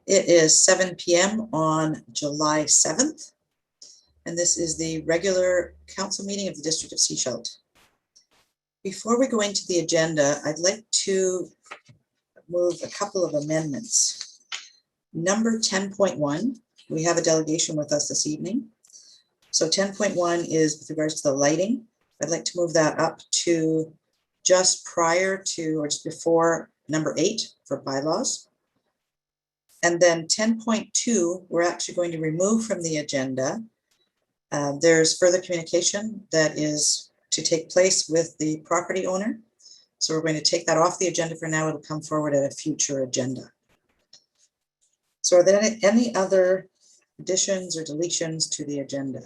It is 7 p.m. on July 7th, and this is the regular council meeting of the District of Seashell. Before we go into the agenda, I'd like to move a couple of amendments. Number 10.1, we have a delegation with us this evening. So 10.1 is with regards to the lighting. I'd like to move that up to just prior to or just before number 8 for bylaws. And then 10.2, we're actually going to remove from the agenda. There's further communication that is to take place with the property owner. So we're going to take that off the agenda for now. It'll come forward at a future agenda. So are there any other additions or deletions to the agenda?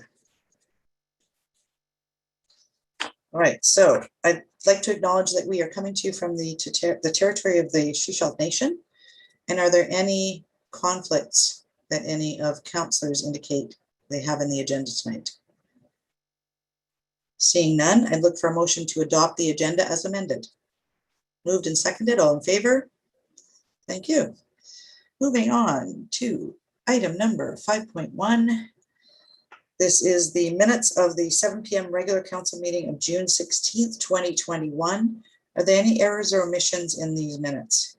All right, so I'd like to acknowledge that we are coming to you from the territory of the Seashell Nation. And are there any conflicts that any of councillors indicate they have in the agenda tonight? Seeing none, I'd look for a motion to adopt the agenda as amended. Moved and seconded, all in favor? Thank you. Moving on to item number 5.1. This is the minutes of the 7 p.m. regular council meeting of June 16th, 2021. Are there any errors or omissions in these minutes?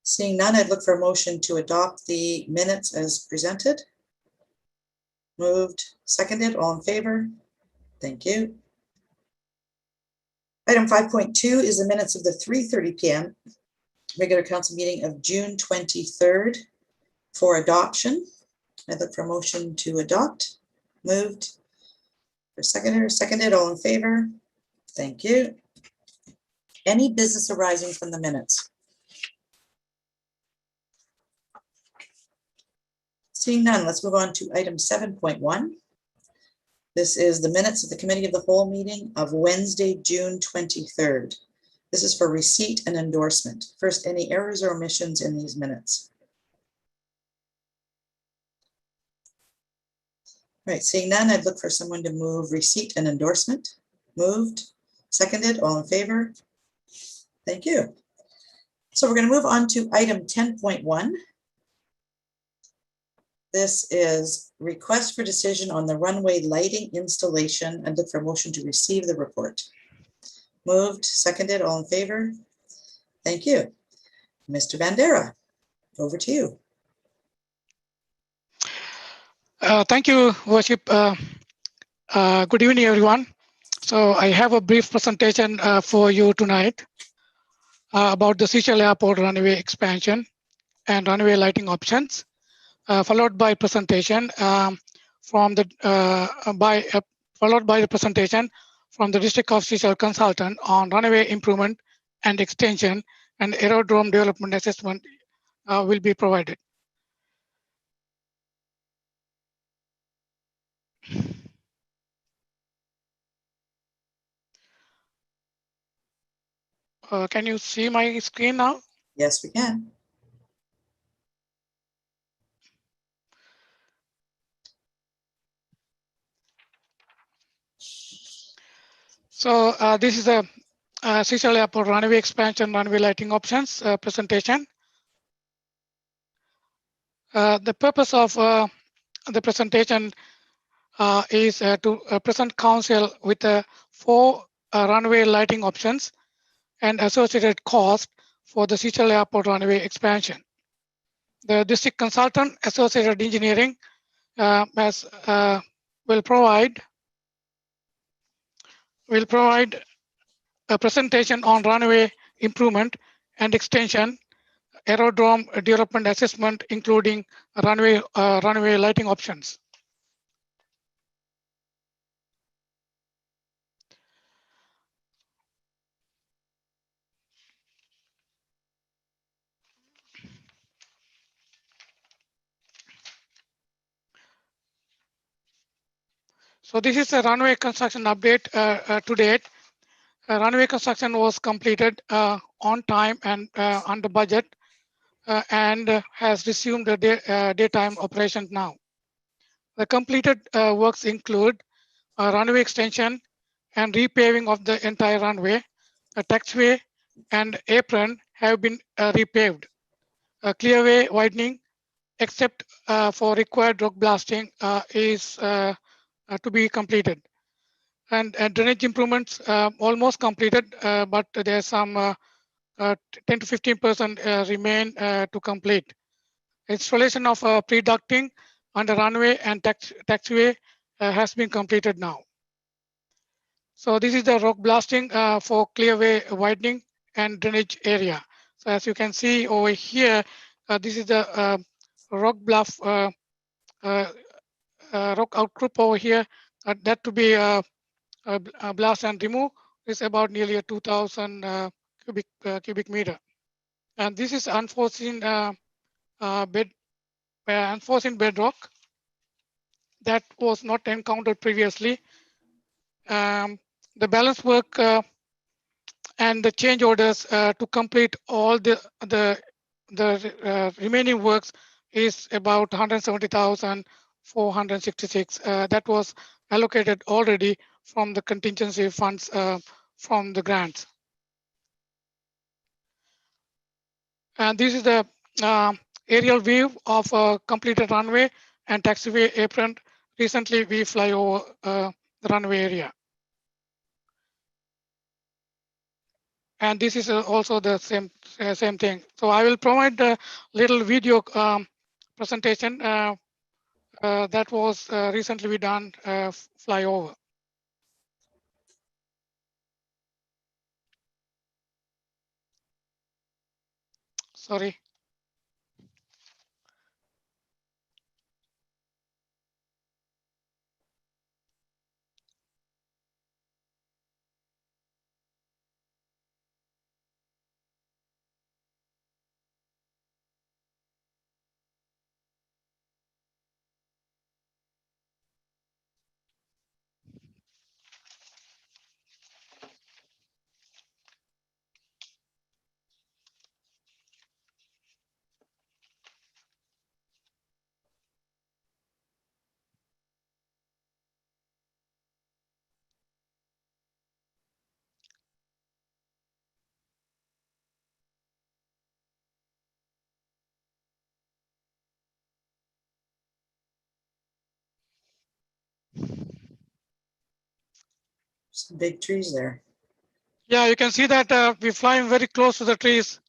Seeing none, I'd look for a motion to adopt the minutes as presented. Moved, seconded, all in favor? Thank you. Item 5.2 is the minutes of the 3:30 p.m. regular council meeting of June 23rd for adoption. I'd look for a motion to adopt. Moved. For seconded, all in favor? Thank you. Any business arising from the minutes? Seeing none, let's move on to item 7.1. This is the minutes of the Committee of the Whole meeting of Wednesday, June 23rd. This is for receipt and endorsement. First, any errors or omissions in these minutes? All right, seeing none, I'd look for someone to move receipt and endorsement. Moved, seconded, all in favor? Thank you. So we're going to move on to item 10.1. This is request for decision on the runway lighting installation and look for a motion to receive the report. Moved, seconded, all in favor? Thank you. Mr. Bandera, over to you. Thank you, Worship. Good evening, everyone. So I have a brief presentation for you tonight about the Seashell Airport runway expansion and runway lighting options. Followed by presentation followed by the presentation from the District of Seashell consultant on runway improvement and extension and aerodrome development assessment will be provided. Can you see my screen now? Yes, we can. So this is a Seashell Airport runway expansion, runway lighting options presentation. The purpose of the presentation is to present council with 4 runway lighting options and associated cost for the Seashell Airport runway expansion. The district consultant, associated engineering, will provide a presentation on runway improvement and extension, aerodrome development assessment, including runway lighting options. So this is a runway construction update to date. Runway construction was completed on time and under budget and has resumed the daytime operation now. The completed works include a runway extension and repaving of the entire runway, a taxiway, and apron have been repaved. Clearway widening, except for required rock blasting, is to be completed. And drainage improvements almost completed, but there's some 10 to 15% remain to complete. Installation of pre-ducting on the runway and taxiway has been completed now. So this is the rock blasting for clearway widening and drainage area. So as you can see over here, this is the rock bluff rock outcrop over here. That to be blast and remove is about nearly a 2,000 cubic meter. And this is unforeseen unforeseen bedrock that was not encountered previously. The balance work and the change orders to complete all the remaining works is about 170,466. That was allocated already from the contingency funds from the grants. And this is the aerial view of a completed runway and taxiway apron. Recently, we fly over the runway area. And this is also the same thing. So I will provide a little video presentation that was recently we done flyover. Sorry. Some big trees there. Yeah, you can see that we're flying very close to the trees.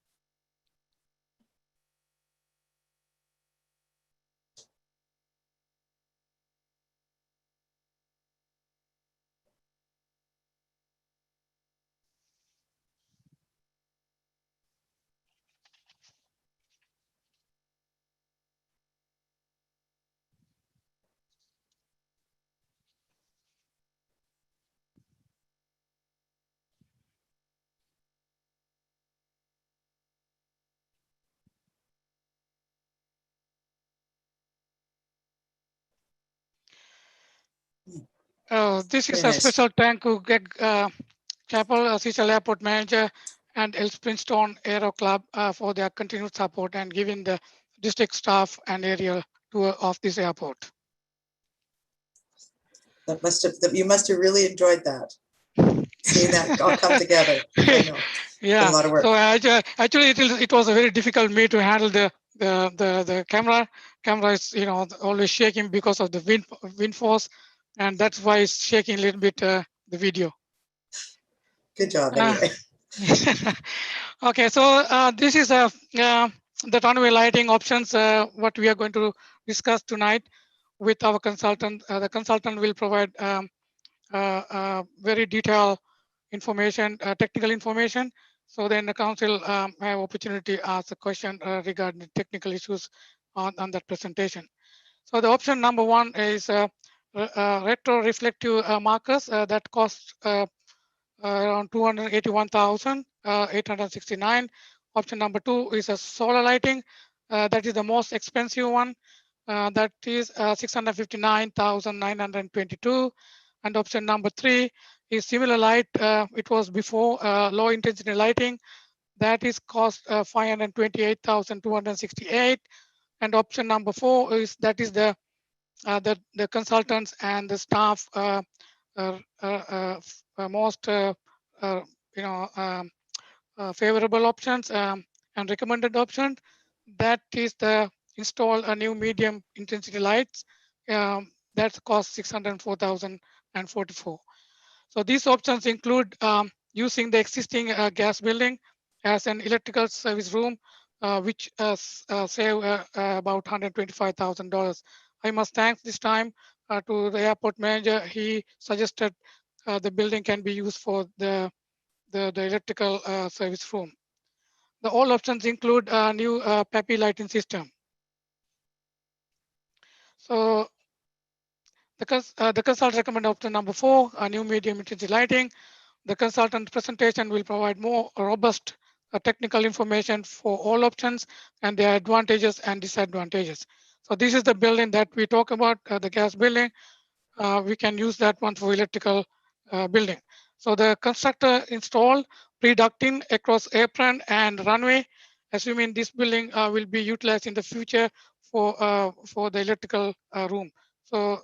This is Very a nice. special thank to Greg Chapel, Seashell Airport Manager, and El Sprinstone Aero Club for their continued support and giving the district staff an aerial tour of this airport. You must have really enjoyed that. Seeing that all come together. I know. Yeah. A lot of work. So actually, it was a very difficult me to handle the camera. Camera is always shaking because of the wind force, and that's why it's shaking a little bit the video. Good job, anyway. Okay, so this is the runway lighting options. What we are going to discuss tonight with our consultant. The consultant will provide very detailed information, technical information. So then the council have opportunity to ask a question regarding the technical issues on that presentation. So the option number one is retro reflective markers that cost around 281,869. Option number two is a solar lighting. That is the most expensive one. That is 659,922. And option number three is similar light. It was before low intensity lighting. That is cost 528,268. And option number four is the consultants and the staff most favorable options and recommended option. That is the install a new medium intensity lights that cost 604,044. So these options include using the existing gas building as an electrical service room, which save about $125,000. I must thank this time to the airport manager. He suggested the building can be used for the electrical service room. The all options include a new PAPI lighting system. So the consult recommend option number 4, a new medium intensity lighting. The consultant presentation will provide more robust technical information for all options and their advantages and disadvantages. So this is the building that we talk about, the gas building. We can use that one for electrical building. So the constructor installed pre-ducting across apron and runway, assuming this building will be utilized in the future for the electrical room. So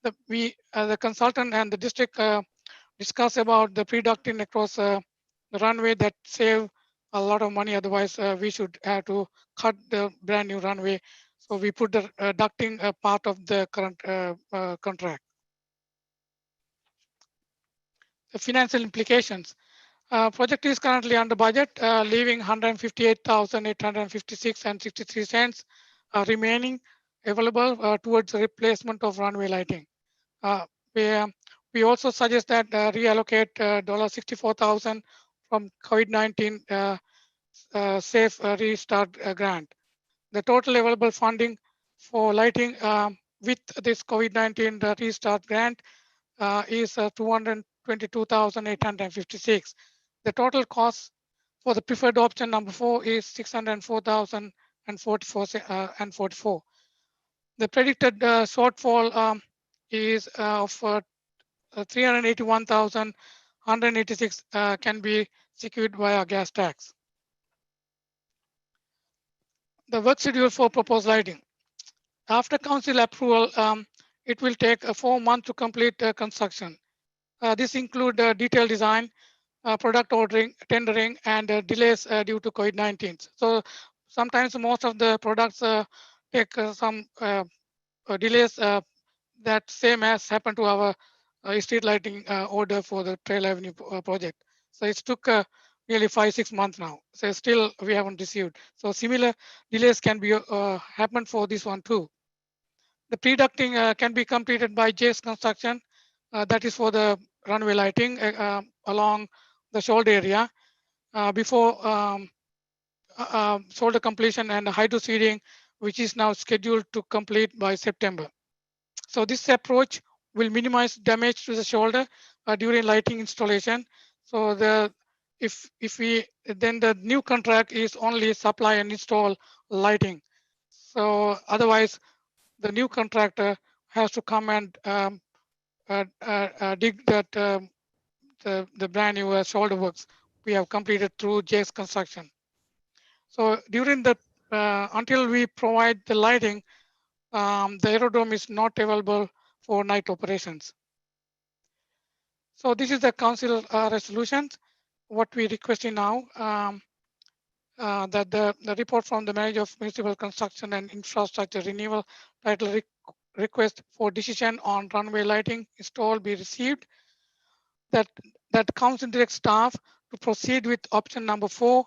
the consultant and the district discuss about the pre-ducting across the runway that save a lot of money. Otherwise, we should have to cut the brand new runway. So we put the ducting part of the current contract. The financial implications. Project is currently under budget, leaving 158,856 and 63 cents remaining available towards the replacement of runway lighting. Uh, we, we also suggest that reallocate $64,000 from COVID-19 Safe Restart Grant. The total available funding for lighting with this COVID-19 Restart Grant is 222,856. The total cost for the preferred option number 4 is 604,044 and 44. The predicted shortfall is of 381,186 can be secured via gas tax. The work schedule for proposed lighting. After council approval, it will take 4 months to complete construction. This include detailed design, product ordering, tendering, and delays due to COVID-19. So sometimes most of the products take some delays that same as happened to our street lighting order for the Trail Avenue project. So it took nearly 5-6 months now. So still we haven't received. So similar delays can be happen for this one too. The pre-ducting can be completed by JS construction. That is for the runway lighting along the shoulder area before shoulder completion and hydro seeding, which is now scheduled to complete by September. So this approach will minimize damage to the shoulder during lighting installation. So if we then the new contract is only supply and install lighting. So otherwise, the new contractor has to come and dig that the brand new shoulder works we have completed through JS construction. So during the until we provide the lighting, the aerodrome is not available for night operations. So this is the council resolutions. What we requesting now that the report from the manager of municipal construction and infrastructure renewal title request for decision on runway lighting install be received. That council direct staff to proceed with option number 4,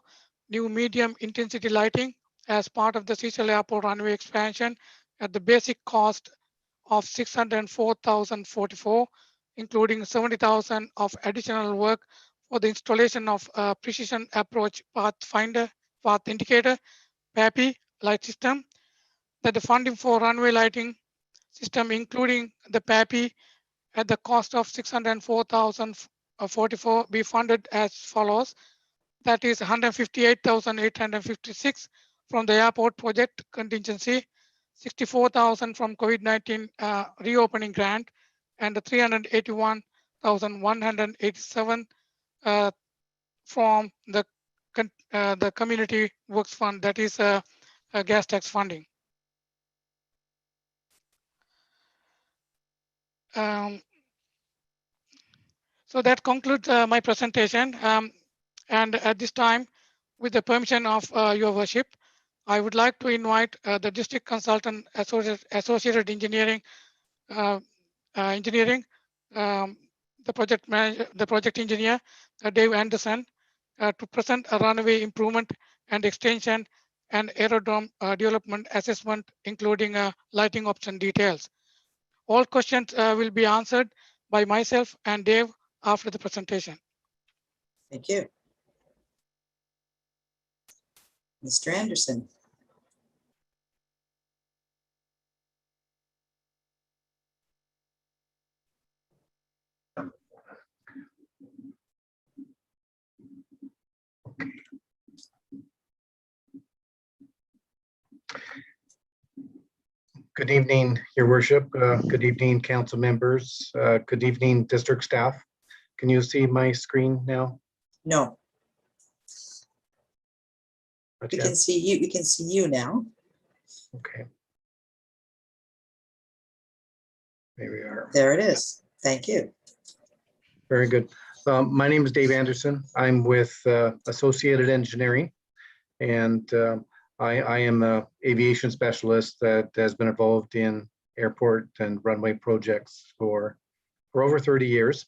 new medium intensity lighting as part of the Seashell Airport runway expansion at the basic cost of 604,044, including 70,000 of additional work for the installation of precision approach pathfinder, path indicator, PAPI light system, that the funding for runway lighting system, including the PAPI at the cost of 604,044 be funded as follows. That is 158,856 from the airport project contingency, 64,000 from COVID-19 reopening grant, and 381,187 from the community works fund, that is gas tax funding. So that concludes my presentation. And at this time, with the permission of your worship, I would like to invite the district consultant associated engineering, uh, engineering, um, the project manager, the project engineer, Dave Anderson, to present a runway improvement and extension and aerodrome development assessment, including lighting option details. All questions will be answered by myself and Dave after the presentation. Thank you. Mr. Anderson. Good evening, Your Worship. Good evening, council members. Good evening, district staff. Can you see my screen now? No, Not we yet? can see you. We can see you now. Okay. There we are. There it is. Thank you. Very good. My name is Dave Anderson. I'm with Associated Engineering, and I am an aviation specialist that has been involved in airport and runway projects for over 30 years.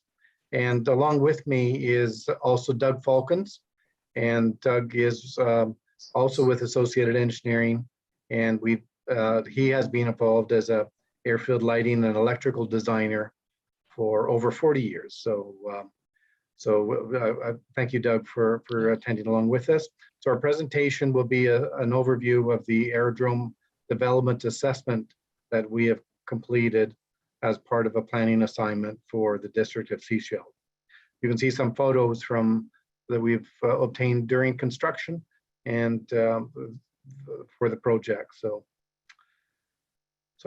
And along with me is also Doug Falcons, and Doug is also with Associated Engineering, and he has been involved as a airfield lighting and electrical designer for over 40 years. So thank you, Doug, for attending along with us. So our presentation will be an overview of the aerodrome development assessment that we have completed as part of a planning assignment for the district of Seashell. You can see some photos that we've obtained during construction and for the project. So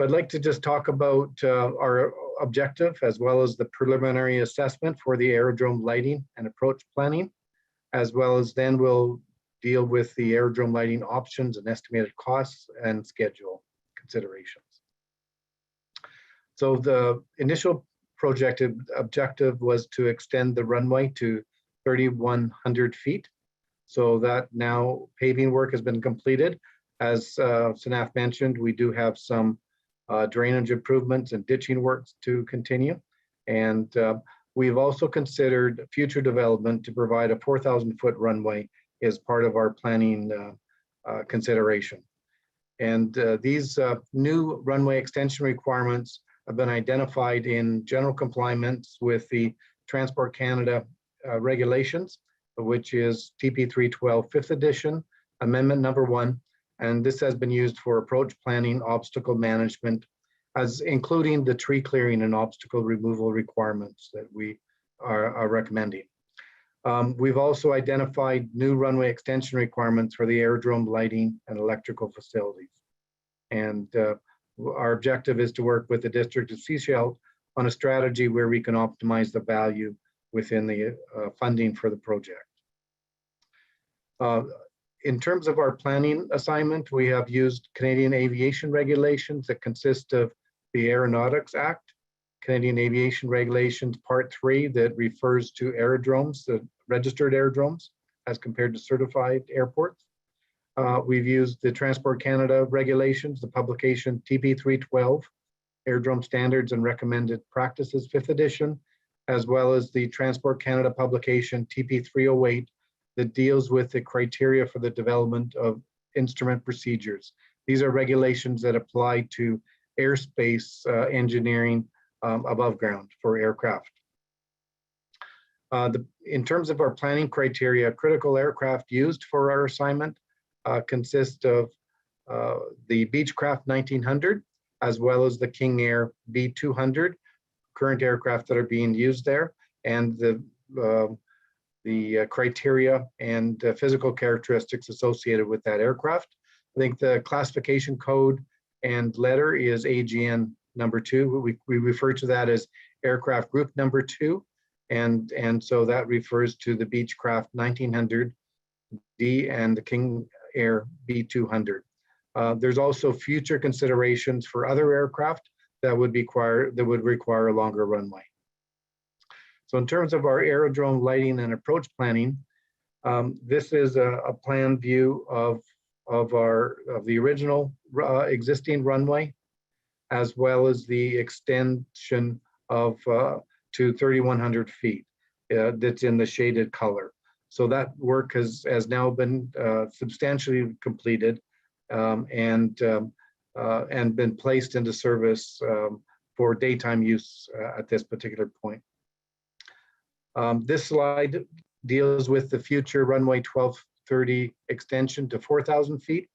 I'd like to just talk about our objective as well as the preliminary assessment for the aerodrome lighting and approach planning, as well as then we'll deal with the aerodrome lighting options and estimated costs and schedule considerations. So the initial project objective was to extend the runway to 3,100 feet. So that now paving work has been completed. As Sanaf mentioned, we do have some drainage improvements and ditching works to continue. And we've also considered future development to provide a 4,000-foot runway as part of our planning consideration. And these new runway extension requirements have been identified in general compliance with the Transport Canada regulations, which is TP 312 5th edition, amendment number 1. And this has been used for approach planning, obstacle management, as including the tree clearing and obstacle removal requirements that we are recommending. We've also identified new runway extension requirements for the aerodrome lighting and electrical facilities. And our objective is to work with the District of Seashell on a strategy where we can optimize the value within the funding for the project. In terms of our planning assignment, we have used Canadian aviation regulations that consist of the Aeronautics Act, Canadian Aviation Regulations Part 3 that refers to aerodromes, the registered aerodromes, as compared to certified airports. We've used the Transport Canada regulations, the publication TP 312, Aerodrome Standards and Recommended Practices 5th edition, as well as the Transport Canada publication TP 308 that deals with the criteria for the development of instrument procedures. These are regulations that apply to airspace engineering above ground for aircraft. In terms of our planning criteria, critical aircraft used for our assignment consist of the Beechcraft 1900, as well as the King Air B200, current aircraft that are being used there, and the criteria and physical characteristics associated with that aircraft. I think the classification code and letter is AGN number 2. We refer to that as aircraft group number 2. And so that refers to the Beechcraft 1900D and the King Air B200. There's also future considerations for other aircraft that would require a longer runway. So in terms of our aerodrome lighting and approach planning, This is a plan view of the original existing runway, as well as the extension of to 3,100 feet that's in the shaded color. So that work has now been substantially completed and been placed into service for daytime use at this particular point. This slide deals with the future runway 1230 extension to 4,000 feet.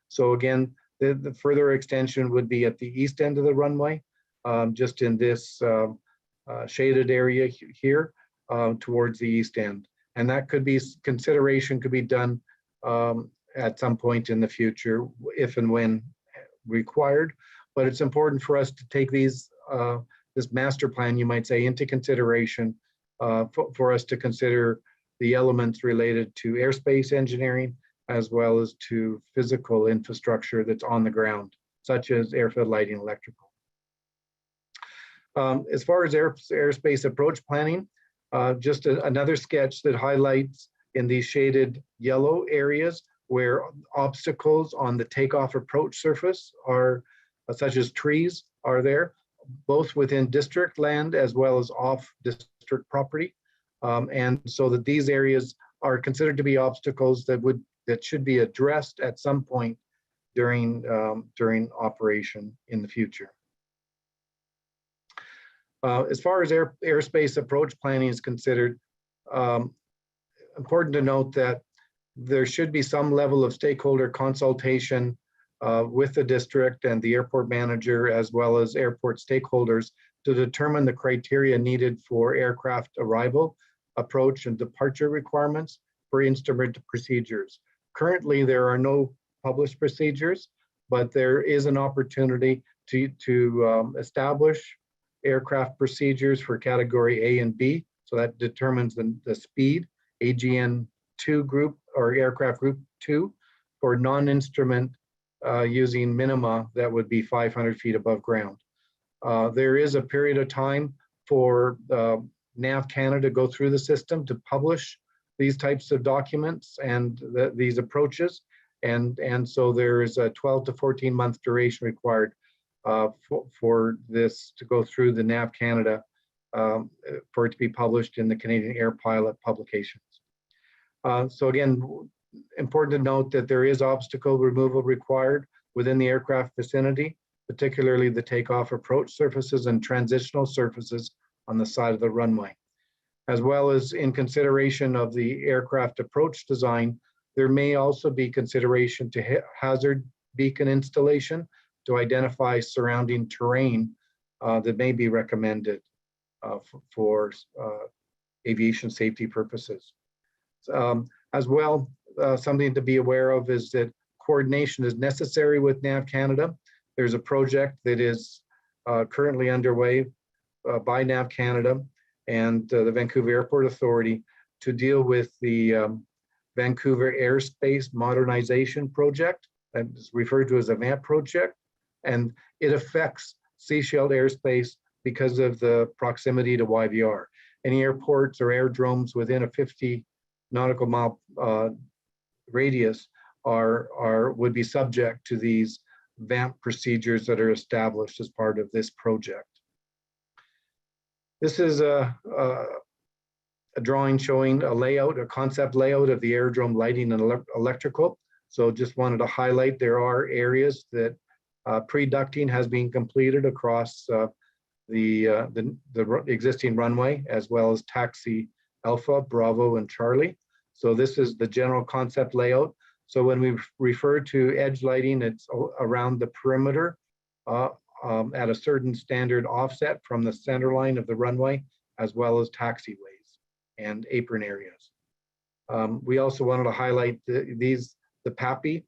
So again, the further extension would be at the east end of the runway, just in this shaded area here towards the east end. And that could be, consideration could be done at some point in the future, if and when required. But it's important for us to take these, this master plan, you might say, into consideration for us to consider the elements related to airspace engineering, as well as to physical infrastructure that's on the ground, such as airfield lighting, electrical. As far as airspace approach planning, just another sketch that highlights in these shaded yellow areas where obstacles on the takeoff approach surface are, such as trees, are there, both within district land as well as off district property. And so that these areas are considered to be obstacles that should be addressed at some point during operation in the future. As far as airspace approach planning is considered, important to note that there should be some level of stakeholder consultation with the district and the airport manager, as well as airport stakeholders, to determine the criteria needed for aircraft arrival, approach, and departure requirements for instrument procedures. Currently, there are no published procedures, but there is an opportunity to establish aircraft procedures for category A and B. So that determines the speed, AGN 2 group or aircraft group 2, for non-instrument using minima that would be 500 feet above ground. There is a period of time for NAV Canada to go through the system to publish these types of documents and these approaches. And so there is a 12 to 14 month duration required for this to go through the NAV Canada for it to be published in the Canadian Air Pilot publications. So again, important to note that there is obstacle removal required within the aircraft vicinity, particularly the takeoff approach surfaces and transitional surfaces on the side of the runway. As well as in consideration of the aircraft approach design, there may also be consideration to hazard beacon installation to identify surrounding terrain that may be recommended for aviation safety purposes. As well, something to be aware of is that coordination is necessary with NAV Canada. There's a project that is currently underway by NAV Canada and the Vancouver Airport Authority to deal with the Vancouver Airspace Modernization Project, that is referred to as a VAMP project, and it affects Seashell airspace because of the proximity to YVR. Any airports or aerodromes within a 50 nautical mile radius would be subject to these VAMP procedures that are established as part of this project. This is a drawing showing a concept layout of the aerodrome lighting and electrical. So just wanted to highlight there are areas that pre-ducting has been completed across the existing runway, as well as taxi Alpha, Bravo, and Charlie. So this is the general concept layout. So when we refer to edge lighting, it's around the perimeter at a certain standard offset from the center line of the runway, as well as taxiways and apron areas. We also wanted to highlight the PAPI.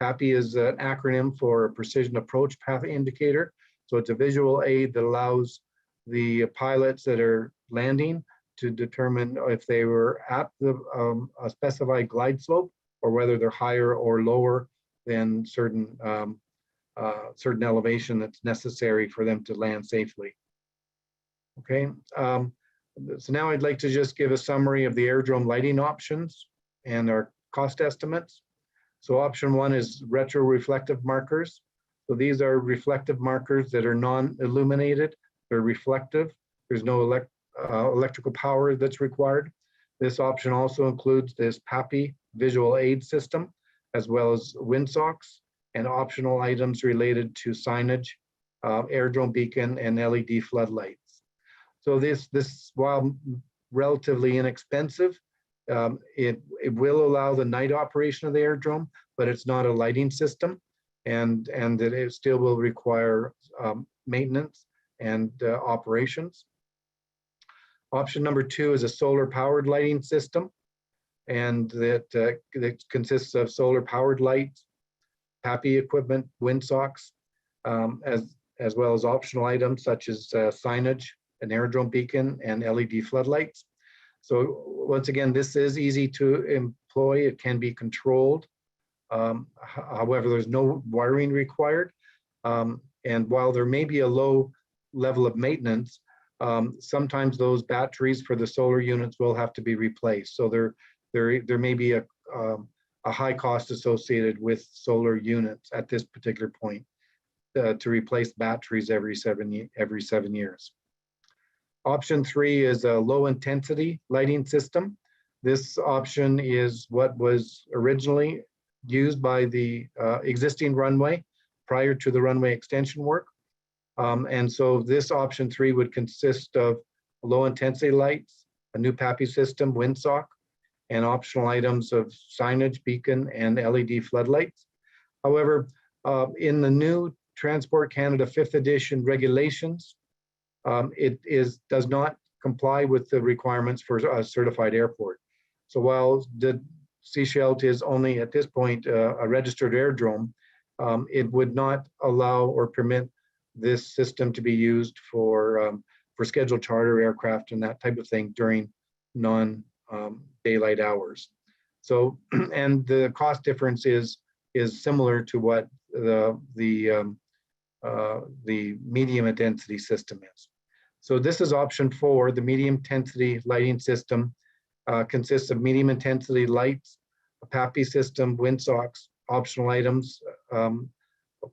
PAPI is an acronym for Precision Approach Path Indicator. So it's a visual aid that allows the pilots that are landing to determine if they were at a specified glide slope or whether they're higher or lower than certain elevation that's necessary for them to land safely. Okay, so now I'd like to just give a summary of the aerodrome lighting options. and our cost estimates. So option 1 is retro-reflective markers. So these are reflective markers that are non-illuminated. They're reflective. There's no electrical power that's required. This option also includes this PAPI visual aid system, as well as windsocks and optional items related to signage, Aerodrome beacon, and LED floodlights. So this while relatively inexpensive, it will allow the night operation of the Aerodrome, but it's not a lighting system, and that it still will require maintenance and operations. Option number 2 is a solar powered lighting system, and that consists of solar powered lights, PAPI equipment, windsocks, as well as optional items such as signage, an Aerodrome beacon, and LED floodlights. So once again, this is easy to employ. It can be controlled. However, there's no wiring required. And while there may be a low level of maintenance, sometimes those batteries for the solar units will have to be replaced. So there may be a high cost associated with solar units at this particular point to replace batteries every 7 years. Option 3 is a low intensity lighting system. This option is what was originally used by the existing runway prior to the runway extension work. And so this option 3 would consist of low intensity lights, a new PAPI system, windsock, and optional items of signage, beacon, and LED floodlights. However, in the new Transport Canada 5th edition regulations, it does not comply with the requirements for a certified airport. So while the Seashell is only at this point a registered aerodrome, it would not allow or permit this system to be used for scheduled charter aircraft and that type of thing during non-daylight hours. So, and the cost difference is similar to what the medium intensity system is. So this is option 4. The medium intensity lighting system consists of medium intensity lights, a PAPI system, windsocks, optional items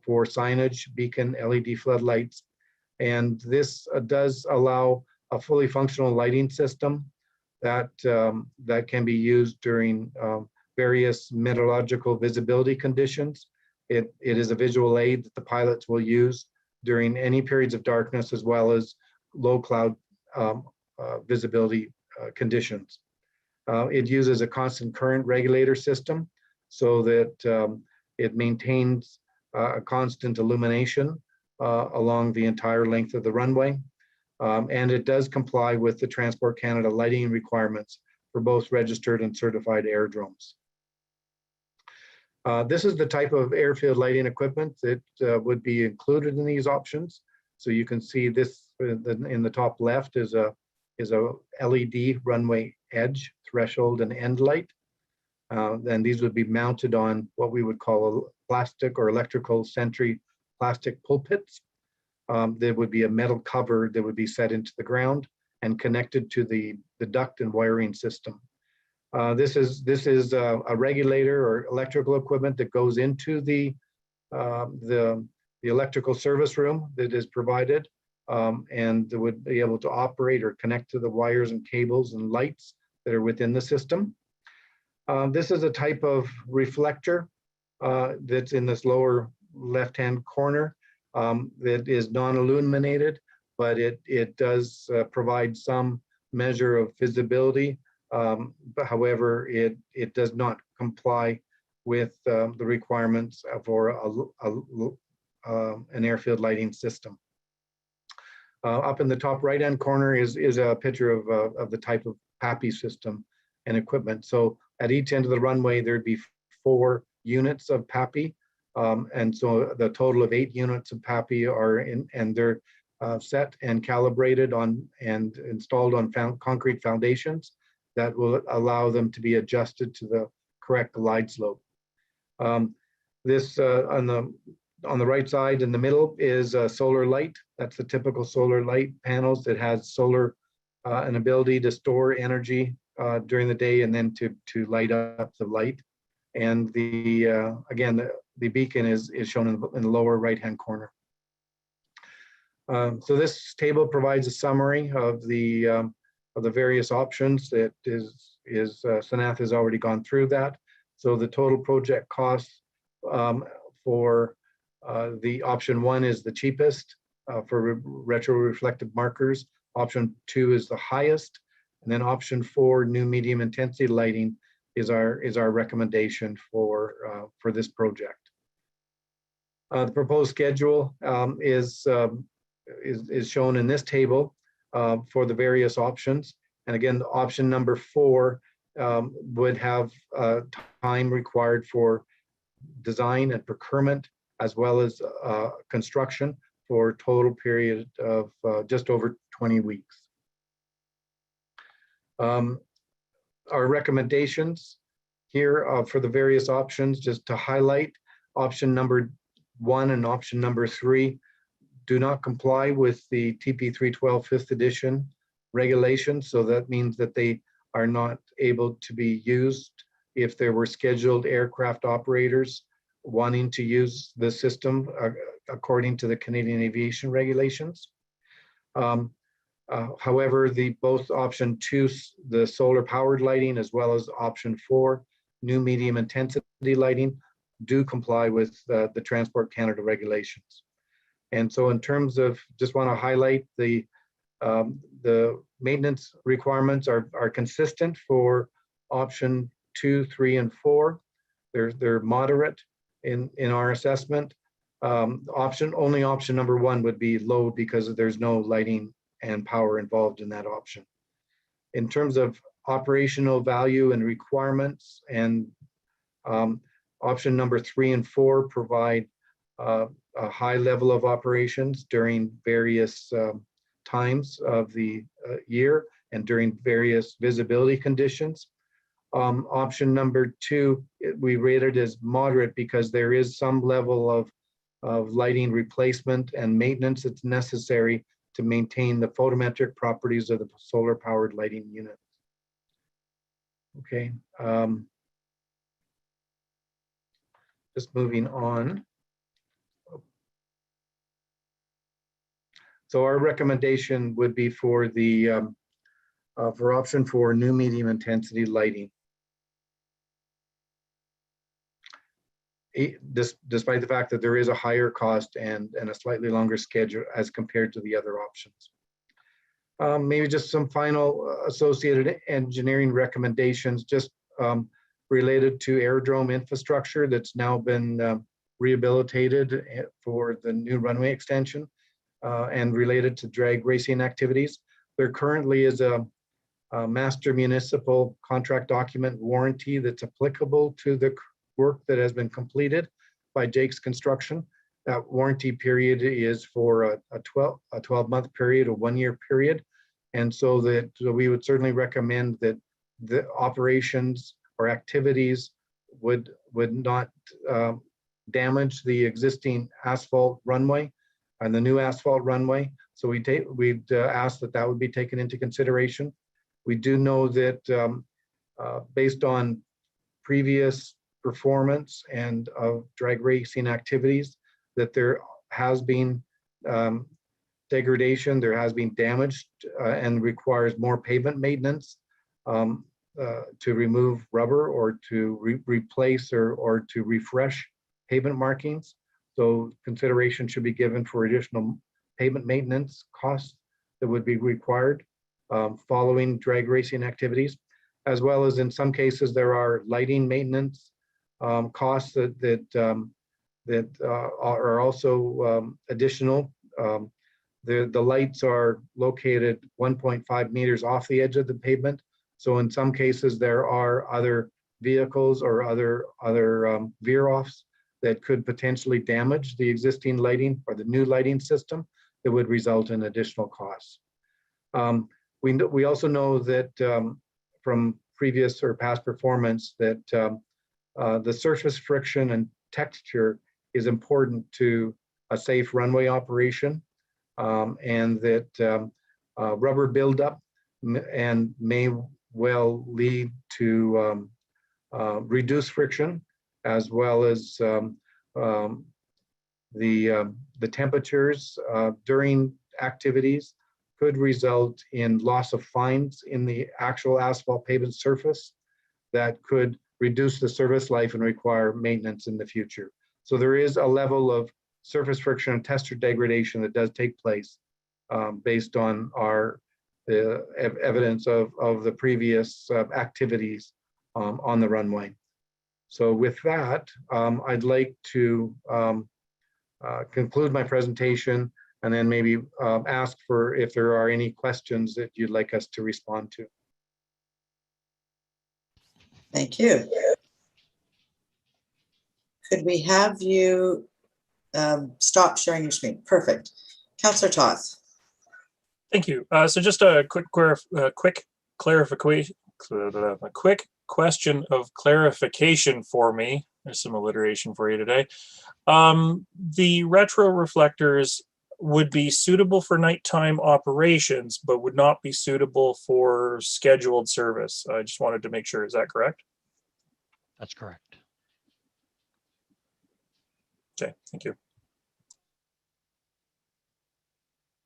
for signage, beacon, LED floodlights. And this does allow a fully functional lighting system that can be used during various meteorological visibility conditions. It is a visual aid that the pilots will use during any periods of darkness, as well as low cloud visibility conditions. It uses a constant current regulator system so that it maintains a constant illumination along the entire length of the runway. And it does comply with the Transport Canada lighting requirements for both registered and certified aerodromes. This is the type of airfield lighting equipment that would be included in these options. So you can see this in the top left is a LED runway edge, threshold, and end light. Then these would be mounted on what we would call a plastic or electrical sentry plastic pulpits. There would be a metal cover that would be set into the ground and connected to the duct and wiring system. This is a regulator or electrical equipment that goes into the electrical service room that is provided, and would be able to operate or connect to the wires and cables and lights that are within the system. This is a type of reflector that's in this lower left-hand corner that is non-illuminated, but it does provide some measure of visibility. But however, it does not comply with the requirements for an airfield lighting system. Up in the top right-hand corner is a picture of the type of PAPI system and equipment. So at each end of the runway, there'd be 4 units of PAPI. And so the total of 8 units of PAPI are in, and they're set and calibrated on and installed on concrete foundations that will allow them to be adjusted to the correct glide slope. This on the right side in the middle is a solar light. That's the typical solar light panels that has solar an ability to store energy during the day, and then to light up the light. And again, the beacon is shown in the lower right-hand corner. So this table provides a summary of the various options. That is Sanath has already gone through that. So the total project cost for the option 1 is the cheapest for retro-reflective markers. Option 2 is the highest, and then option 4, new medium intensity lighting, is our recommendation for this project. The proposed schedule is shown in this table for the various options. And again, option number 4 would have time required for design and procurement, as well as construction, for a total period of just over 20 weeks. Our recommendations here for the various options, just to highlight, option number 1 and option number 3 do not comply with the TP 312 5th edition regulations. So that means that they are not able to be used if there were scheduled aircraft operators wanting to use the system according to the Canadian aviation regulations. However, both option 2, the solar powered lighting, as well as option 4, new medium intensity lighting, do comply with the Transport Canada regulations. And so in terms of, just want to highlight the maintenance requirements are consistent for option 2, 3, and 4. They're moderate in our assessment. Only option number 1 would be low because there's no lighting and power involved in that option. In terms of operational value and requirements, and option number 3 and 4 provide a high level of operations during various times of the year and during various visibility conditions. Option number 2, we rated as moderate because there is some level of lighting replacement and maintenance that's necessary to maintain the photometric properties of the solar powered lighting unit. Okay, just moving on. So our recommendation would be for for option 4, new medium intensity lighting. Despite the fact that there is a higher cost and a slightly longer schedule as compared to the other options. Maybe just some final associated engineering recommendations, just related to aerodrome infrastructure that's now been rehabilitated for the new runway extension, and related to drag racing activities. There currently is a master municipal contract document warranty that's applicable to the work that has been completed by Jake's Construction. That warranty period is for a 12-month period, a 1-year period. And so we would certainly recommend that the operations or activities would not damage the existing asphalt runway and the new asphalt runway. So we'd ask that would be taken into consideration. We do know that based on previous performance and of drag racing activities, that there has been degradation, there has been damage, and requires more pavement maintenance to remove rubber or to replace or to refresh pavement markings. So consideration should be given for additional pavement maintenance costs that would be required following drag racing activities, as well as in some cases there are lighting maintenance costs that are also additional. The lights are located 1.5 meters off the edge of the pavement. So in some cases there are other vehicles or other veer-offs that could potentially damage the existing lighting or the new lighting system that would result in additional costs. We also know that from previous or past performance that the surface friction and texture is important to a safe runway operation, and that rubber buildup and may will lead to reduced friction, as well as the temperatures during activities could result in loss of fines in the actual asphalt pavement surface that could reduce the service life and require maintenance in the future. So there is a level of surface friction and tester degradation that does take place based on our evidence of the previous activities on the runway. So with that, I'd like to conclude my presentation and then maybe ask for if there are any questions that you'd like us to respond to. Thank you. Could we have you stop sharing your screen? Perfect. Councillor Toth. Thank you. So just a quick clarification, a quick question of clarification for me. There's some alliteration for you today. The retro reflectors would be suitable for nighttime operations, but would not be suitable for scheduled service. I just wanted to make sure, is that correct? That's correct. Okay, thank you.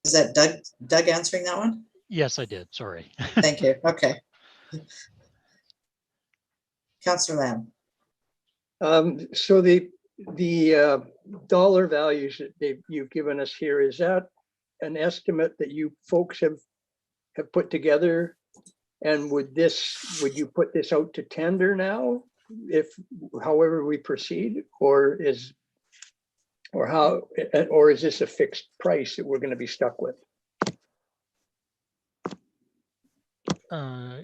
Is that Doug answering that one? Yes, I did. Sorry. Thank you. Okay. Councillor Lamb. So the dollar values that you've given us here, is that an estimate that you folks have put together? And would you put this out to tender now, however we proceed, or is this a fixed price that we're going to be stuck with?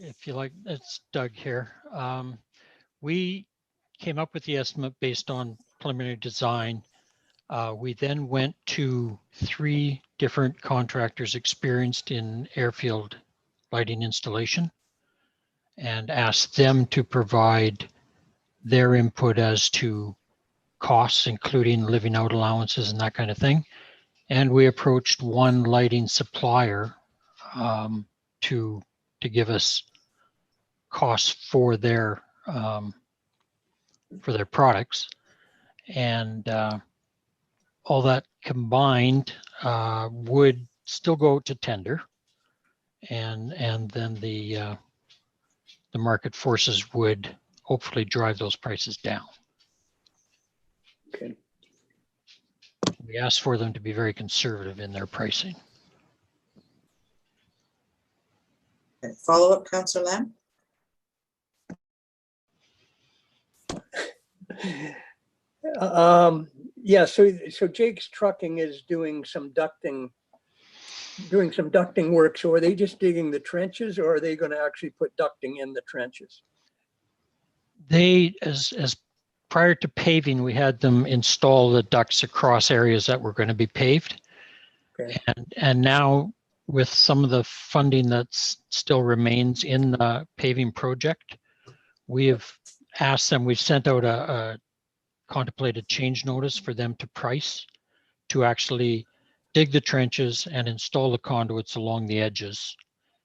If you like, it's Doug here. We came up with the estimate based on preliminary design. We then went to 3 different contractors experienced in airfield lighting installation and asked them to provide their input as to costs, including living out allowances and that kind of thing. And we approached one lighting supplier to give us costs for their products, and all that combined would still go to tender, and then the market forces would hopefully drive those prices down. Okay. We asked for them to be very conservative in their pricing. Okay. Follow-up, Councillor Lamb. Yeah, so Jake's Trucking is doing some ducting work. So are they just digging the trenches, or are they going to actually put ducting in the trenches? They, as prior to paving, we had them install the ducts across areas that were going to be paved. Okay. And now, with some of the funding that still remains in the paving project, we have asked them, we've sent out a contemplated change notice for them to price to actually dig the trenches and install the conduits along the edges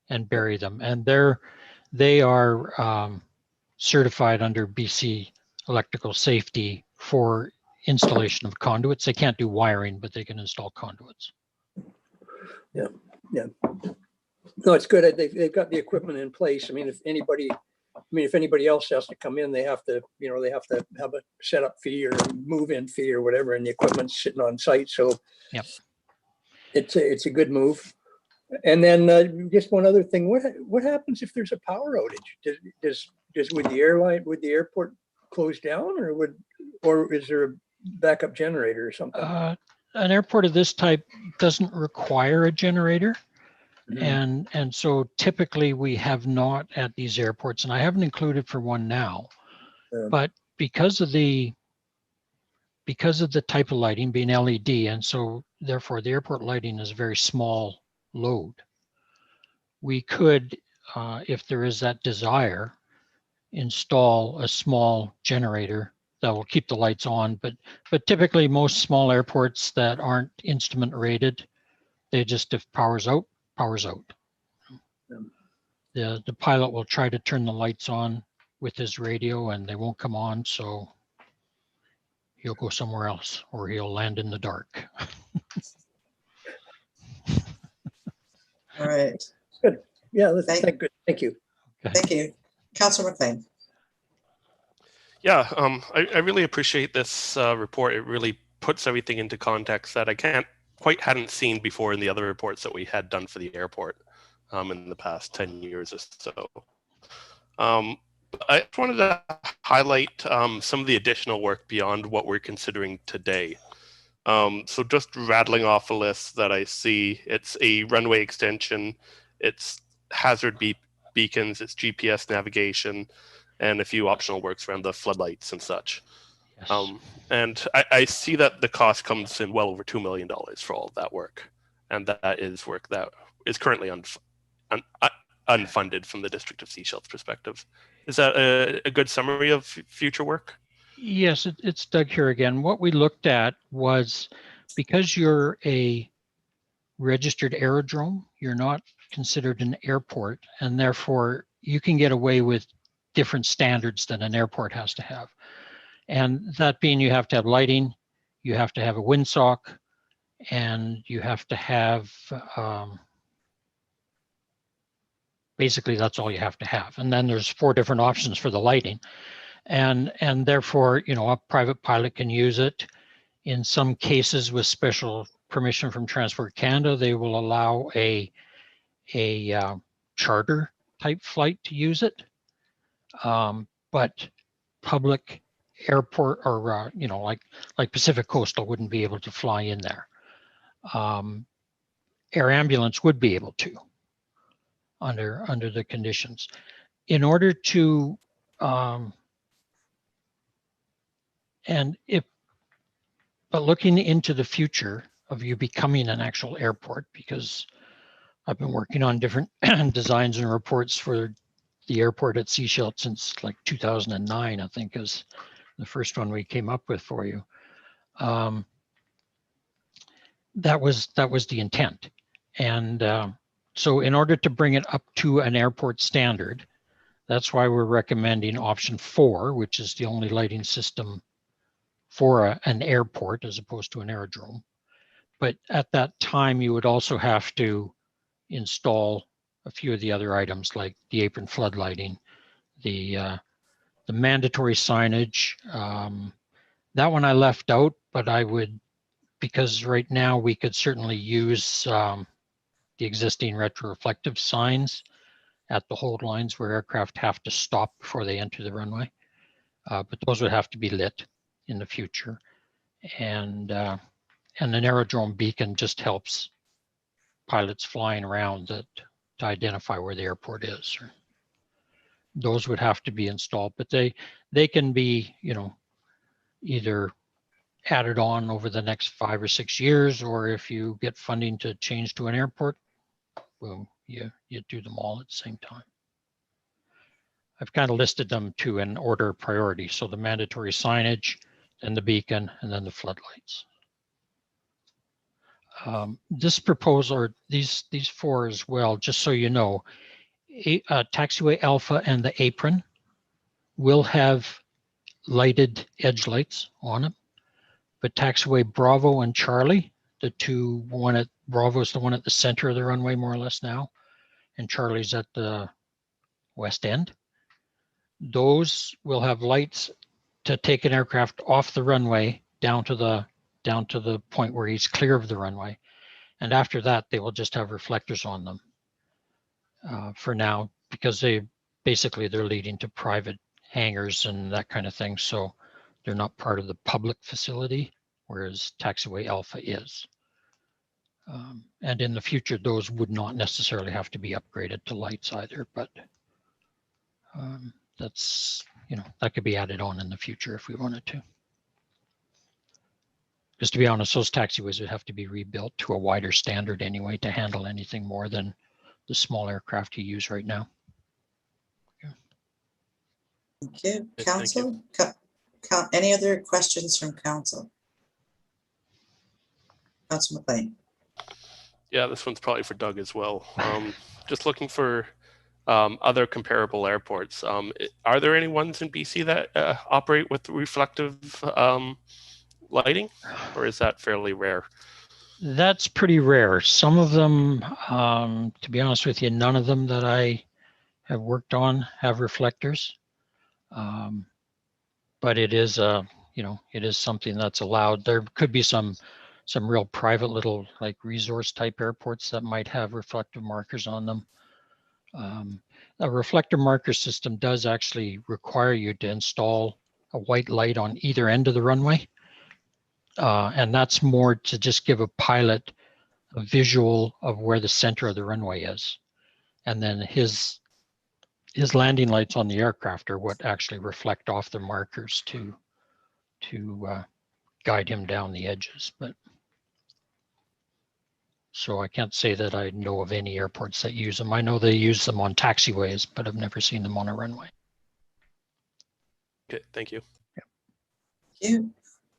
and bury them. And they are certified under BC electrical safety for installation of conduits. They can't do wiring, but they can install conduits. Yeah. No, it's good. They've got the equipment in place. I mean, if anybody else has to come in, they have to have a setup fee or move-in fee or whatever, and the equipment's sitting on site. So yep, it's a good move. And then just one other thing: what happens if there's a power outage? Would the airport close down, or is there a backup generator or something? An airport of this type doesn't require a generator. Mm-hmm. And so typically we have not at these airports, and I haven't included for one now, but because of the type of lighting being LED, and so therefore the airport lighting is a very small load, we could, if there is that desire, install a small generator that will keep the lights on. But typically most small airports that aren't instrument rated, they just, if power's out, power's out. The pilot will try to turn the lights on with his radio and they won't come on, so he'll go somewhere else or he'll land in the dark. All right, Yeah, that's Thank- good. Thank you. thank you. Councillor McLean. Yeah, I really appreciate this report. It really puts everything into context that I hadn't seen before in the other reports that we had done for the airport in the past 10 years or so. I just wanted to highlight some of the additional work beyond what we're considering today. So just rattling off a list that I see, it's a runway extension, it's hazard beacons, it's GPS navigation, and a few optional works around the floodlights and such. Yes. And I see that the cost comes in well over $2 million for all of that work. And that is work that is currently unfunded from the District of Seashell's perspective. Is that a good summary of future work? Yes, it's Doug here again. What we looked at was, because you're a registered aerodrome, you're not considered an airport, and therefore you can get away with different standards than an airport has to have. And that being, you have to have lighting, you have to have a windsock, and you have to have, basically that's all you have to have. And then there's 4 different options for the lighting. And therefore, you know, a private pilot can use it. In some cases with special permission from Transport Canada, they will allow a charter type flight to use it. But public airport or, you know, like Pacific Coastal wouldn't be able to fly in there. Air ambulance would be able to under the conditions. In order to, but looking into the future of you becoming an actual airport, because I've been working on different designs and reports for the airport at Seashell since like 2009, I think is the first one we came up with for you. That was the intent. And so in order to bring it up to an airport standard, that's why we're recommending option 4, which is the only lighting system for an airport as opposed to an aerodrome. But at that time, you would also have to install a few of the other items like the apron flood lighting, the mandatory signage. That one I left out, but I would, because right now we could certainly use the existing retroreflective signs at the hold lines where aircraft have to stop before they enter the runway. But those would have to be lit in the future. And an aerodrome beacon just helps pilots flying around to identify where the airport is. Those would have to be installed, but they can be, you know, either added on over the next 5 or 6 years, or if you get funding to change to an airport, boom, you do them all at the same time. I've kind of listed them to an order of priority. So the mandatory signage, then the beacon, and then the floodlights. This proposal, or these 4 as well, just so you know, Taxiway Alpha and the apron will have lighted edge lights on them, but Taxiway Bravo and Charlie, the two, Bravo's the one at the center of the runway more or less now, and Charlie's at the west end. Those will have lights to take an aircraft off the runway down to the point where he's clear of the runway. And after that, they will just have reflectors on them for now, because they're leading to private hangars and that kind of thing. So they're not part of the public facility, whereas Taxiway Alpha is. And in the future, those would not necessarily have to be upgraded to lights either, but that's, you know, that could be added on in the future if we wanted to. Because to be honest, those taxiways would have to be rebuilt to a wider standard anyway to handle anything more than the small aircraft you use right now. Thank you. Thank Council? Any other questions from council? Council McLean. Yeah, this one's probably for Doug as well. Just looking for other comparable airports. Are there any ones in BC that operate with reflective lighting, or is that fairly rare? That's pretty rare. Some of them, to be honest with you, none of them that I have worked on have reflectors. But it is it is something that's allowed. There could be some real private little like resource type airports that might have reflective markers on them. A reflector marker system does actually require you to install a white light on either end of the runway. And that's more to just give a pilot a visual of where the center of the runway is. And then his landing lights on the aircraft are what actually reflect off the markers to guide him down the edges. But so I can't say that I know of any airports that use them. I know they use them on taxiways, but I've never seen them on a runway. Okay, thank you. Thank you.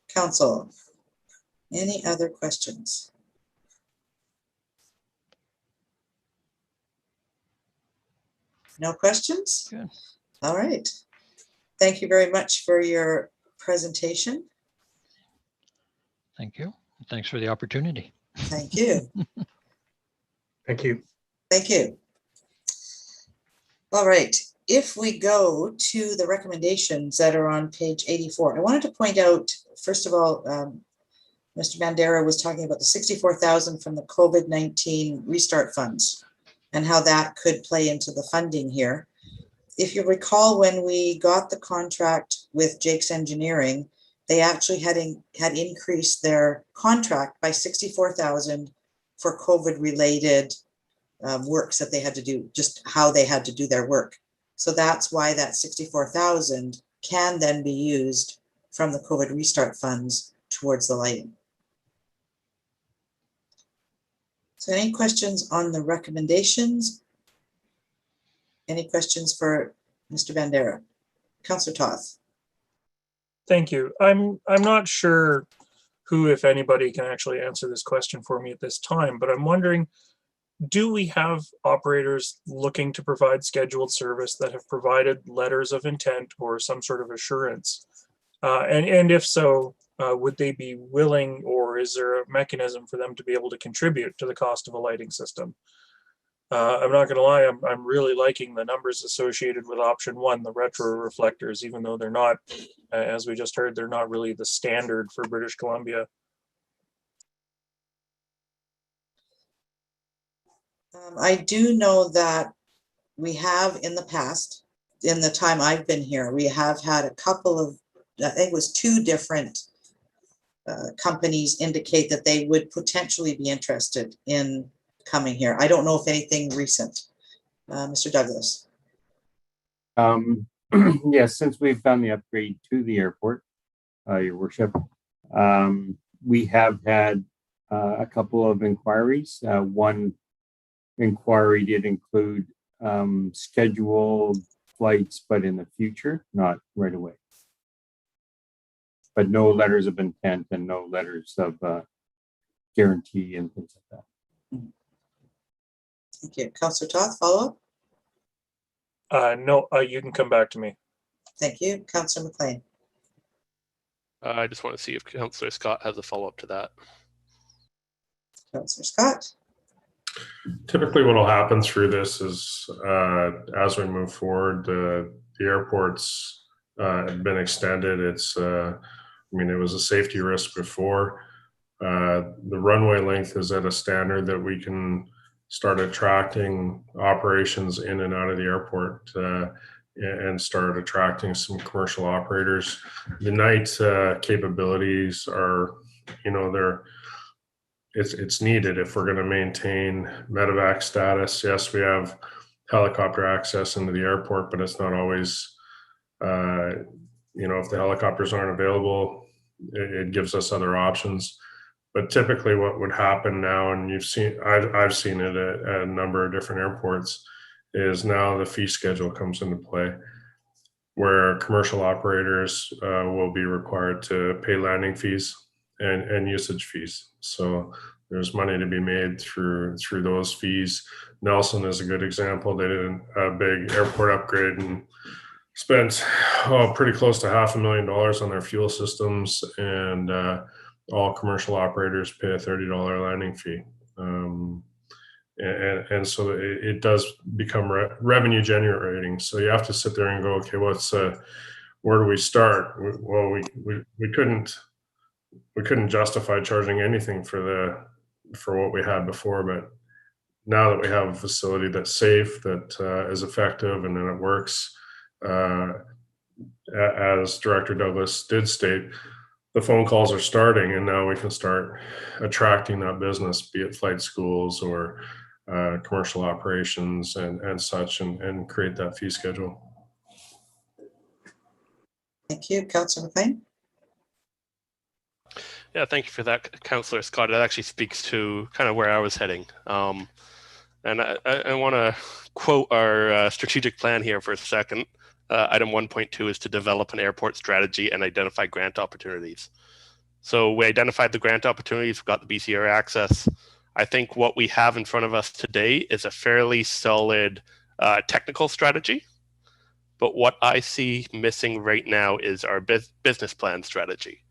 Council, any other questions? No questions? Good. All right. Thank you very much for your presentation. Thank you. Thanks for the opportunity. Thank you. Thank you. Thank you. All right. If we go to the recommendations that are on page 84, I wanted to point out, first of all, Mr. Bandera was talking about the 64,000 from the COVID-19 restart funds and how that could play into the funding here. If you recall, when we got the contract with Jake's Engineering, they actually had increased their contract by 64,000 for COVID-related works that they had to do, just how they had to do their work. So that's why that 64,000 can then be used from the COVID restart funds towards the lighting. So any questions on the recommendations? Any questions for Mr. Bandera? Councillor Toth. Thank you. I'm not sure who, if anybody, can actually answer this question for me at this time, but I'm wondering, do we have operators looking to provide scheduled service that have provided letters of intent or some sort of assurance? And if so, would they be willing, or is there a mechanism for them to be able to contribute to the cost of a lighting system? I'm not going to lie, I'm really liking the numbers associated with option one, the retro reflectors, even though they're not, as we just heard, they're not really the standard for British Columbia. I do know that we have in the past, in the time I've been here, we have had a couple of, I think it was 2 different companies indicate that they would potentially be interested in coming here. I don't know if anything recent. Mr. Douglas. Yes, since we've done the upgrade to the airport, Your Worship, we have had a couple of inquiries. One inquiry did include scheduled flights, but in the future, not right away. But no letters of intent and no letters of guarantee and things like that. Thank you. Councillor Toth, follow up? No, you can come back to me. Thank you. Councillor McLean. I just want to see if Councillor Scott has a follow-up to that. Councillor Scott. Typically what will happen through this is as we move forward, the airports have been extended. It's, I mean, it was a safety risk before. The runway length is at a standard that we can start attracting operations in and out of the airport and start attracting some commercial operators. The night capabilities are, you know, it's needed if we're going to maintain medevac status. Yes, we have helicopter access into the airport, but it's not always, you know, if the helicopters aren't available, it gives us other options. But typically what would happen now, and you've seen, I've seen it at a number of different airports, is now the fee schedule comes into play where commercial operators will be required to pay landing fees and usage fees. So there's money to be made through those fees. Nelson is a good example. They did a big airport upgrade and spent pretty close to $500,000 on their fuel systems, and all commercial operators pay a $30 landing fee. And so it does become revenue generating. So you have to sit there and go, okay, where do we start? Well, we couldn't justify charging anything for what we had before, but now that we have a facility that's safe, that is effective, and then it works, as Director Douglas did state, the phone calls are starting, and now we can start attracting that business, be it flight schools or commercial operations and such, and create that fee schedule. Thank you. Councillor McLean. Yeah, thank you for that, Councillor Scott. It actually speaks to kind of where I was heading. And I want to quote our strategic plan here for a second. Item 1.2 is to develop an airport strategy and identify grant opportunities. So we identified the grant opportunities, we've got the BC Air Access. I think what we have in front of us today is a fairly solid technical strategy. But what I see missing right now is our business plan strategy.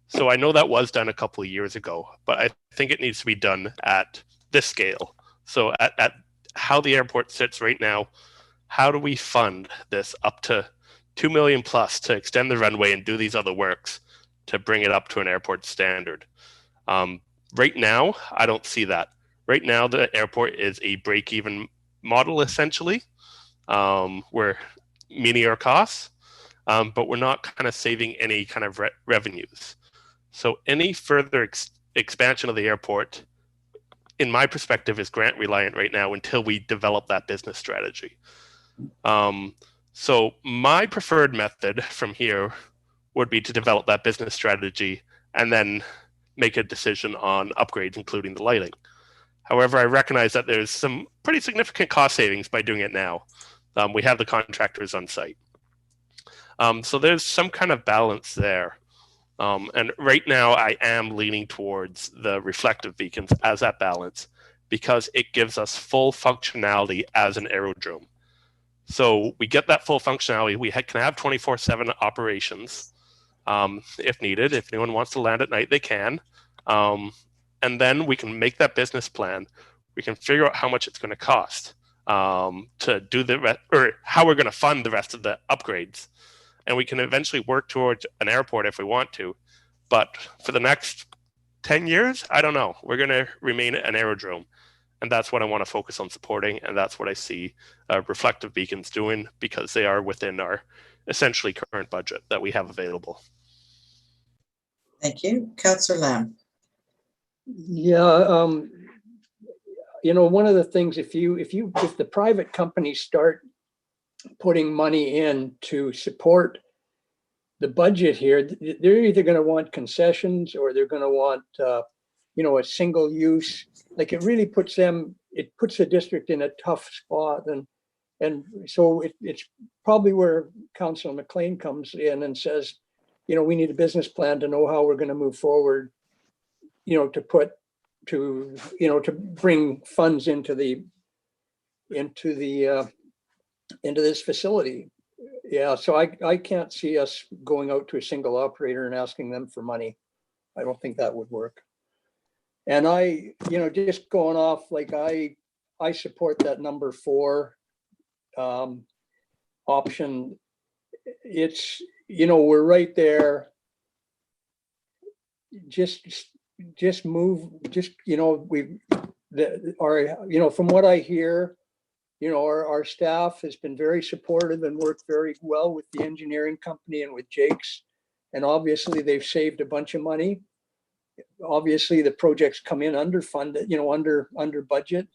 So I know that was done a couple of years ago, but I think it needs to be done at this scale. So at how the airport sits right now, how do we fund this up to $2 million plus to extend the runway and do these other works to bring it up to an airport standard? Right now, I don't see that. Right now, the airport is a break-even model, essentially. We're meeting our costs, but we're not kind of saving any kind of revenues. So any further expansion of the airport, in my perspective, is grant reliant right now until we develop that business strategy. So my preferred method from here would be to develop that business strategy and then make a decision on upgrades, including the lighting. However, I recognize that there's some pretty significant cost savings by doing it now. We have the contractors on site. So there's some kind of balance there. And right now I am leaning towards the reflective beacons as that balance because it gives us full functionality as an aerodrome. So we get that full functionality. We can have 24/7 operations if needed. If anyone wants to land at night, they can. And then we can make that business plan. We can figure out how much it's going to cost to do or how we're going to fund the rest of the upgrades. And we can eventually work towards an airport if we want to. But for the next 10 years, I don't know. We're going to remain an aerodrome. And that's what I want to focus on supporting. And that's what I see reflective beacons doing because they are within our essentially current budget that we have available. Thank you. Councillor Lamb. Yeah, one of the things, if the private companies start putting money in to support the budget here, they're either going to want concessions or they're going to want, a single use. Like it really puts the district in a tough spot. And so it's probably where Councillor McLean comes in and says, we need a business plan to know how we're going to move forward, to bring funds into this facility. Yeah, so I can't see us going out to a single operator and asking them for money. I don't think that would work. And just going off, like I support that number 4 option. It's, we're right there. Just move, from what I hear, our staff has been very supportive and worked very well with the engineering company and with Jake's. And obviously they've saved a bunch of money. Obviously the projects come in underfunded, under budget.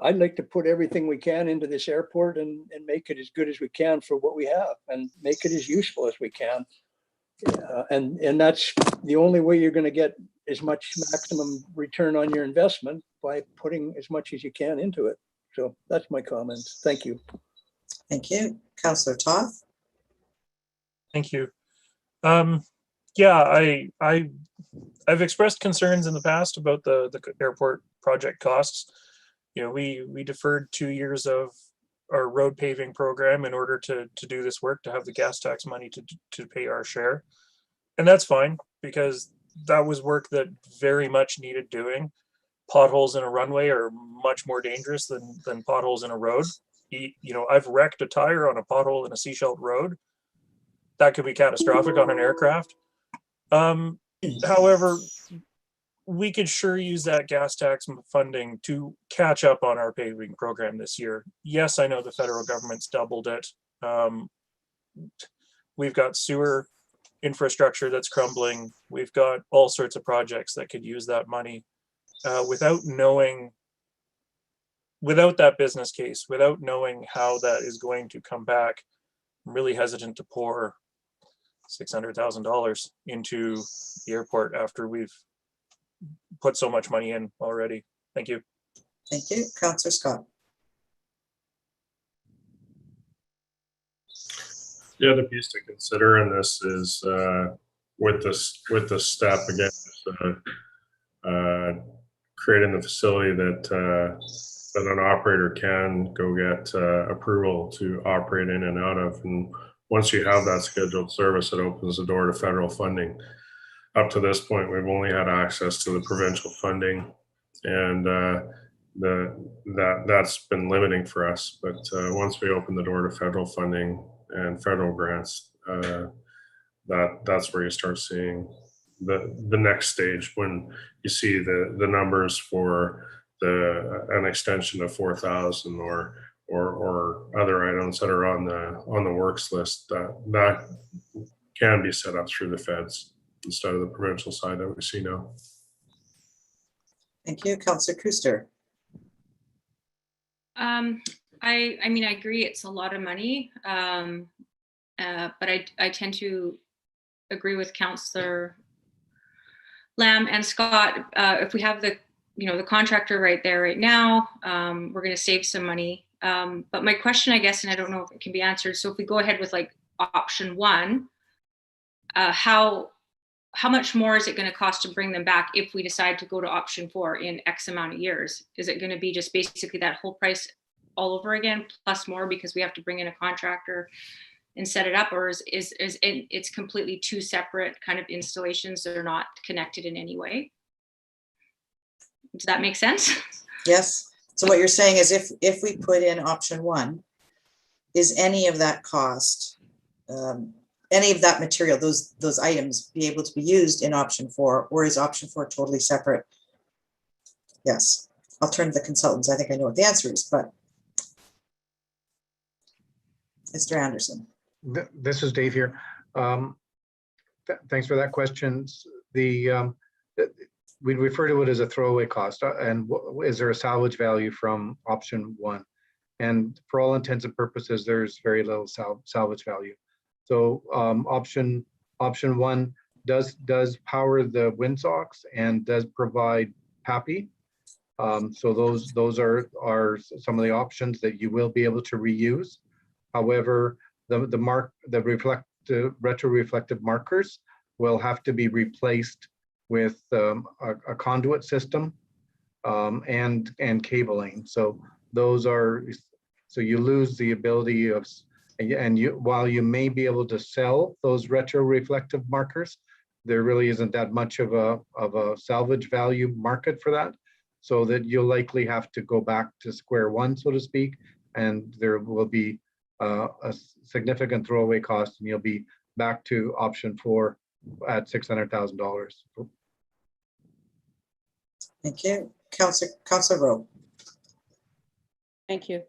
I'd like to put everything we can into this airport and make it as good as we can for what we have and make it as useful as we can. And that's the only way you're going to get as much maximum return on your investment, by putting as much as you can into it. So that's my comments. Thank you. Thank you. Councillor Toth. Thank you. Yeah, I I've expressed concerns in the past about the airport project costs. You know, we deferred 2 years of our road paving program in order to do this work, to have the gas tax money to pay our share. And that's fine, because that was work that very much needed doing. Potholes in a runway are much more dangerous than potholes in a road. You know, I've wrecked a tire on a pothole in a Seashell road. That could be catastrophic on an aircraft. However, we could sure use that gas tax funding to catch up on our paving program this year. Yes, I know the federal government's doubled it. We've got sewer infrastructure that's crumbling. We've got all sorts of projects that could use that money. Without that business case, without knowing how that is going to come back, I'm really hesitant to pour $600,000 into the airport after we've put so much money in already. Thank you. Thank you. Councillor Scott. The other piece to consider in this is with the step again, creating the facility that an operator can go get approval to operate in and out of. And once you have that scheduled service, it opens the door to federal funding. Up to this point, we've only had access to the provincial funding, and that's been limiting for us. But once we open the door to federal funding and federal grants, that's where you start seeing the next stage, when you see the numbers for an extension of 4,000 or other items that are on the works list that can be set up through the feds instead of the provincial side that we see now. Thank you. Councillor Kuster. I mean, I agree it's a lot of money, but I tend to agree with Councillor Lamb and Scott. If we have the contractor right there right now, we're going to save some money. But my question, I guess, and I don't know if it can be answered. So if we go ahead with like option one, how much more is it going to cost to bring them back if we decide to go to option 4 in X amount of years? Is it going to be just basically that whole price all over again, plus more because we have to bring in a contractor and set it up, or is it's completely two separate kind of installations that are not connected in any way? Does that make sense? Yes. So what you're saying is if we put in option 1, is any of that cost, any of that material, those items be able to be used in option 4, or is option 4 totally separate? Yes. I'll turn to the consultants. I think I know what the answer is, but Mr. Anderson. This is Dave here. Thanks for that question. We refer to it as a throwaway cost, and is there a salvage value from option 1? And for all intents and purposes, there's very little salvage value. So option 1 does power the windsocks and does provide PAPI. So those are some of the options that you will be able to reuse. However, the retroreflective markers will have to be replaced with a conduit system and cabling. So you lose the ability of, while you may be able to sell those retroreflective markers, there really isn't that much of a salvage value market for that. So that you'll likely have to go back to square one, so to speak, and there will be a significant throwaway cost, and you'll be back to option 4 at $600,000. Thank you. Councillor Rowe. Thank you.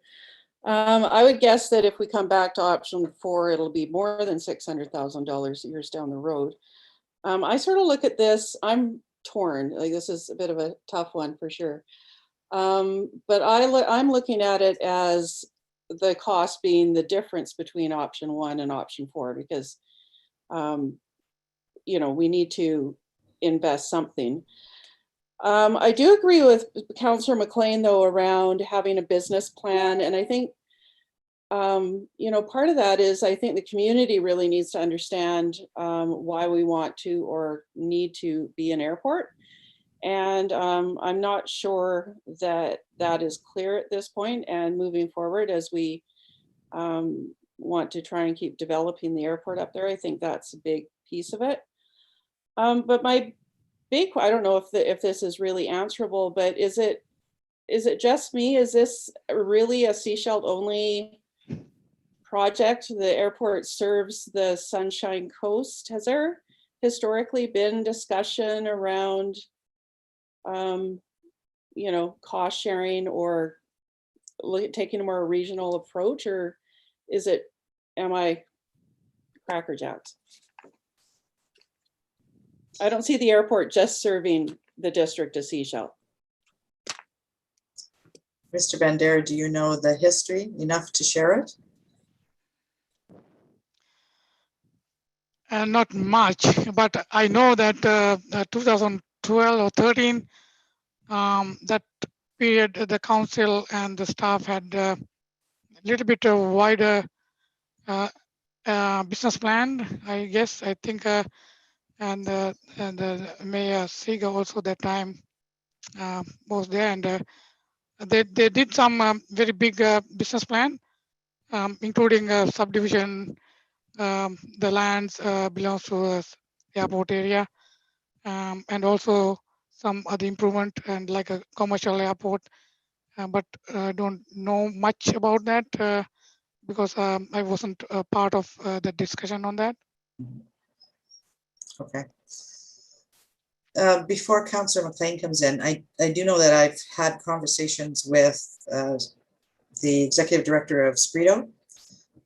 I would guess that if we come back to option 4, it'll be more than $600,000 years down the road. I sort of look at this, I'm torn, like this is a bit of a tough one for sure. But I'm looking at it as the cost being the difference between option 1 and option 4, because we need to invest something. I do agree with Councillor McLean though around having a business plan, and I think you know, part of that is I think the community really needs to understand why we want to or need to be an airport. And I'm not sure that that is clear at this point. And moving forward, as we want to try and keep developing the airport up there, I think that's a big piece of it. But my big, I don't know if this is really answerable, but is it just me? Is this really a Seashell only project? The airport serves the Sunshine Coast. Has there historically been discussion around you know, cost sharing or taking a more regional approach, or is it, am I Cracker Jacks? I don't see the airport just serving the district of Seashell. Mr. Bandera, do you know the history enough to share it? Not much, but I know that 2012 or 13, that period, the council and the staff had a little bit of wider business plan, I guess. I think, and the Mayor Seeger also that time was there, and they did some very big business plan, including subdivision. The lands belongs to the airport area, and also some other improvement and like a commercial airport, but don't know much about that because I wasn't a part of the discussion on that. Okay. Before Councillor McLean comes in, I do know that I've had conversations with the executive director of Sprito,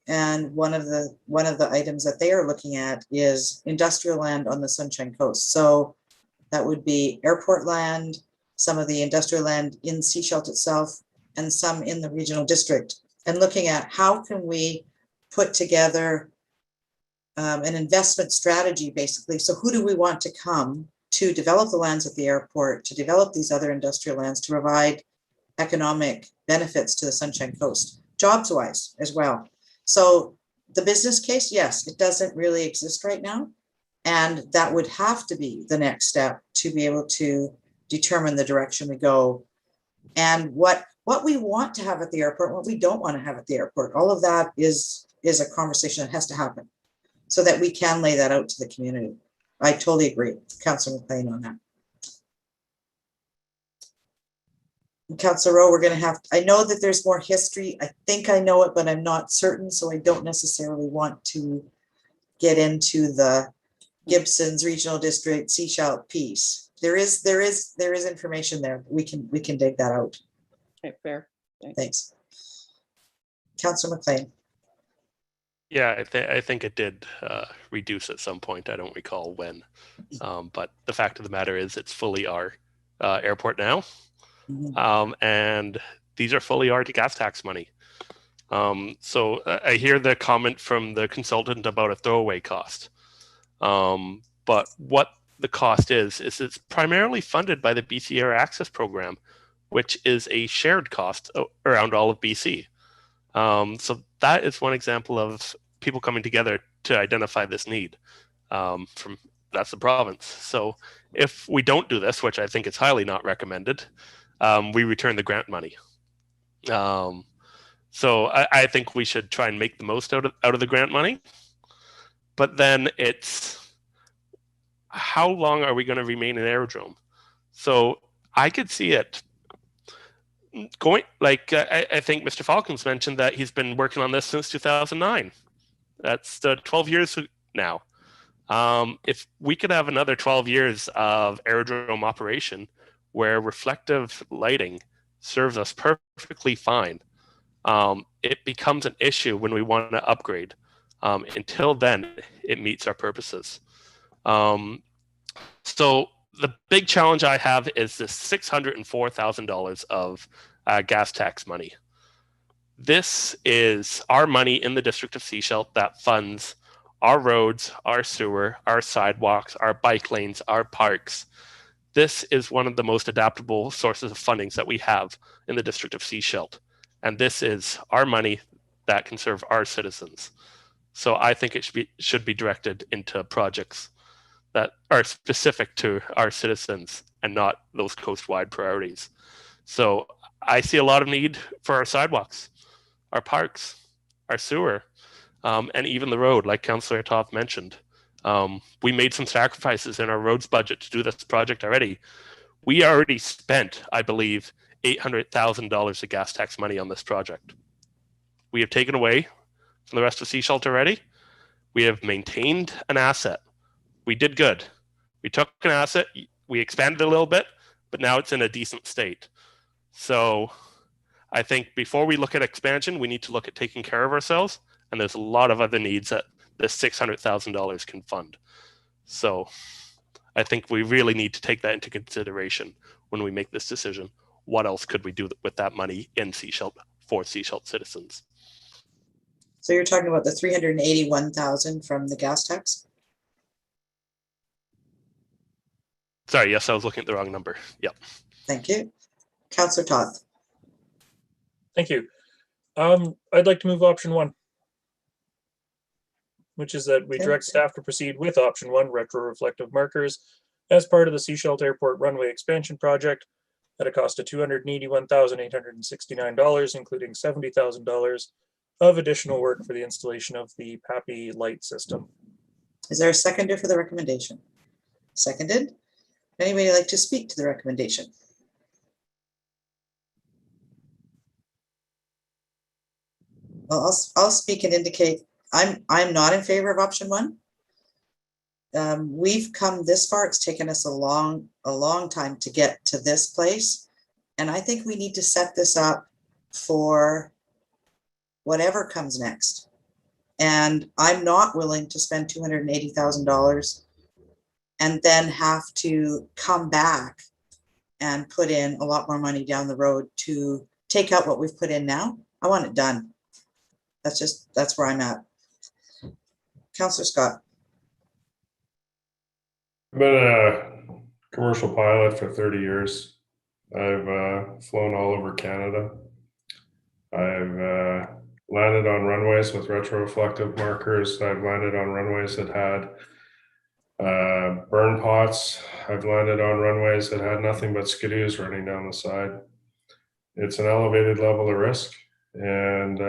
and one of the items that they are looking at is industrial land on the Sunshine Coast. So that would be airport land, some of the industrial land in Seashell itself, and some in the regional district, and looking at how can we put together an investment strategy, basically. So who do we want to come to develop the lands at the airport, to develop these other industrial lands, to provide economic benefits to the Sunshine Coast, jobs-wise as well. So the business case, yes, it doesn't really exist right now. And that would have to be the next step to be able to determine the direction we go and what we want to have at the airport, what we don't want to have at the airport. All of that is a conversation that has to happen so that we can lay that out to the community. I totally agree, Councillor McLean, on that. Councillor Rowe, we're going to have, I know that there's more history. I think I know it, but I'm not certain. So I don't necessarily want to get into the Gibson's Regional District Seashell piece. There is information there. We can dig that out. Okay, fair. Thanks. Councillor McLean. Yeah, I think it did reduce at some point. I don't recall when, but the fact of the matter is it's fully our airport now. And these are fully our gas tax money. So I hear the comment from the consultant about a throwaway cost. But what the cost is it's primarily funded by the BC Air Access Program, which is a shared cost around all of BC. So that is one example of people coming together to identify this need. That's the province. So if we don't do this, which I think is highly not recommended, we return the grant money. So I think we should try and make the most out of the grant money. But then it's how long are we going to remain an aerodrome? So I could see it going, like I think Mr. Falcons mentioned that he's been working on this since 2009. That's 12 years now. If we could have another 12 years of aerodrome operation where reflective lighting serves us perfectly fine, it becomes an issue when we want to upgrade. Until then, it meets our purposes. So the big challenge I have is this $604,000 of gas tax money. This is our money in the District of Seashell that funds our roads, our sewer, our sidewalks, our bike lanes, our parks. This is one of the most adaptable sources of fundings that we have in the District of Seashell. And this is our money that can serve our citizens. So I think it should be directed into projects that are specific to our citizens and not those coast-wide priorities. So I see a lot of need for our sidewalks, our parks, our sewer, and even the road, like Councillor Toth mentioned. We made some sacrifices in our roads budget to do this project already. We already spent, I believe, $800,000 of gas tax money on this project. We have taken away from the rest of Seashell already. We have maintained an asset. We did good. We took an asset, we expanded it a little bit, but now it's in a decent state. So I think before we look at expansion, we need to look at taking care of ourselves. And there's a lot of other needs that this $600,000 can fund. So I think we really need to take that into consideration when we make this decision. What else could we do with that money in Seashell for Seashell citizens? So you're talking about the 381,000 from the gas tax? Sorry, yes, I was looking at the wrong number. Yep. Thank you. Councillor Toth. Thank you. I'd like to move option 1, which is that we Okay. direct staff to proceed with option 1, retro-reflective markers, as part of the Seashell Airport runway expansion project at a cost of $281,869, including $70,000 of additional work for the installation of the PAPI light system. Is there a seconder for the recommendation? Seconded. Anybody like to speak to the recommendation? Well, I'll speak and indicate I'm not in favor of option 1. We've come this far. It's taken us a long time to get to this place. And I think we need to set this up for whatever comes next. And I'm not willing to spend $280,000 and then have to come back and put in a lot more money down the road to take out what we've put in now. I want it done. That's where I'm at. Councillor Scott. I've been a commercial pilot for 30 years. I've flown all over Canada. I've landed on runways with retroreflective markers. I've landed on runways that had burn pots. I've landed on runways that had nothing but skidoos running down the side. It's an elevated level of risk, and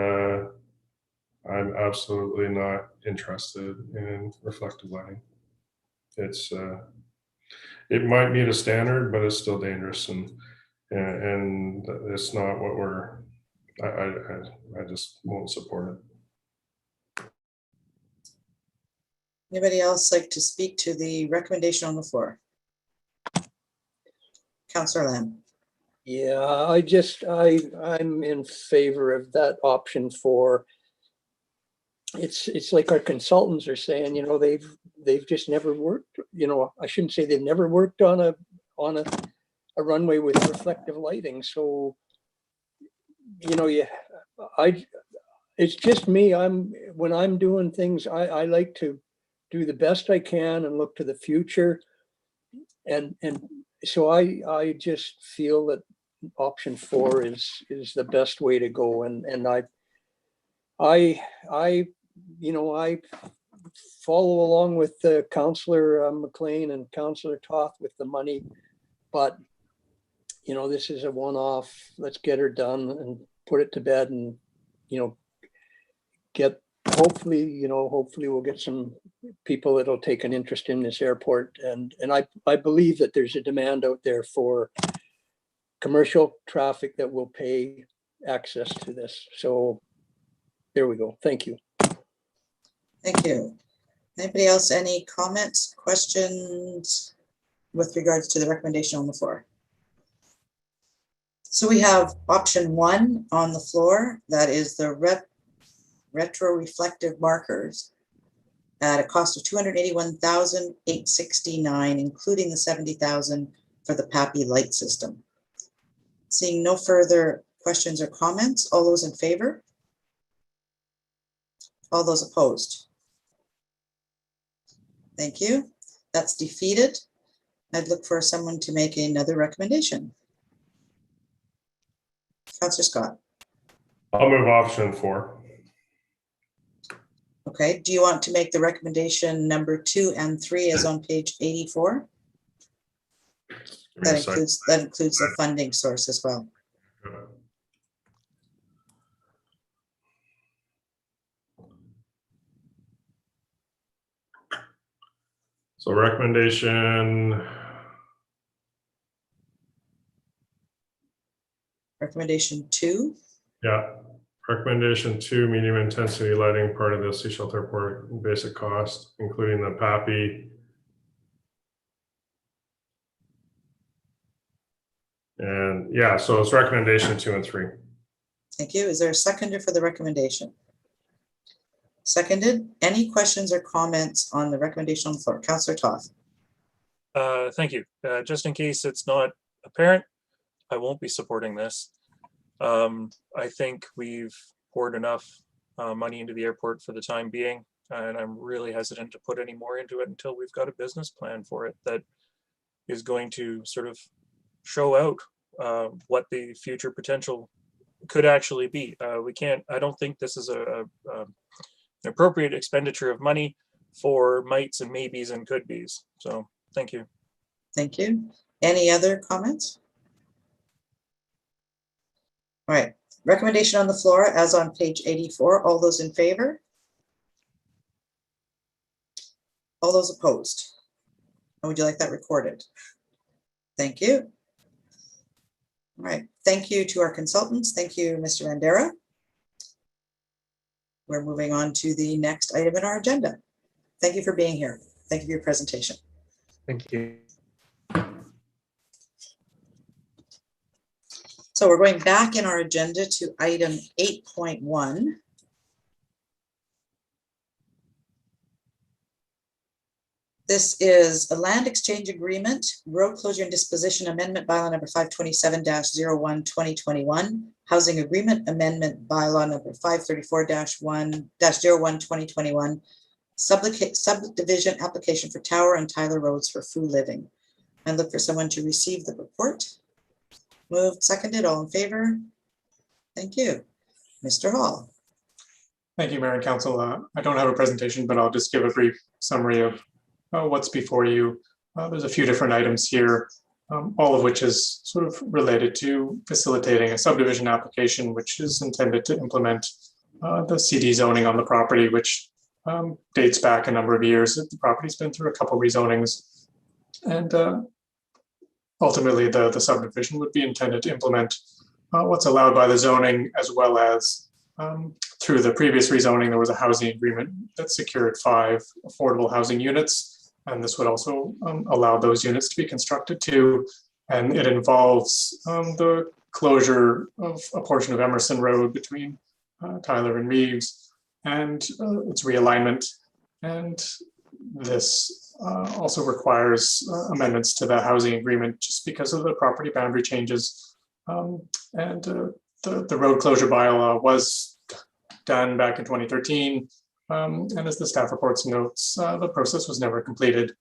I'm absolutely not interested in reflective lighting. It might meet a standard, but it's still dangerous, and it's not what I just won't support it. Anybody else like to speak to the recommendation on the floor? Councillor Lamb. Yeah, I'm in favor of that option 4. It's like our consultants are saying, you know, they've just never worked, you know, I shouldn't say they've never worked on a runway with reflective lighting. So, you know, it's just me. When I'm doing things, I like to do the best I can and look to the future. And so I just feel that option 4 is the best way to go. And I you know, I follow along with Councillor McLean and Councillor Toth with the money, but you know, this is a one-off. Let's get her done and put it to bed, and you know, hopefully we'll get some people that'll take an interest in this airport, and I believe that there's a demand out there for commercial traffic that will pay access to this. So there we go. Thank you. Thank you. Anybody else, any comments, questions with regards to the recommendation on the floor? So we have option 1 on the floor. That is the retro-reflective markers at a cost of $281,869, including the $70,000 for the PAPI light system. Seeing no further questions or comments, all those in favor? All those opposed? Thank you. That's defeated. I'd look for someone to make another recommendation. Councillor Scott. I'll move option 4. Okay, do you want to make the recommendation number 2 and 3 as on page 84? That includes the funding source as well. So recommendation, Recommendation 2, yeah. Recommendation 2, medium intensity lighting, part of the Seashell Airport basic cost, including the PAPI. And yeah, so it's recommendation 2 and 3. thank you. Is there a seconder for the recommendation? Seconded. Any questions or comments on the recommendation on the floor? Councillor Toth. Thank you. Just in case it's not apparent, I won't be supporting this. I think we've poured enough money into the airport for the time being, and I'm really hesitant to put any more into it until we've got a business plan for it that is going to sort of show out what the future potential could actually be. I don't think this is an appropriate expenditure of money for mights and maybes and could be's. So thank you. Thank you. Any other comments? All right, recommendation on the floor as on page 84. All those in favor? All those opposed? And would you like that recorded? Thank you. All right, thank you to our consultants. Thank you, Mr. Vandera. We're moving on to the next item in our agenda. Thank you for being here. Thank you for your presentation. Thank you. So we're going back in our agenda to item 8.1. This is a land exchange agreement, road closure and disposition amendment bylaw number 527-01-2021, housing agreement amendment bylaw number 534-01-2021, subdivision application for Tower and Tyler Roads for Foo Living. And look for someone to receive the report. Moved, seconded, all in favor? Thank you. Mr. Hall. Thank you, Mayor and Council. I don't have a presentation, but I'll just give a brief summary of what's before you. There's a few different items here, all of which is sort of related to facilitating a subdivision application, which is intended to implement the CD zoning on the property, which dates back a number of years. The property's been through a couple rezonings, and ultimately the subdivision would be intended to implement what's allowed by the zoning, as well as through the previous rezoning, there was a housing agreement that secured 5 affordable housing units. And this would also allow those units to be constructed too. And it involves the closure of a portion of Emerson Road between Tyler and Reeves, and its realignment. And this also requires amendments to the housing agreement just because of the property boundary changes. The road closure bylaw was done back in 2013. And as the staff reports notes, the process was never completed.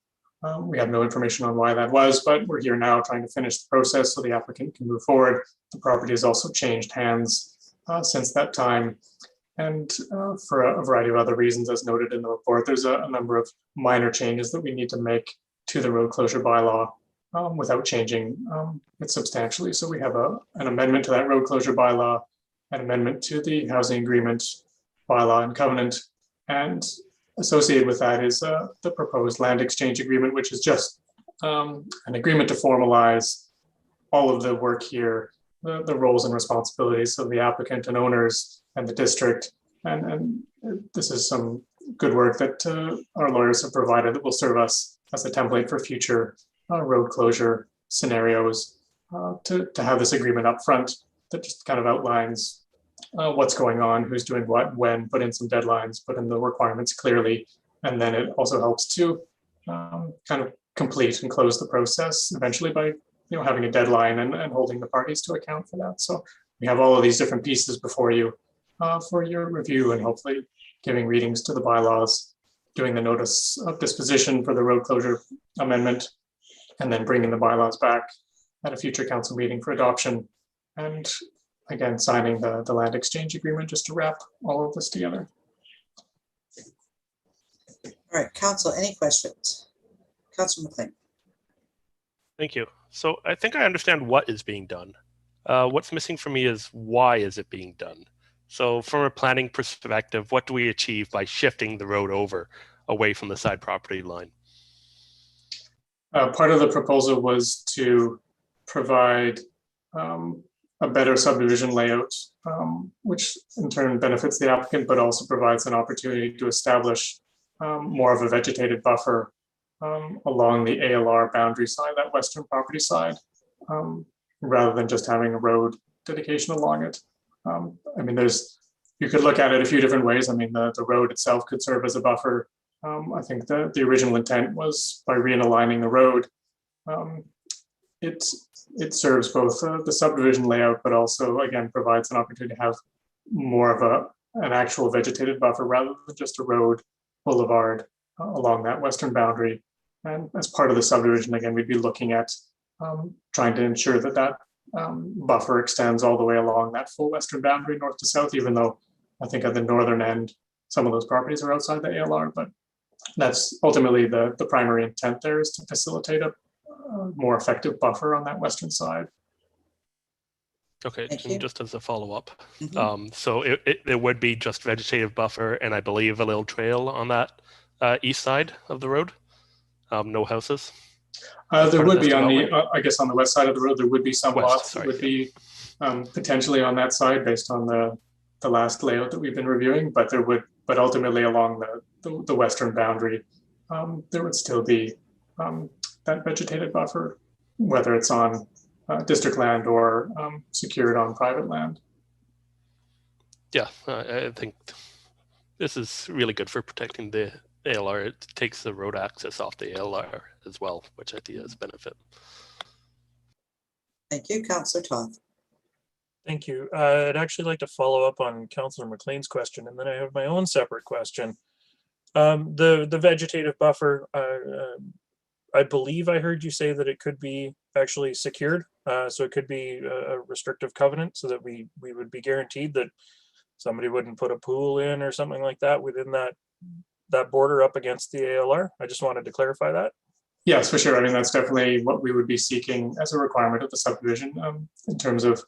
We have no information on why that was, but we're here now trying to finish the process so the applicant can move forward. The property has also changed hands since that time. And for a variety of other reasons, as noted in the report, there's a number of minor changes that we need to make to the road closure bylaw without changing it substantially. So we have an amendment to that road closure bylaw, an amendment to the housing agreement bylaw and covenant, and associated with that is the proposed land exchange agreement, which is just an agreement to formalize all of the work here, the roles and responsibilities of the applicant and owners and the district. And this is some good work that our lawyers have provided that will serve us as a template for future road closure scenarios to have this agreement up front that just kind of outlines what's going on, who's doing what, when, put in some deadlines, put in the requirements clearly. And then it also helps to kind of complete and close the process eventually by having a deadline and holding the parties to account for that. So we have all of these different pieces before you for your review, and hopefully giving readings to the bylaws, doing the notice of disposition for the road closure amendment, and then bringing the bylaws back at a future council meeting for adoption. And again, signing the land exchange agreement just to wrap all of this together. All right, council, any questions? Councilor McLean. Thank you. So I think I understand what is being done. What's missing for me is why is it being done? So from a planning perspective, what do we achieve by shifting the road over away from the side property line? Part of the proposal was to provide a better subdivision layout, which in turn benefits the applicant, but also provides an opportunity to establish more of a vegetated buffer along the ALR boundary side, that western property side, rather than just having a road dedication along it. I mean, you could look at it a few different ways. I mean, the road itself could serve as a buffer. I think the original intent was by realigning the road, it serves both the subdivision layout, but also again provides an opportunity to have more of an actual vegetated buffer rather than just a road boulevard along that western boundary. And as part of the subdivision, again, we'd be looking at trying to ensure that buffer extends all the way along that full western boundary, north to south, even though I think at the northern end, some of those properties are outside the ALR, but that's ultimately the primary intent there, is to facilitate a more effective buffer on that western side. Okay, Thank and you. just as a follow-up, Mhm. so it would be just vegetative buffer and I believe a little trail on that east side of the road, no houses? There would be on development? the, I guess on the west side of the road, there would be some West, lots that sorry, would yeah. be potentially on that side based on the last layout that we've been reviewing, but ultimately along the western boundary, there would still be that vegetated buffer, whether it's on district land or secured on private land. Yeah, I think this is really good for protecting the ALR. It takes the road access off the ALR as well, which I think is a benefit. Thank you, Councillor Toth. Thank you. I'd actually like to follow up on Councillor McLean's question, and then I have my own separate question. The vegetative buffer, I believe I heard you say that it could be actually secured. So it could be a restrictive covenant so that we would be guaranteed that somebody wouldn't put a pool in or something like that within that border up against the ALR. I just wanted to clarify that. Yes, for sure. I mean, that's definitely what we would be seeking as a requirement of the subdivision in terms of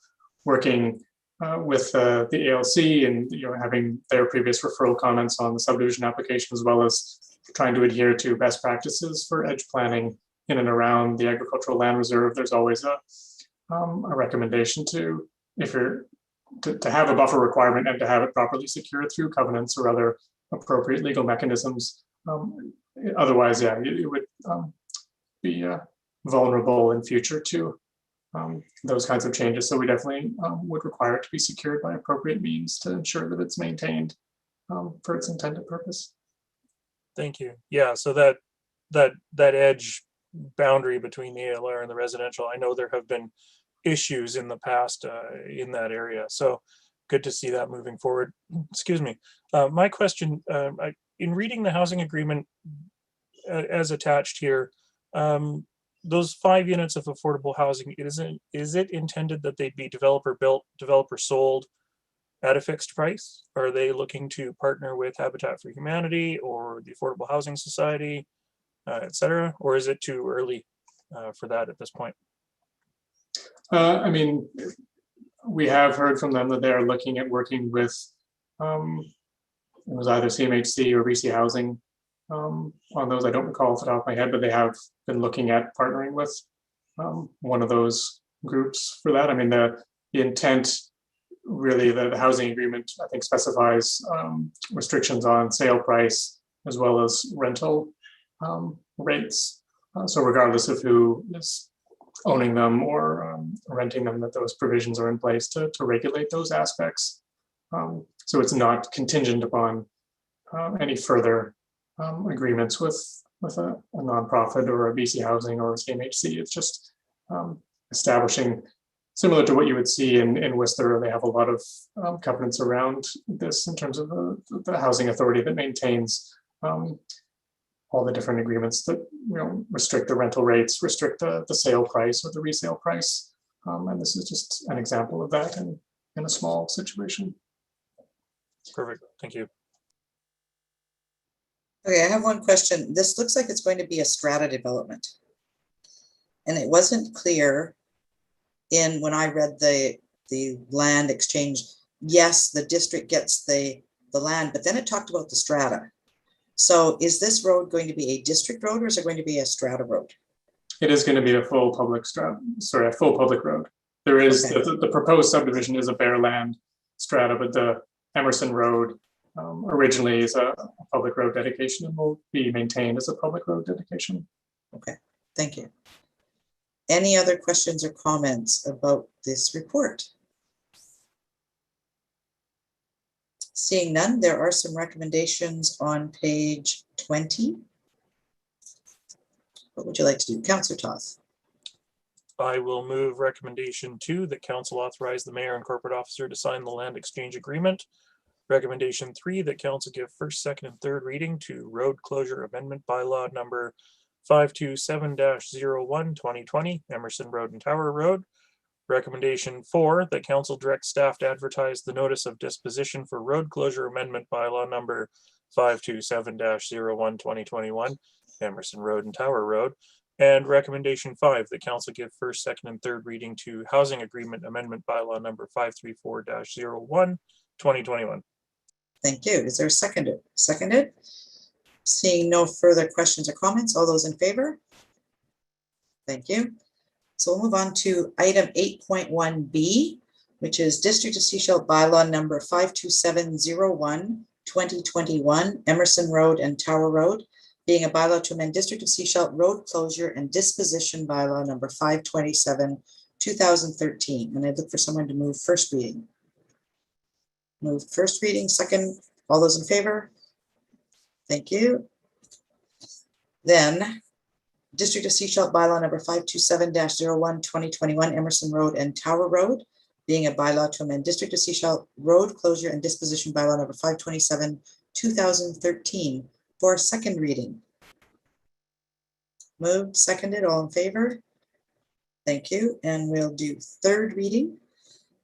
working with the ALC and having their previous referral comments on the subdivision application, as well as trying to adhere to best practices for edge planning in and around the agricultural land reserve. There's always a recommendation to have a buffer requirement and to have it properly secured through covenants or other appropriate legal mechanisms. Otherwise, yeah, it would be vulnerable in future to those kinds of changes. So we definitely would require it to be secured by appropriate means to ensure that it's maintained for its intended purpose. Thank you. Yeah, so that edge boundary between the ALR and the residential, I know there have been issues in the past in that area. So good to see that moving forward. Excuse me. My question, in reading the housing agreement as attached here, those 5 units of affordable housing, is it intended that they be developer built, developer sold at a fixed price? Are they looking to partner with Habitat for Humanity or the Affordable Housing Society, et cetera? Or is it too early for that at this point? I mean, we have heard from them that they are looking at working with, it was either CMHC or BC Housing on those. I don't recall off the top of my head, but they have been looking at partnering with one of those groups for that. I mean, the intent, really, the housing agreement, I think, specifies restrictions on sale price as well as rental rates. So regardless of who is owning them or renting them, that those provisions are in place to regulate those aspects. So it's not contingent upon any further agreements with a nonprofit or a BC Housing or a CMHC. It's just establishing, similar to what you would see in Whistler. They have a lot of covenants around this in terms of the housing authority that maintains all the different agreements that restrict the rental rates, restrict the sale price or the resale price. And this is just an example of that in a small situation. Perfect. Thank you. Okay, I have one question. This looks like it's going to be a strata development. And it wasn't clear when I read the land exchange. Yes, the district gets the land, but then it talked about the strata. So is this road going to be a district road or is it going to be a strata road? It is going to be a full public a full public road. There is, Okay. the proposed subdivision is a bare land strata, but the Emerson Road originally is a public road dedication and will be maintained as a public road dedication. Okay, thank you. Any other questions or comments about this report? Seeing none, there are some recommendations on page 20. What would you like to do? Councillor Toth. I will move recommendation 2 that council authorize the mayor and corporate officer to sign the land exchange agreement. Recommendation 3 that council give first, second, and third reading to road closure amendment bylaw number 527-01-2020, Emerson Road and Tower Road. Recommendation 4 that council direct staff to advertise the notice of disposition for road closure amendment bylaw number 527-01-2021, Emerson Road and Tower Road. And recommendation 5 that council give first, second, and third reading to housing agreement amendment bylaw number 534-01-2021. Thank you. Is there a seconder? Seconded. Seeing no further questions or comments, all those in favor? Thank you. So we'll move on to item 8.1B, which is District of Seashell bylaw number 527-01-2021, Emerson Road and Tower Road, being a bylaw to amend District of Seashell road closure and disposition bylaw number 527-2013. And I look for someone to move first reading. Move first reading, second. All those in favor? Thank you. Then District of Seashell bylaw number 527-01-2021, Emerson Road and Tower Road, being a bylaw to amend District of Seashell road closure and disposition bylaw number 527-2013 for second reading. Moved, seconded, all in favor? Thank you. And we'll do third reading.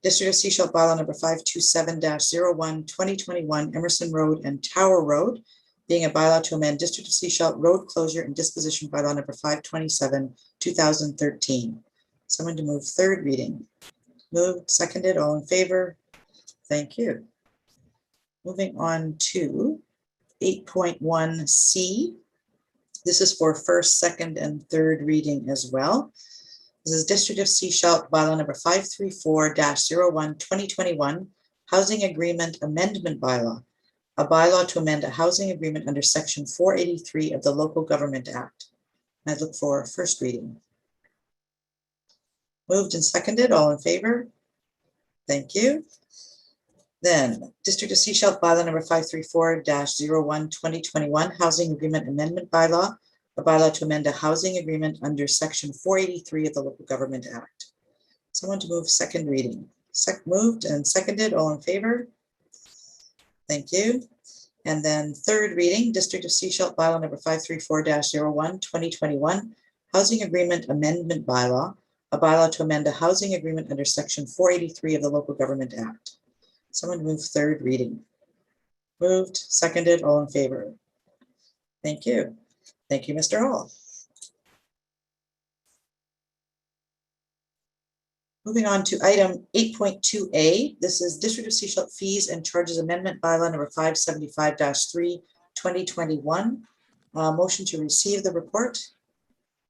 District of Seashell bylaw number 527-01-2021, Emerson Road and Tower Road, being a bylaw to amend District of Seashell road closure and disposition bylaw number 527-2013. Someone to move third reading. Moved, seconded, all in favor? Thank you. Moving on to 8.1C. This is for first, second, and third reading as well. This is District of Seashell bylaw number 534-01-2021, Housing Agreement Amendment Bylaw, a bylaw to amend a housing agreement under Section 483 of the Local Government Act. I look for first reading. Moved and seconded, all in favor? Thank you. Then District of Seashell bylaw number 534-01-2021, Housing Agreement Amendment Bylaw, a bylaw to amend a housing agreement under Section 483 of the Local Government Act. Someone to move second reading. Moved and seconded, all in favor? Thank you. And then third reading, District of Seashell bylaw number 534-01-2021, Housing Agreement Amendment Bylaw, a bylaw to amend a housing agreement under Section 483 of the Local Government Act. Someone move third reading. Moved, seconded, all in favor? Thank you. Thank you, Mr. Hall. Moving on to item 8.2A. This is District of Seashell Fees and Charges Amendment Bylaw number 575-3-2021. Motion to receive the report.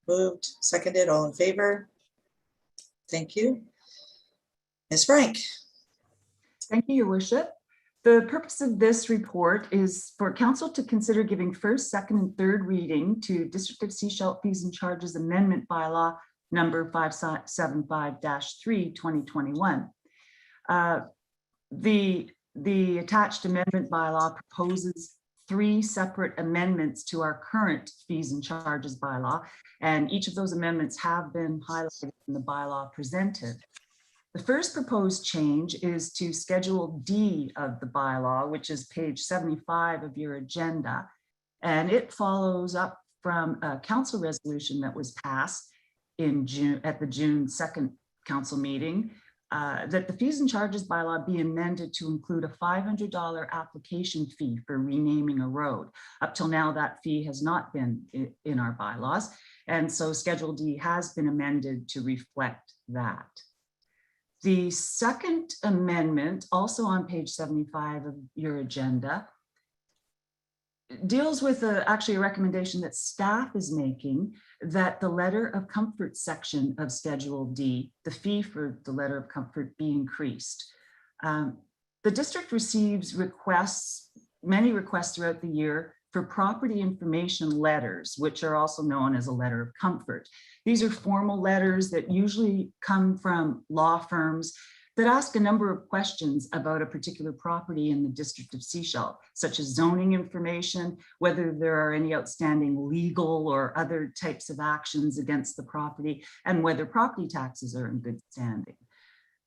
Moved, seconded, all in favor? Thank you. Ms. Frank. Thank you, Your Worship. The purpose of this report is for Council to consider giving first, second, and third reading to District of Seashell Fees and Charges Amendment Bylaw number 575-3-2021. The attached amendment bylaw proposes 3 separate amendments to our current fees and charges bylaw, and each of those amendments have been highlighted in the bylaw presented. The first proposed change is to Schedule D of the bylaw, which is page 75 of your agenda, and it follows up from a council resolution that was passed in June at the June 2nd council meeting, that the fees and charges bylaw be amended to include a $500 application fee for renaming a road. Up till now, that fee has not been in our bylaws. And so Schedule D has been amended to reflect that. The second amendment, also on page 75 of your agenda, deals with actually a recommendation that staff is making that the letter of comfort section of Schedule D, the fee for the letter of comfort, be increased. The district receives requests, many requests throughout the year for property information letters, which are also known as a letter of comfort. These are formal letters that usually come from law firms that ask a number of questions about a particular property in the district of Seashell, such as zoning information, whether there are any outstanding legal or other types of actions against the property, and whether property taxes are in good standing.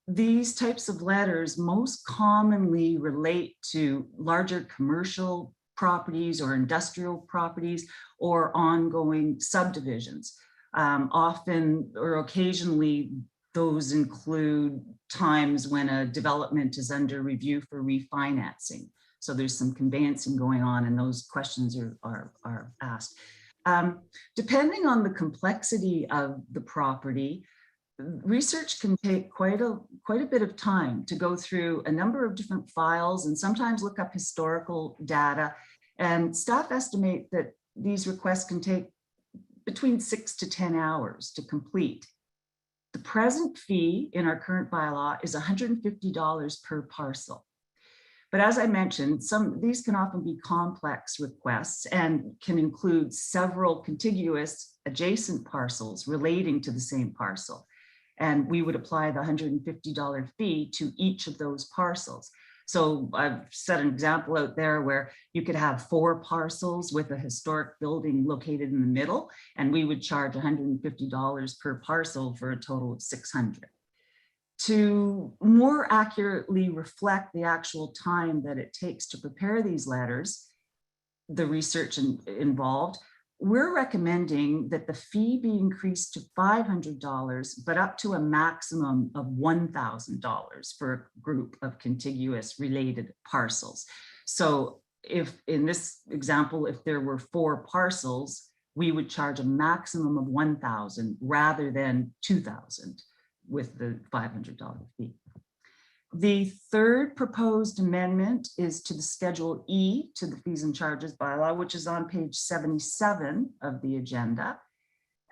These types of letters most commonly relate to larger commercial properties or industrial properties or ongoing subdivisions. Often or occasionally, those include times when a development is under review for refinancing. So there's some conveyancing going on and those questions are asked. Depending on the complexity of the property, research can take quite a bit of time to go through a number of different files and sometimes look up historical data. And staff estimate that these requests can take between 6 to 10 hours to complete. The present fee in our current bylaw is $150 per parcel. But as I mentioned, these can often be complex requests and can include several contiguous adjacent parcels relating to the same parcel. And we would apply the $150 fee to each of those parcels. So I've set an example out there where you could have 4 parcels with a historic building located in the middle, and we would charge $150 per parcel for a total of $600. To more accurately reflect the actual time that it takes to prepare these letters, the research involved, we're recommending that the fee be increased to $500, but up to a maximum of $1,000 for a group of contiguous related parcels. So if in this example, if there were 4 parcels, we would charge a maximum of $1,000 rather than $2,000 with the $500 fee. The third proposed amendment is to the Schedule E to the fees and charges bylaw, which is on page 77 of the agenda.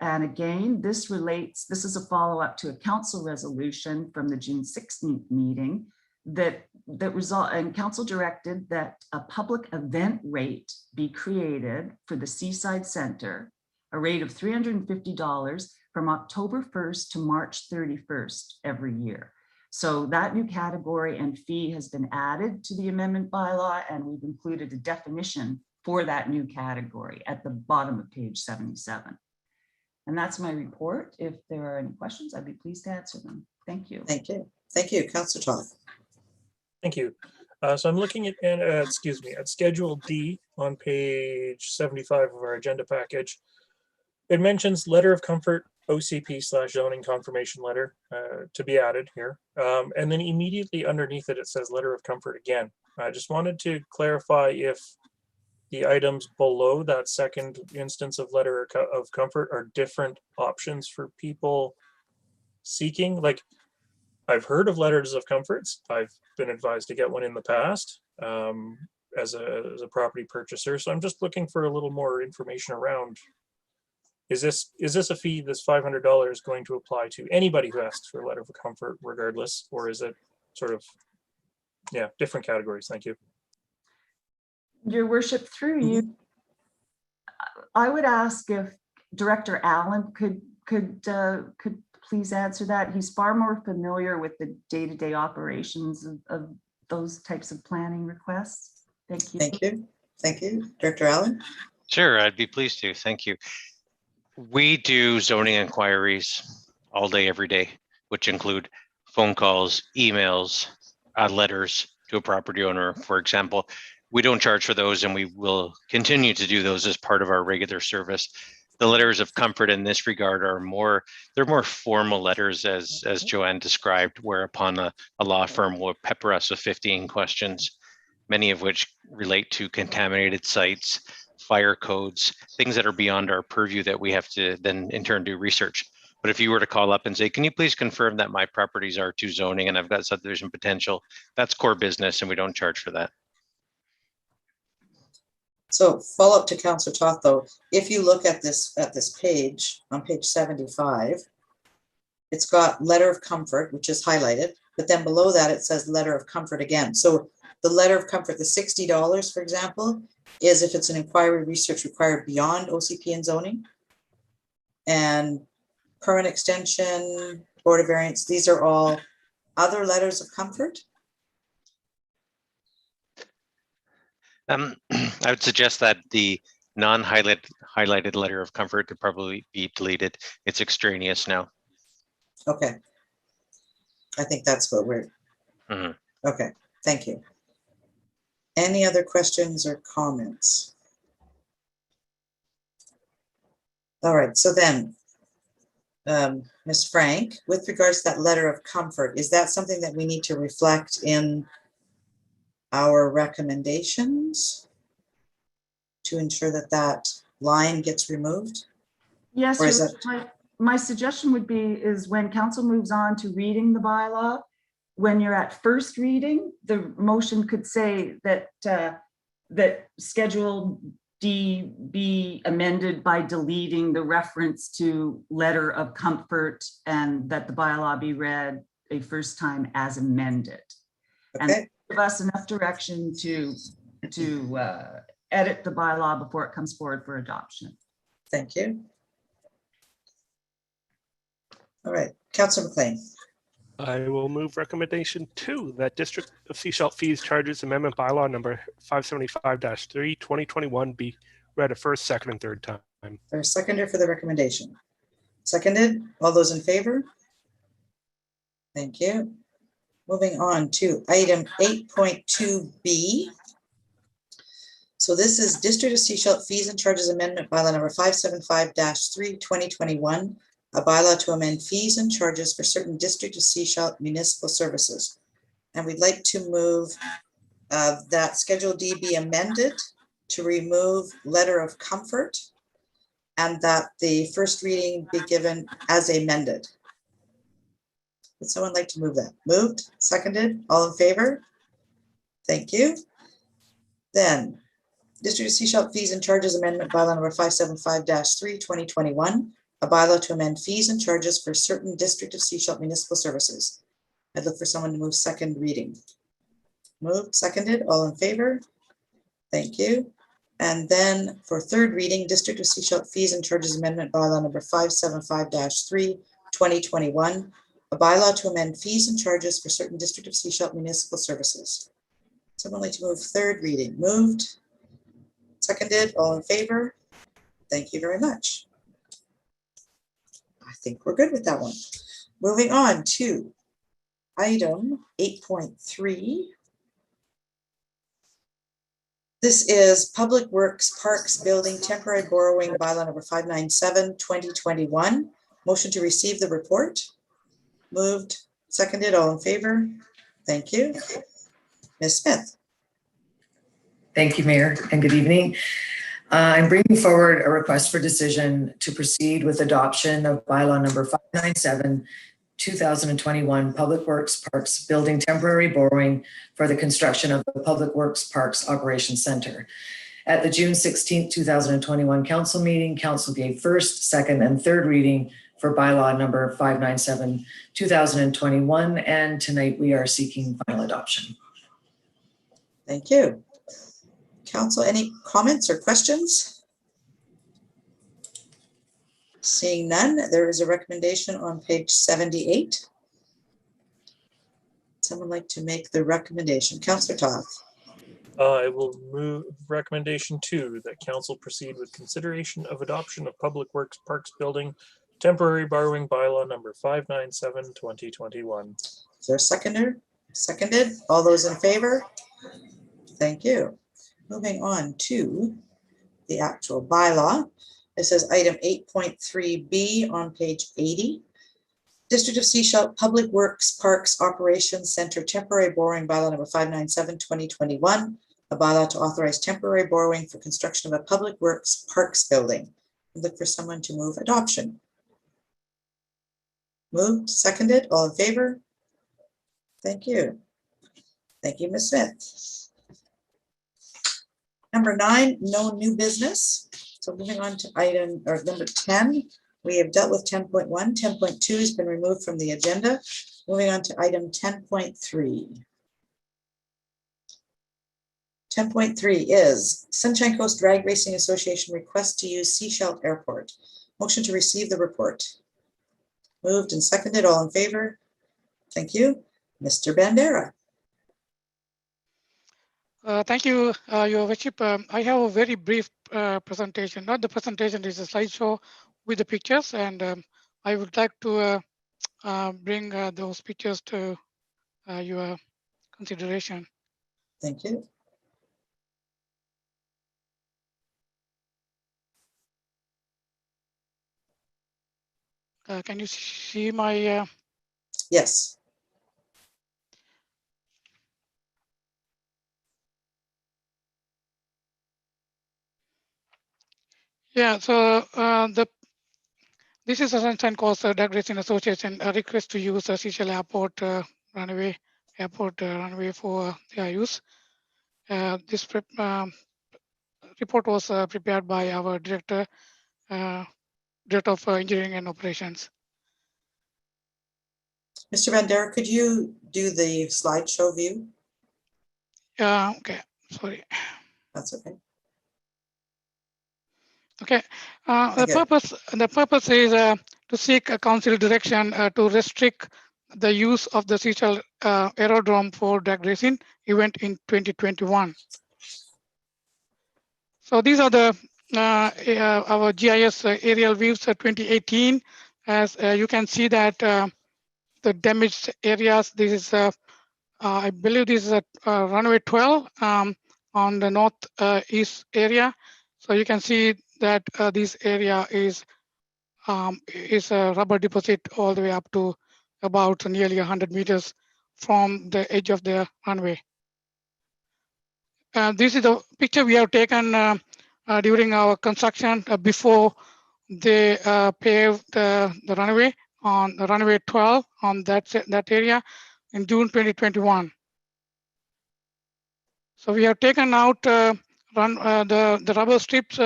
And again, this is a follow-up to a council resolution from the June 16th meeting and council directed that a public event rate be created for the Seaside Center, a rate of $350 from October 1st to March 31st every year. So that new category and fee has been added to the amendment bylaw, and we've included a definition for that new category at the bottom of page 77. And that's my report. If there are any questions, I'd be pleased to answer them. Thank you. Thank you. Thank you, Councillor Toth. Thank you. So I'm looking at Schedule D on page 75 of our agenda package. It mentions letter of comfort, OCP/zoning confirmation letter to be added here. And then immediately underneath it, it says letter of comfort again. I just wanted to clarify if the items below that second instance of letter of comfort are different options for people seeking. Like, I've heard of letters of comforts. I've been advised to get one in the past as a property purchaser. So I'm just looking for a little more information around, is this a fee, this $500 going to apply to anybody who asks for a letter of comfort regardless, or is it sort of, yeah, different categories? Thank you. Your worship, through you, I would ask if Director Allen could please answer that. He's far more familiar with the day-to-day operations of those types of planning requests. Thank you. Thank you. Thank you. Director Allen? Sure, I'd be pleased to. Thank you. We do zoning inquiries all day, every day, which include phone calls, emails, letters to a property owner, for example. We don't charge for those, and we will continue to do those as part of our regular service. The letters of comfort in this regard are they're more formal letters, as Joanne described, whereupon a law firm will pepper us with 15 questions, many of which relate to contaminated sites, fire codes, things that are beyond our purview that we have to then in turn do research. But if you were to call up and say, can you please confirm that my properties are R2 zoning and I've got subdivision potential, that's core business and we don't charge for that. So follow up to Councillor Toth, though, if you look at this page, on page 75, it's got letter of comfort, which is highlighted, but then below that it says letter of comfort again. So the letter of comfort, the $60, for example, is if it's an inquiry research required beyond OCP and zoning. And permanent extension, board of variance, these are all other letters of comfort. I would suggest that the non-highlighted letter of comfort could probably be deleted. It's extraneous now. Okay. I think that's what we're, okay, thank you. Any other questions or comments? All right, so then, Ms. Frank, with regards to that letter of comfort, is that something that we need to reflect in our recommendations to ensure that that line gets removed? Yes, or is that... my suggestion would be is when council moves on to reading the bylaw, when you're at first reading, the motion could say that that Schedule D be amended by deleting the reference to letter of comfort and that the bylaw be read a first time as amended. Okay. And give us enough direction to edit the bylaw before it comes forward for adoption. Thank you. All right, Councillor McLean. I will move recommendation 2, that District of Seashell Fees Charges Amendment Bylaw number 575-3, 2021 be read a first, second, and third time. There's a seconder for the recommendation. Seconded. All those in favor? Thank you. Moving on to item 8.2B. So this is District of Seashell Fees and Charges Amendment Bylaw number 575-3, 2021. A bylaw to amend fees and charges for certain District of Seashell municipal services. And we'd like to move that Schedule D be amended to remove letter of comfort and that the first reading be given as amended. Would someone like to move that? Moved, seconded, all in favor? Thank you. Then District of Seashell Fees and Charges Amendment Bylaw number 575-3, 2021. A bylaw to amend fees and charges for certain District of Seashell municipal services. I'd look for someone to move second reading. Moved, seconded, all in favor? Thank you. And then for third reading, District of Seashell Fees and Charges Amendment Bylaw number 575-3, 2021. A bylaw to amend fees and charges for certain District of Seashell municipal services. Someone like to move third reading? Moved, seconded, all in favor? Thank you very much. I think we're good with that one. Moving on to item 8.3. This is Public Works Parks Building Temporary Borrowing Bylaw number 597, 2021. Motion to receive the report. Moved, seconded, all in favor? Thank you. Ms. Smith. Thank you, Mayor, and good evening. I'm bringing forward a request for decision to proceed with adoption of bylaw number 597, 2021, Public Works Parks Building Temporary Borrowing for the construction of the Public Works Parks Operations Center. At the June 16, 2021 council meeting, council gave first, second, and third reading for bylaw number 597, 2021, and tonight we are seeking final adoption. Thank you. Council, any comments or questions? Seeing none, there is a recommendation on page 78. Someone like to make the recommendation? Councillor Toth. I will move recommendation 2, that council proceed with consideration of adoption of Public Works Parks Building Temporary Borrowing Bylaw number 597, 2021. Is there a seconder? Seconded. All those in favor? Thank you. Moving on to the actual bylaw. This is item 8.3B on page 80. District of Seashell Public Works Parks Operations Center temporary borrowing bylaw number 597/2021, a bylaw to authorize temporary borrowing for construction of a public works parks building. Look for someone to move adoption. Moved, seconded, all in favor? Thank you. Thank you, Ms. Smith. Number 9, no new business. So moving on to item or number 10, we have dealt with 10.1. 10.2 has been removed from the agenda. Moving on to item 10.3. 10.3 is Sunshine Coast Drag Racing Association request to use Seashell Airport. Motion to receive the report. Moved and seconded, all in favor? Thank you. Mr. Bandera. Thank you, Your Worship. I have a very brief presentation. Not the presentation, is a slideshow with the pictures, and I would like to bring those pictures to your consideration. Thank you. Can you see my? Yes. Yeah, so this is a Sunshine Coast Drag Racing Association a request to use Seashell Airport runway runway for their use. This report was prepared by our director of engineering and operations. Mr. Bandera, could you do the slideshow view? Okay, sorry. That's okay. Okay, the purpose is to seek a council direction to restrict the use of the Seashell Aerodrome for drag racing event in 2021. So these are the our GIS aerial views 2018. As you can see that the damaged areas. This is I believe this is a runway 12 on the north east area. So you can see that this area is a rubber deposit all the way up to about nearly 100 meters from the edge of the runway. This is the picture we have taken during our construction before they paved the runway on the runway 12 on that area in June 2021. So we have taken out the rubber strips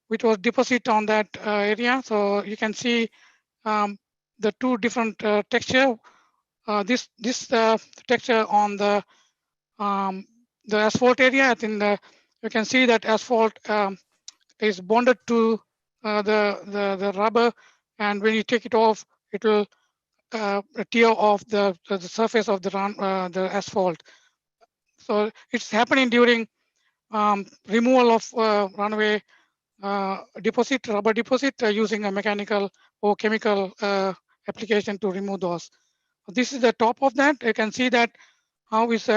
which was deposit on that area. So you can see the two different texture. This texture on the asphalt area. I think you can see that asphalt is bonded to the rubber, and when you take it off, it will tear off the surface of the asphalt. So it's happening during removal of runway deposit, rubber deposit, using a mechanical or chemical application to remove those. This is the top of that. You can see that how is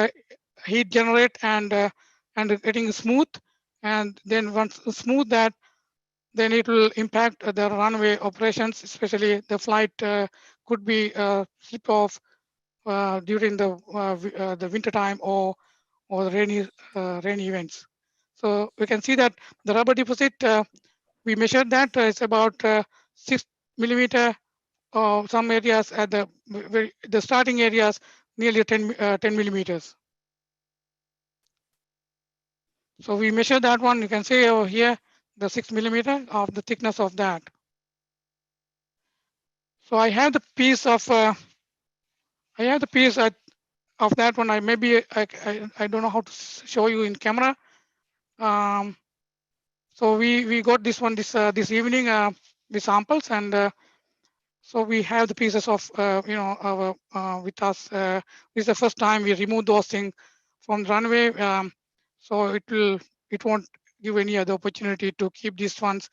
heat generate and getting smooth, and then once smooth that, then it will impact the runway operations, especially the flight could be slip off during the winter time or the rainy events. So we can see that the rubber deposit, we measured that it's about 6 millimeter. Some areas at the starting areas nearly 10 millimeters. So we measure that one. You can see over here the 6 millimeter of the thickness of that. So I have the piece of of that one. I don't know how to show you in camera. So we got this one this evening, the samples, and so we have the pieces of our with us. This is the first time we remove those things from the runway. So it won't give any other opportunity to keep these ones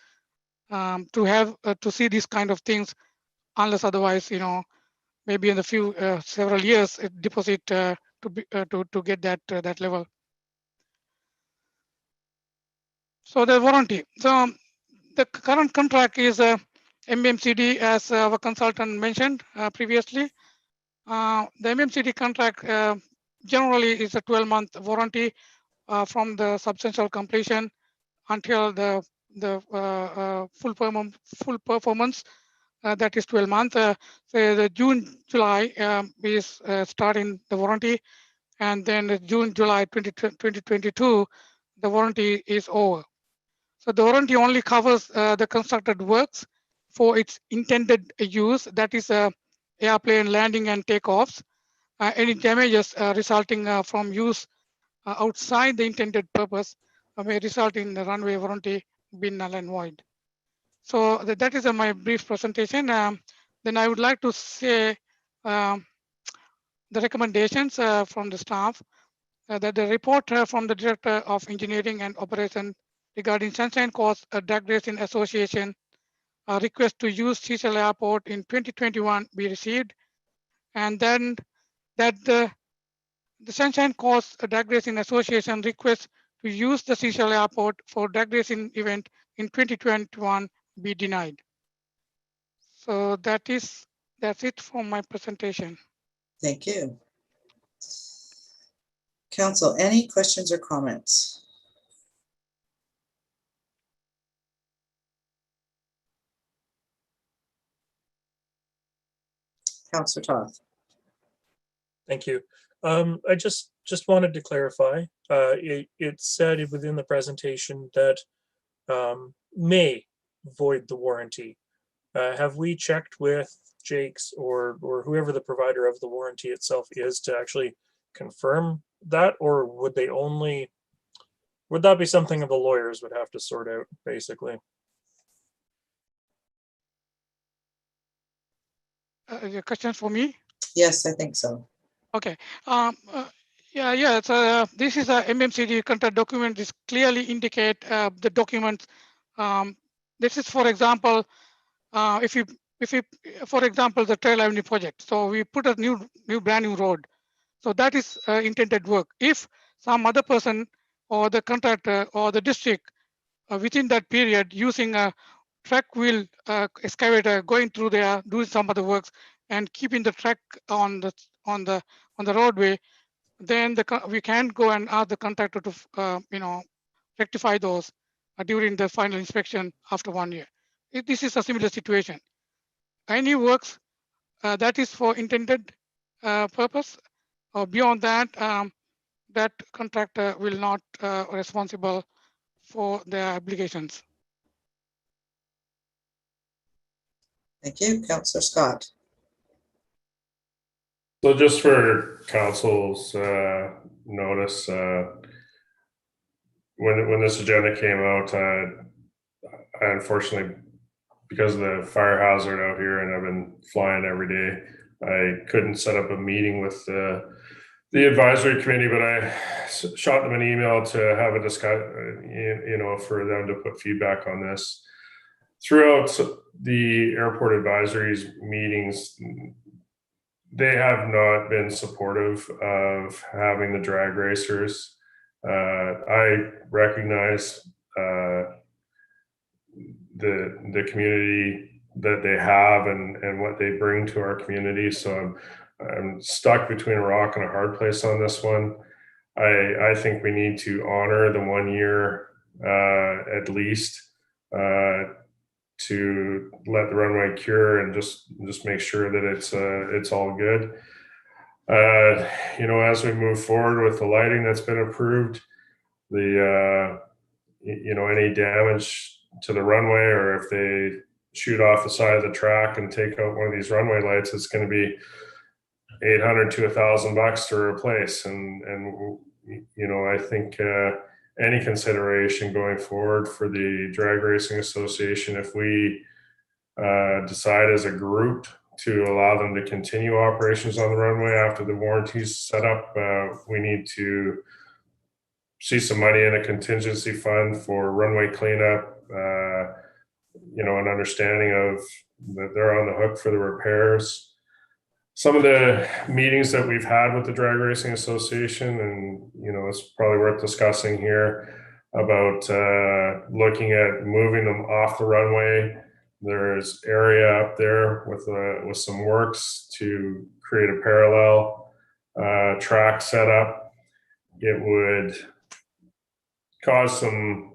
to have to see these kind of things, unless otherwise maybe in the few several years it deposit to get that level. So the warranty. So the current contract is MMCD, as our consultant mentioned previously. The MMCD contract generally is a 12-month warranty from the substantial completion until the full performance. That is 12 months. So the June, July is starting the warranty, and then June, July 2022, the warranty is over. So the warranty only covers the constructed works for its intended use, that is airplane landing and takeoffs. Any damages resulting from use outside the intended purpose may result in the runway warranty being null and void. So that is my brief presentation. Then I would like to say the recommendations from the staff, that the report from the Director of Engineering and Operation regarding Sunshine Coast Drag Racing Association request to use Seashell Airport in 2021 be received, and then that the Sunshine Coast Drag Racing Association request to use the Seashell Airport for drag racing event in 2021 be denied. So that's it for my presentation. Thank you. Council, any questions or comments? Councillor Toth. Thank you. I just wanted to clarify. It said within the presentation that may void the warranty. Have we checked with Jake's or whoever the provider of the warranty itself is to actually confirm that, or would that be something that the lawyers would have to sort out, basically? Your question for me? Yes, I think so. Okay. Yeah. So this is a MMCD contract document. This clearly indicate the documents. This is, for example, if you, for example, the Trail Avenue project. So we put a brand new road. So that is intended work. If some other person or the contractor or the district within that period using a track wheel excavator going through there, doing some other works and keeping the track on the roadway, then we can go and ask the contractor to rectify those during the final inspection after 1 year. This is a similar situation. Any works that is for intended purpose, or beyond that, that contractor will not responsible for their obligations. Thank you. Councillor Scott. So just for council's notice, when this agenda came out, I unfortunately, because of the fire hazard out here, and I've been flying every day, I couldn't set up a meeting with the advisory committee, but I shot them an email to have a discussion, for them to put feedback on this. Throughout the airport advisories meetings, they have not been supportive of having the drag racers. I recognize the community that they have and what they bring to our community. So I'm stuck between a rock and a hard place on this one. I think we need to honor the 1 year at least to let the runway cure and just make sure that it's all good. As we move forward with the lighting that's been approved, any damage to the runway, or if they shoot off the side of the track and take out one of these runway lights, it's going to be $800 to $1,000 to replace. And I think any consideration going forward for the Drag Racing Association, if we decide as a group to allow them to continue operations on the runway after the warranty's set up, we need to see some money in a contingency fund for runway cleanup, an understanding of that they're on the hook for the repairs. Some of the meetings that we've had with the Drag Racing Association, and it's probably worth discussing here, about looking at moving them off the runway. There's area up there with some works to create a parallel track setup. It would cause some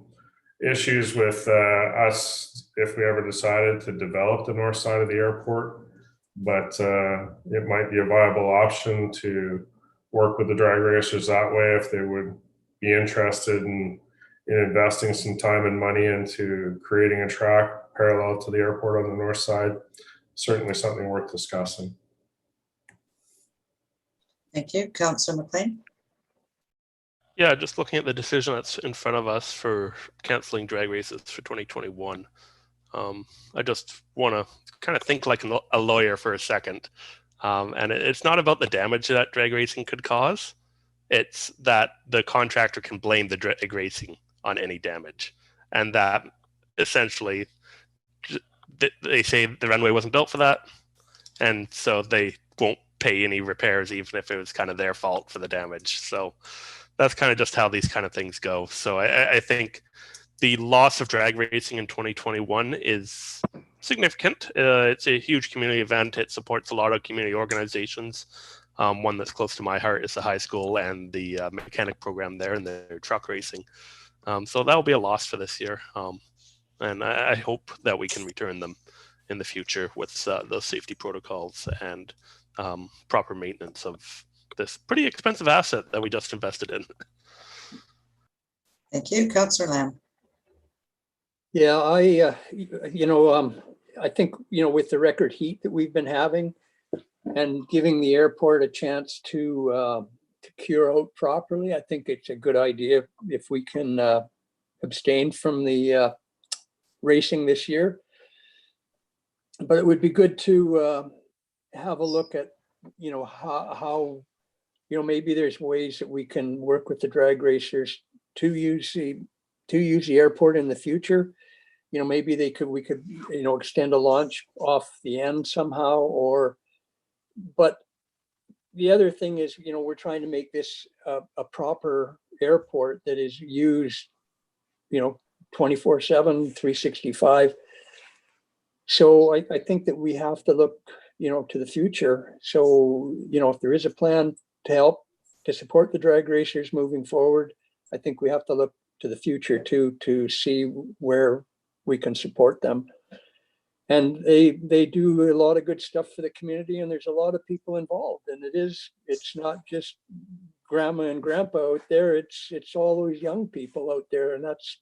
issues with us if we ever decided to develop the north side of the airport, but it might be a viable option to work with the drag racers that way if they would be interested in investing some time and money into creating a track parallel to the airport on the north side. Certainly something worth discussing. Thank you. Councillor McLean. Yeah, just looking at the decision that's in front of us for canceling drag races for 2021. I just want to kind of think like a lawyer for a second. And it's not about the damage that drag racing could cause. It's that the contractor can blame the drag racing on any damage. And that essentially, they say the runway wasn't built for that. And so they won't pay any repairs, even if it was kind of their fault for the damage. So that's kind of just how these kind of things go. So I think the loss of drag racing in 2021 is significant. It's a huge community event. It supports a lot of community organizations. One that's close to my heart is the high school and the mechanic program there and their truck racing. So that will be a loss for this year. And I hope that we can return them in the future with those safety protocols and proper maintenance of this pretty expensive asset that we just invested in. Thank you. Councillor Lamb. Yeah, I think, with the record heat that we've been having and giving the airport a chance to cure out properly, I think it's a good idea if we can abstain from the racing this year. But it would be good to have a look at, how maybe there's ways that we can work with the drag racers to use the airport in the future. Maybe we could extend a launch off the end somehow, but the other thing is, we're trying to make this a proper airport that is used, 24/7, 365. So I think that we have to look, to the future. So, if there is a plan to help to support the drag racers moving forward, I think we have to look to the future too, to see where we can support them. And they do a lot of good stuff for the community, and there's a lot of people involved. And it's not just grandma and grandpa out there, it's all those young people out there. And that's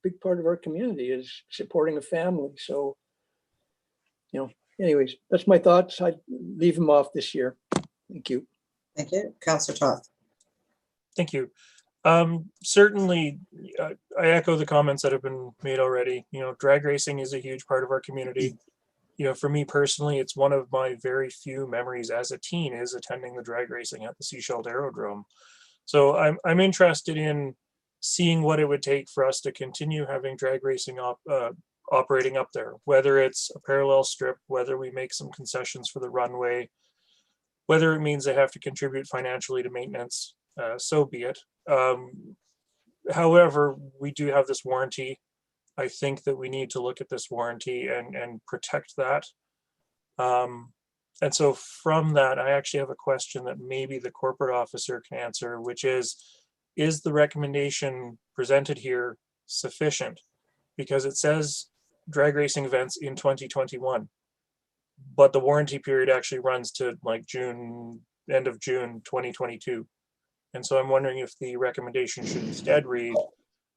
big part of our community is supporting a family. So, anyways, that's my thoughts. I'd leave them off this year. Thank you. Thank you. Councillor Toth. Thank you. Certainly, I echo the comments that have been made already. Drag racing is a huge part of our community. For me personally, it's one of my very few memories as a teen is attending the drag racing at the Seashell Aerodrome. So I'm interested in seeing what it would take for us to continue having drag racing operating up there, whether it's a parallel strip, whether we make some concessions for the runway, whether it means they have to contribute financially to maintenance, so be it. However, we do have this warranty. I think that we need to look at this warranty and protect that. And so from that, I actually have a question that maybe the corporate officer can answer, which is the recommendation presented here sufficient? Because it says drag racing events in 2021, but the warranty period actually runs to like end of June 2022. And so I'm wondering if the recommendation should instead read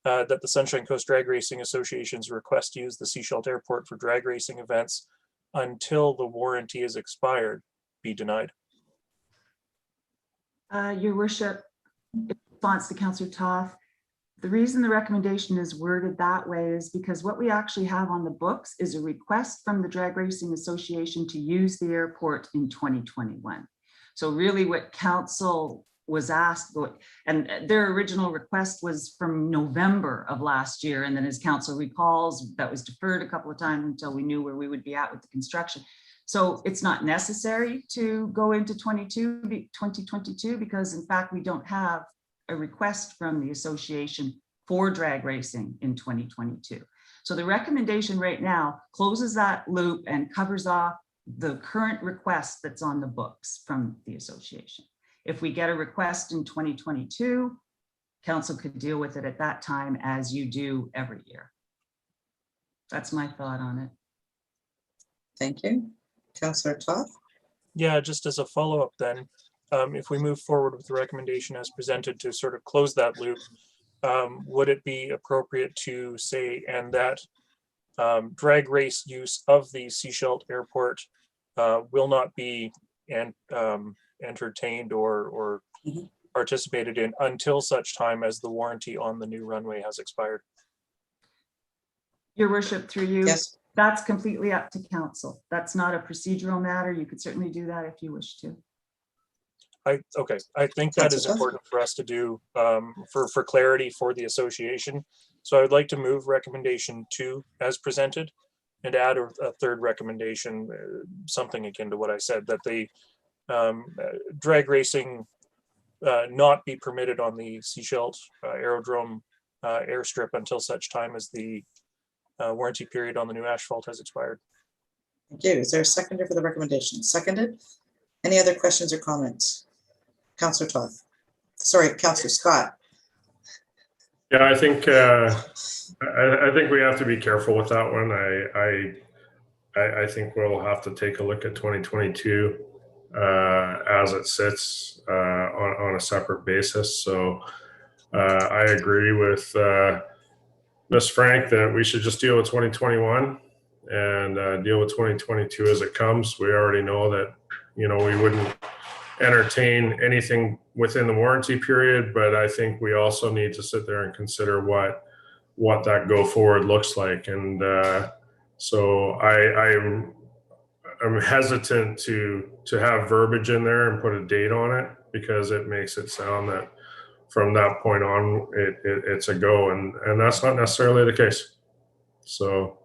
that the Sunshine Coast Drag Racing Association's request to use the Seashell Airport for drag racing events until the warranty is expired be denied. Your Worship, in response to Councillor Toth, the reason the recommendation is worded that way is because what we actually have on the books is a request from the Drag Racing Association to use the airport in 2021. So really what council was asked, and their original request was from November of last year. And then as council recalls, that was deferred a couple of times until we knew where we would be at with the construction. So it's not necessary to go into 2022 because in fact, we don't have a request from the association for drag racing in 2022. So the recommendation right now closes that loop and covers off the current request that's on the books from the association. If we get a request in 2022, council could deal with it at that time, as you do every year. That's my thought on it. Thank you. Councillor Toth? Yeah, just as a follow-up then, if we move forward with the recommendation as presented to sort of close that loop, would it be appropriate to say, and that drag race use of the Seashell Airport will not be entertained or participated in until such time as the warranty on the new runway has expired? Your worship, through you, Yes. that's completely up to council. That's not a procedural matter. You could certainly do that if you wish to. Okay, I think that is important for us to do for clarity for the association. So I would like to move recommendation 2 as presented and add a third recommendation, something akin to what I said, that the drag racing not be permitted on the Seashell Aerodrome airstrip until such time as the warranty period on the new asphalt has expired. Thank you. Is there a seconder for the recommendation? Seconded. Any other questions or comments? Councillor Toth. Sorry, Councillor Scott. Yeah, I think I think we have to be careful with that one. I think we'll have to take a look at 2022 as it sits on a separate basis. So I agree with Ms. Frank that we should just deal with 2021 and deal with 2022 as it comes. We already know that, you know, we wouldn't entertain anything within the warranty period, but I think we also need to sit there and consider what that go forward looks like. And so I'm hesitant to have verbiage in there and put a date on it, because it makes it sound that from that point on it's a go, and that's not necessarily the case. So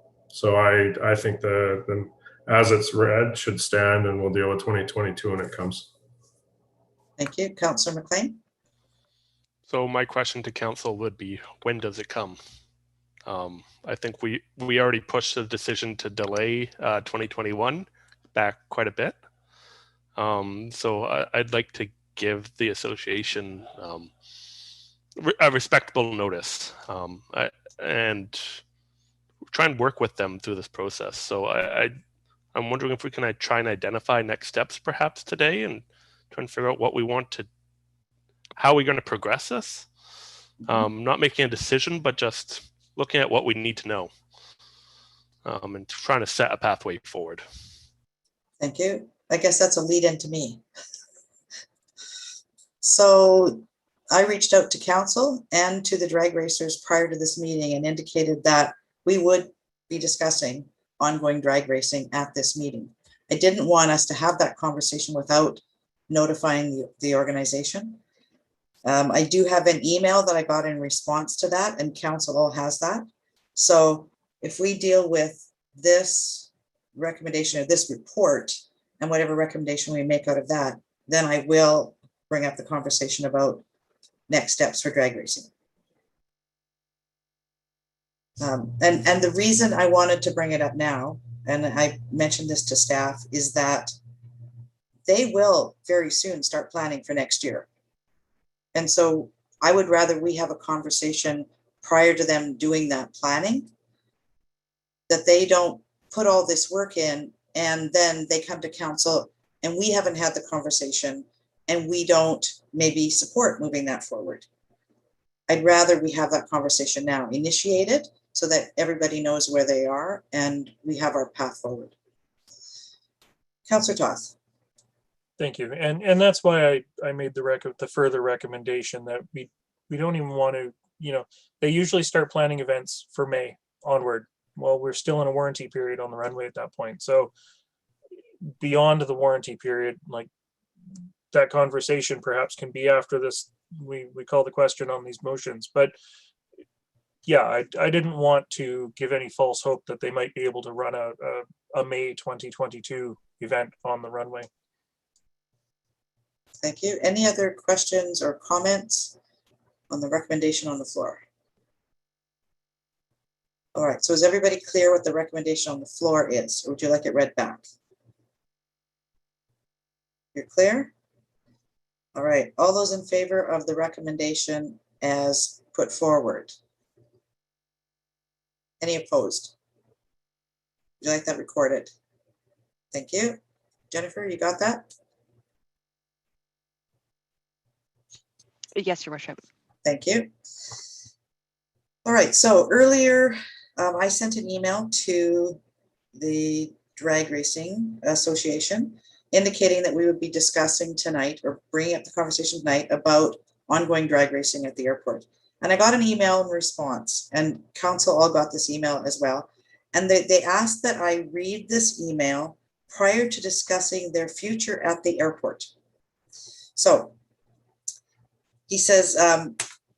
I think the as it's read should stand, and we'll deal with 2022 when it comes. Thank you. Councillor McLean. So my question to council would be, when does it come? I think we already pushed the decision to delay 2021 back quite a bit. So I'd like to give the association a respectable notice and try and work with them through this process. So I'm wondering if we can try and identify next steps perhaps today and try and figure out what we want to, how we're going to progress this. Not making a decision, but just looking at what we need to know and trying to set a pathway forward. Thank you. I guess that's a lead into me. So I reached out to council and to the drag racers prior to this meeting and indicated that we would be discussing ongoing drag racing at this meeting. I didn't want us to have that conversation without notifying the organization. I do have an email that I got in response to that, and council all has that. So if we deal with this recommendation or this report and whatever recommendation we make out of that, then I will bring up the conversation about next steps for drag racing. And the reason I wanted to bring it up now, and I mentioned this to staff, is that they will very soon start planning for next year. And so I would rather we have a conversation prior to them doing that planning, that they don't put all this work in and then they come to council and we haven't had the conversation and we don't maybe support moving that forward. I'd rather we have that conversation now, initiate it so that everybody knows where they are and we have our path forward. Councillor Toth. Thank you. And that's why I made the further recommendation that we don't even want to, you know, they usually start planning events for May onward. Well, we're still in a warranty period on the runway at that point. So beyond the warranty period, like that conversation perhaps can be after this, we call the question on these motions. But yeah, I didn't want to give any false hope that they might be able to run a May 2022 event on the runway. Thank you. Any other questions or comments on the recommendation on the floor? All right, so is everybody clear what the recommendation on the floor is, or would you like it read back? You're clear? All right, all those in favor of the recommendation as put forward? Any opposed? Would you like that recorded? Thank you. Jennifer, you got that? Yes, Your Worship. Thank you. All right, so earlier I sent an email to the Drag Racing Association indicating that we would be discussing tonight or bringing up the conversation tonight about ongoing drag racing at the airport. And I got an email in response, and council all got this email as well. And they asked that I read this email prior to discussing their future at the airport. So he says,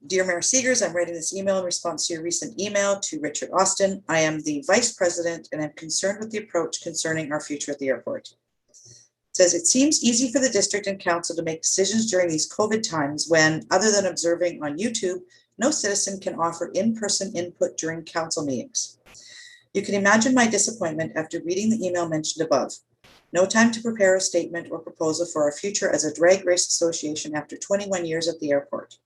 Dear Mayor Seegers, I'm writing this email in response to your recent email to Richard Austin. I am the Vice President and I'm concerned with the approach concerning our future at the airport. It says, it seems easy for the district and council to make decisions during these COVID times when, other than observing on YouTube, no citizen can offer in-person input during council meetings. You can imagine my disappointment after reading the email mentioned above. No time to prepare a statement or proposal for our future as a drag race association after 21 years at the airport.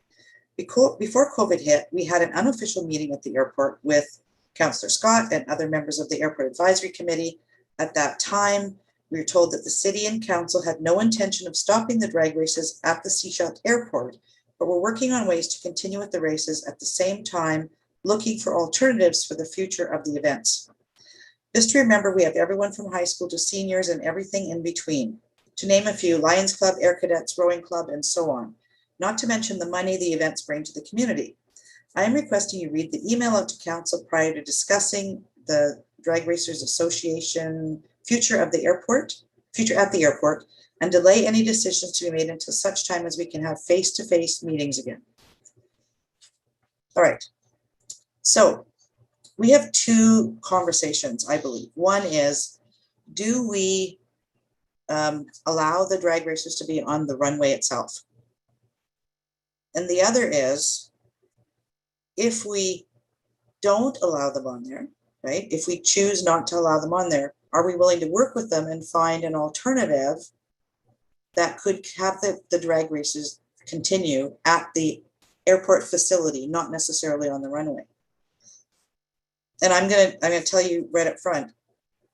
Before COVID hit, we had an unofficial meeting at the airport with Councillor Scott and other members of the Airport Advisory Committee. At that time, we were told that the city and council had no intention of stopping the drag races at the Seashell Airport, but were working on ways to continue with the races at the same time, looking for alternatives for the future of the events. Just to remember, we have everyone from high school to seniors and everything in between. To name a few, Lions Club, Air Cadets, Rowing Club, and so on. Not to mention the money the events bring to the community. I am requesting you read the email out to council prior to discussing the Drag Racers Association future at the airport, and delay any decisions to be made until such time as we can have face-to-face meetings again. All right, so we have two conversations, I believe. One is, do we allow the drag racers to be on the runway itself? And the other is, if we don't allow them on there, right? If we choose not to allow them on there, are we willing to work with them and find an alternative that could have the drag races continue at the airport facility, not necessarily on the runway? And I'm gonna tell you right up front,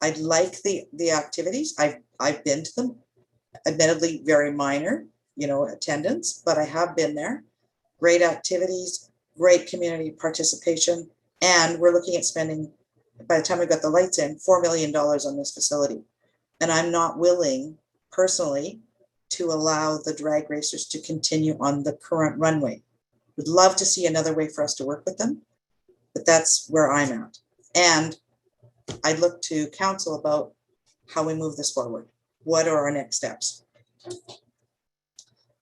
I like the activities. I've been to them, admittedly very minor, attendance, but I have been there. Great activities, great community participation, and we're looking at spending, by the time we've got the lights in, $4 million on this facility. And I'm not willing personally to allow the drag racers to continue on the current runway. Would love to see another way for us to work with them, but that's where I'm at. And I look to council about how we move this forward. What are our next steps?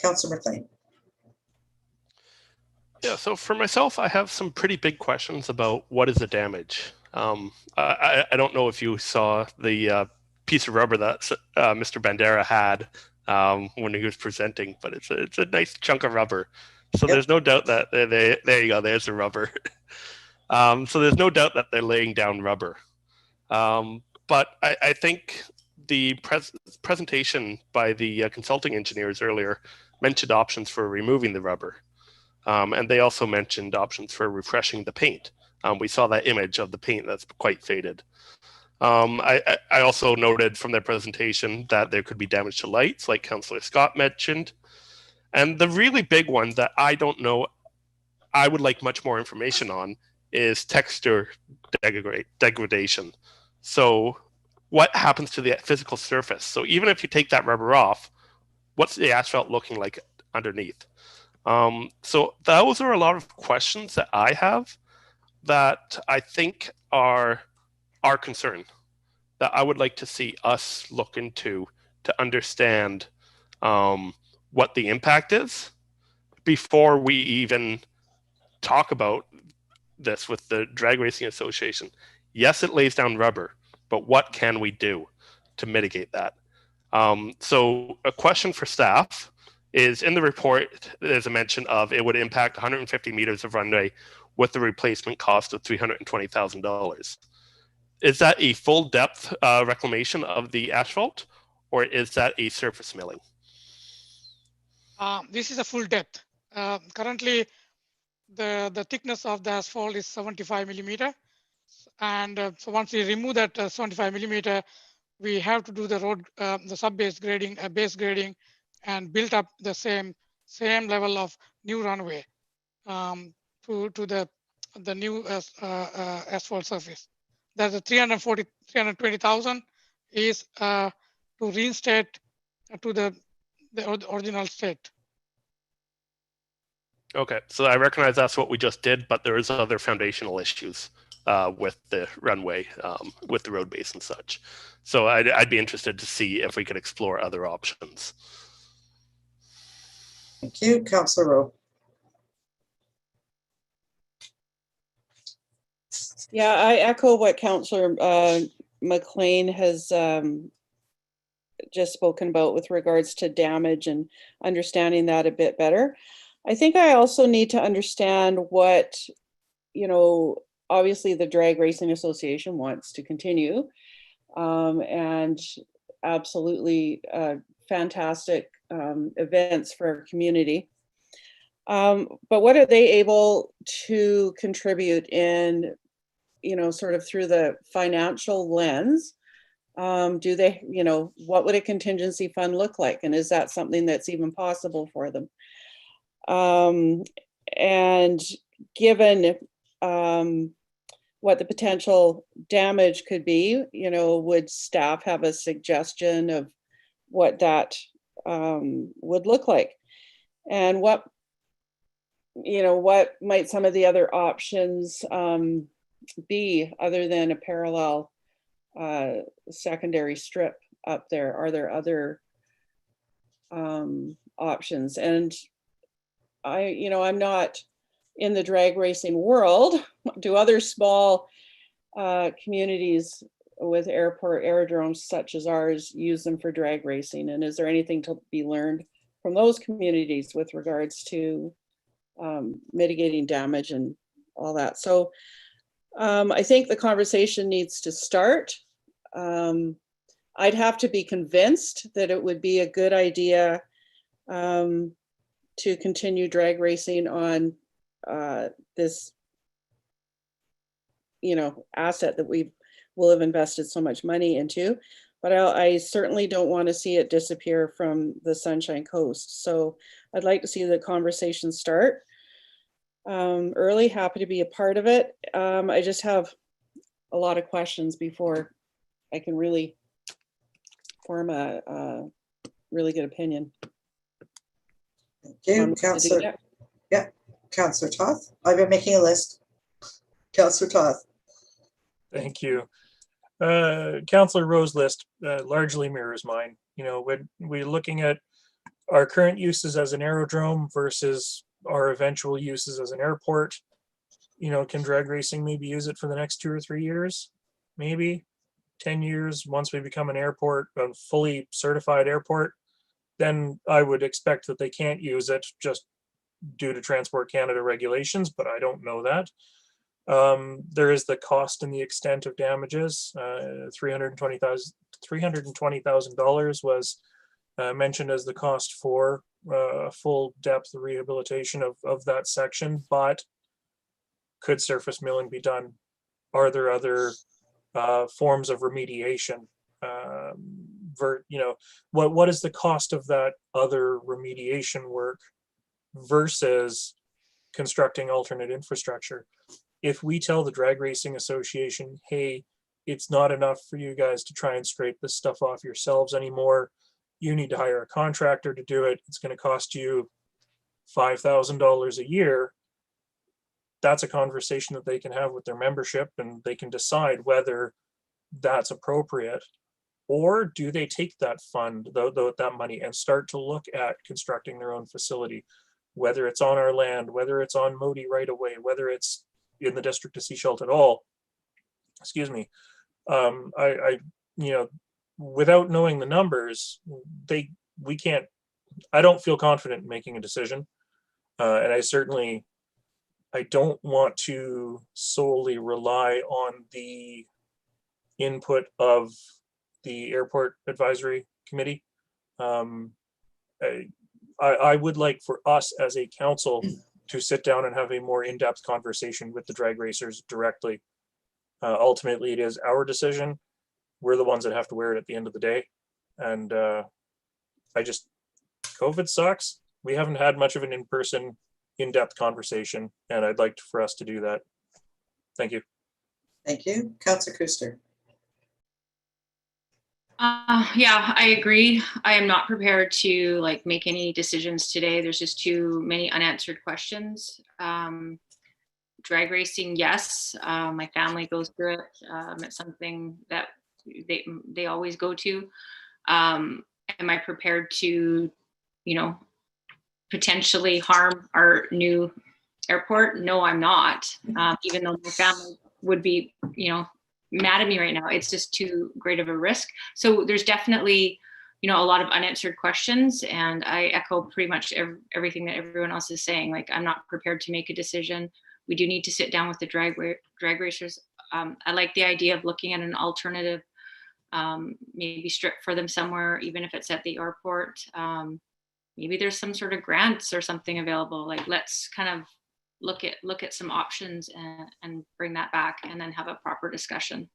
Councillor McLean. Yeah, so for myself, I have some pretty big questions about what is the damage. I don't know if you saw the piece of rubber that Mr. Bandera had when he was presenting, but it's a nice chunk of rubber. So There's no doubt that there you go, there's the rubber. So there's no doubt that they're laying down rubber. But I think the presentation by the consulting engineers earlier mentioned options for removing the rubber. And they also mentioned options for refreshing the paint. We saw that image of the paint that's quite faded. I also noted from their presentation that there could be damage to lights, like Councillor Scott mentioned. And the really big one that I don't know, I would like much more information on, is texture degradation. So what happens to the physical surface? So even if you take that rubber off, what's the asphalt looking like underneath? So those are a lot of questions that I have that I think are our concern, that I would like to see us look into to understand what the impact is before we even talk about this with the Drag Racing Association. Yes, it lays down rubber, but what can we do to mitigate that? So a question for staff is, in the report, there's a mention of it would impact 150 meters of runway with the replacement cost of $320,000. Is that a full depth reclamation of the asphalt, or is that a surface milling? This is a full depth. Currently, the thickness of the asphalt is 75 millimeter. And so once we remove that 75 millimeter, we have to do the road, the sub-base grading, base grading, and build up the same level of new runway to the new asphalt surface. That's the 320,000 is to reinstate to the original state. Okay, so I recognize that's what we just did, but there is other foundational issues with the runway, with the road base and such. So I'd be interested to see if we could explore other options. Thank you, Councillor Rowe. Yeah, I echo what Councillor McLean has just spoken about with regards to damage and understanding that a bit better. I think I also need to understand what, obviously the Drag Racing Association wants to continue, and absolutely fantastic events for our community. But what are they able to contribute in, sort of through the financial lens? Do they, what would a contingency fund look like? And is that something that's even possible for them? And given what the potential damage could be, would staff have a suggestion of what that would look like? And what might some of the other options be other than a parallel secondary strip up there? Are there other options? And I'm not in the drag racing world. Do other small communities with aerodromes such as ours use them for drag racing? And is there anything to be learned from those communities with regards to mitigating damage and all that? So I think the conversation needs to start. I'd have to be convinced that it would be a good idea to continue drag racing on this, asset that we will have invested so much money into. But I certainly don't want to see it disappear from the Sunshine Coast. So I'd like to see the conversation start early. Happy to be a part of it. I just have a lot of questions before I can really form a really good opinion. Thank you, Councillor. Yeah, Councillor Toth. I've been making a list. Councillor Toth. Thank you. Councillor Rowe's list largely mirrors mine. When we're looking at our current uses as an aerodrome versus our eventual uses as an airport, can drag racing maybe use it for the next 2 or 3 years? Maybe 10 years once we become an airport, a fully certified airport, then I would expect that they can't use it just due to Transport Canada regulations, but I don't know that. There is the cost and the extent of damages. $320,000 was mentioned as the cost for full depth rehabilitation of that section, but could surface milling be done? Are there other forms of remediation? What is the cost of that other remediation work versus constructing alternate infrastructure? If we tell the Drag Racing Association, hey, it's not enough for you guys to try and scrape this stuff off yourselves anymore, you need to hire a contractor to do it, it's going to cost you $5,000 a year, that's a conversation that they can have with their membership, and they can decide whether that's appropriate. Or do they take that fund, that money, and start to look at constructing their own facility, whether it's on our land, whether it's on Modi right away, whether it's in the district of Seashell at all? Excuse me. Without knowing the numbers, we can't. I don't feel confident in making a decision, and I certainly I don't want to solely rely on the input of the airport advisory committee. I would like for us as a council to sit down and have a more in-depth conversation with the drag racers directly. Ultimately, it is our decision. We're the ones that have to wear it at the end of the day. And COVID sucks. We haven't had much of an in-person, in-depth conversation, and I'd like for us to do that. Thank you. Thank you. Councillor Kuster. Yeah, I agree. I am not prepared to like make any decisions today. There's just too many unanswered questions. Drag racing, yes. My family goes through it. It's something that they always go to. Am I prepared to, potentially harm our new airport? No, I'm not. Even though my family would be, mad at me right now. It's just too great of a risk. So there's definitely, a lot of unanswered questions, and I echo pretty much everything that everyone else is saying. Like, I'm not prepared to make a decision. We do need to sit down with the drag racers. I like the idea of looking at an alternative, maybe strip for them somewhere, even if it's at the airport. Maybe there's some sort of grants or something available. Like, let's kind of look at some options and bring that back and then have a proper discussion.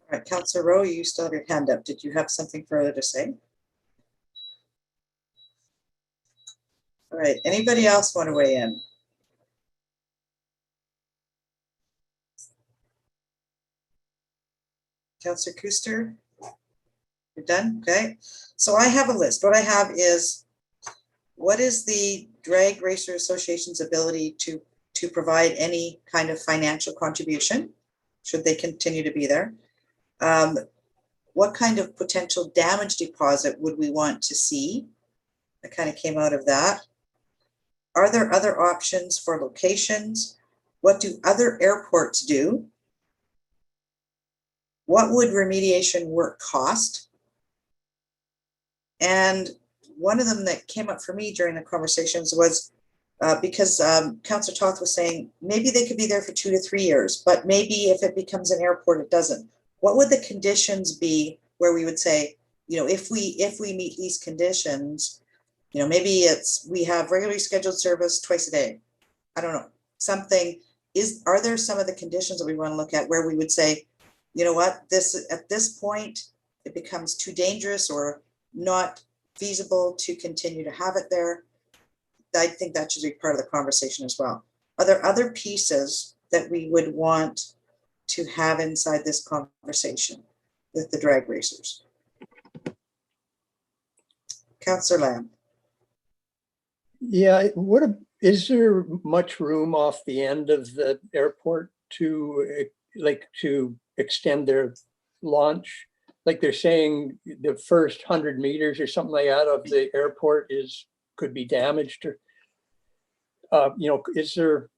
All right, Councillor Rowe, you still have your hand up. Did you have something further to say? All right, anybody else want to weigh in? Councillor Kuster, you're done? Okay. So I have a list. What I have is, what is the Drag Racer Association's ability to provide any kind of financial contribution, should they continue to be there? What kind of potential damage deposit would we want to see? That kind of came out of that. Are there other options for locations? What do other airports do? What would remediation work cost? And one of them that came up for me during the conversations was because Councillor Toth was saying maybe they could be there for 2 to 3 years, but maybe if it becomes an airport, it doesn't. What would the conditions be where we would say, if we meet these conditions, maybe we have regularly scheduled service twice a day. I don't know, something. Are there some of the conditions that we want to look at where we would say, you know what, at this point, it becomes too dangerous or not feasible to continue to have it there? I think that should be part of the conversation as well. Are there other pieces that we would want to have inside this conversation with the drag racers? Councillor Lamb. Yeah, is there much room off the end of the airport to extend their launch? Like they're saying the first 100 meters or something like that of the airport could be damaged, or is there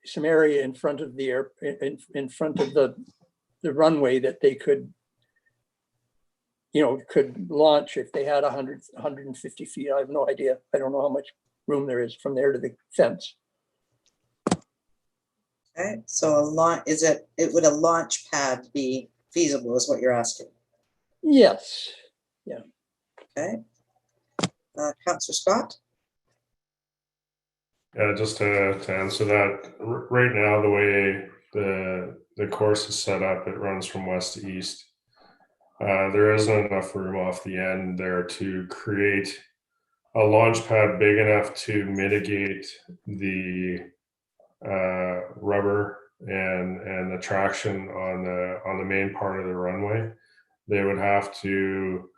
some area in front of the in front of the runway that they could launch if they had 150 feet? I have no idea. I don't know how much room there is from there to the fence. Okay, so would a launch pad be feasible is what you're asking? Yes. Yeah. Okay. Councillor Scott? Yeah, just to answer that, right now, the way the course is set up, it runs from west to east. There isn't enough room off the end there to create a launch pad big enough to mitigate the rubber and the traction on the main part of the runway. They would have to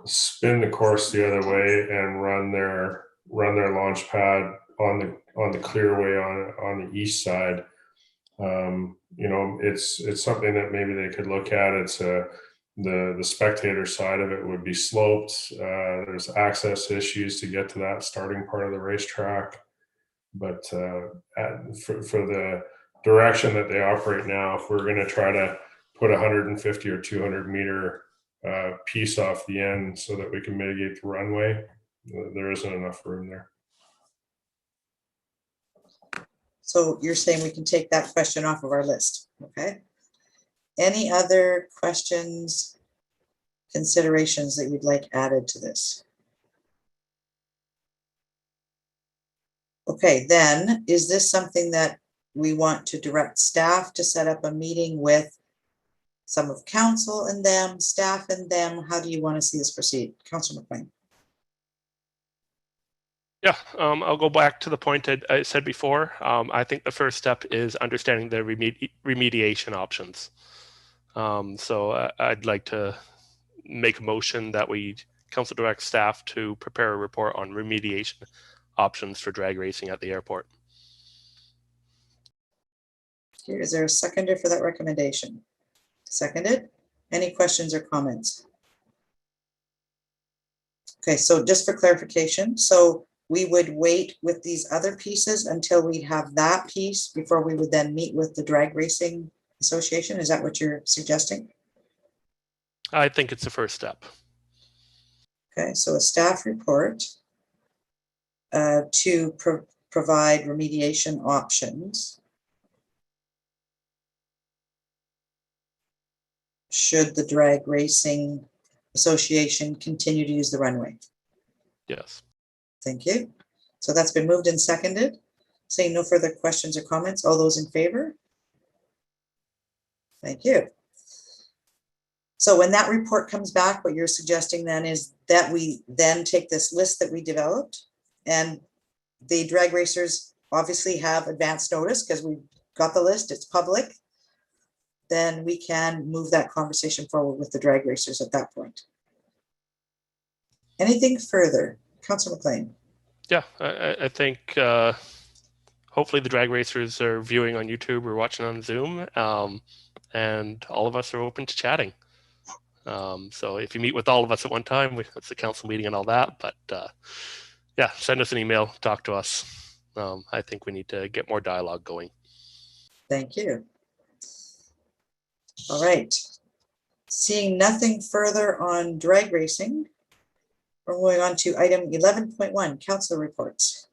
spin the course the other way and run their launch pad on the clearway on the east side. It's something that maybe they could look at. It's the spectator side of it would be sloped. There's access issues to get to that starting part of the racetrack. But for the direction that they operate now, if we're going to try to put 150 or 200 meter piece off the end so that we can mitigate the runway. There isn't enough room there. So you're saying we can take that question off of our list, okay? Any other questions, considerations that you'd like added to this? Okay, then, is this something that we want to direct staff to set up a meeting with some of council and them, staff and them? How do you want to see this proceed? Councilor McLean. Yeah, I'll go back to the point I said before. I think the first step is understanding the remediation options. So I'd like to make a motion that we council direct staff to prepare a report on remediation options for drag racing at the airport. Here, is there a seconder for that recommendation? Seconded. Any questions or comments? Okay, so just for clarification, so we would wait with these other pieces until we have that piece before we would then meet with the Drag Racing Association? Is that what you're suggesting? I think it's the first step. Okay, so a staff report to provide remediation options should the Drag Racing Association continue to use the runway. Yes. Thank you. So that's been moved and seconded. Seeing no further questions or comments, all those in favor? Thank you. So when that report comes back, what you're suggesting then is that we then take this list that we developed, and the drag racers obviously have advance notice because we got the list, it's public. Then we can move that conversation forward with the drag racers at that point. Anything further? Councilor McLean. Yeah, I think hopefully the drag racers are viewing on YouTube or watching on Zoom, and all of us are open to chatting. So if you meet with all of us at one time, it's a council meeting and all that, but yeah, send us an email, talk to us. I think we need to get more dialogue going. Thank you. All right. Seeing nothing further on drag racing, we're going on to item 11.1, council reports.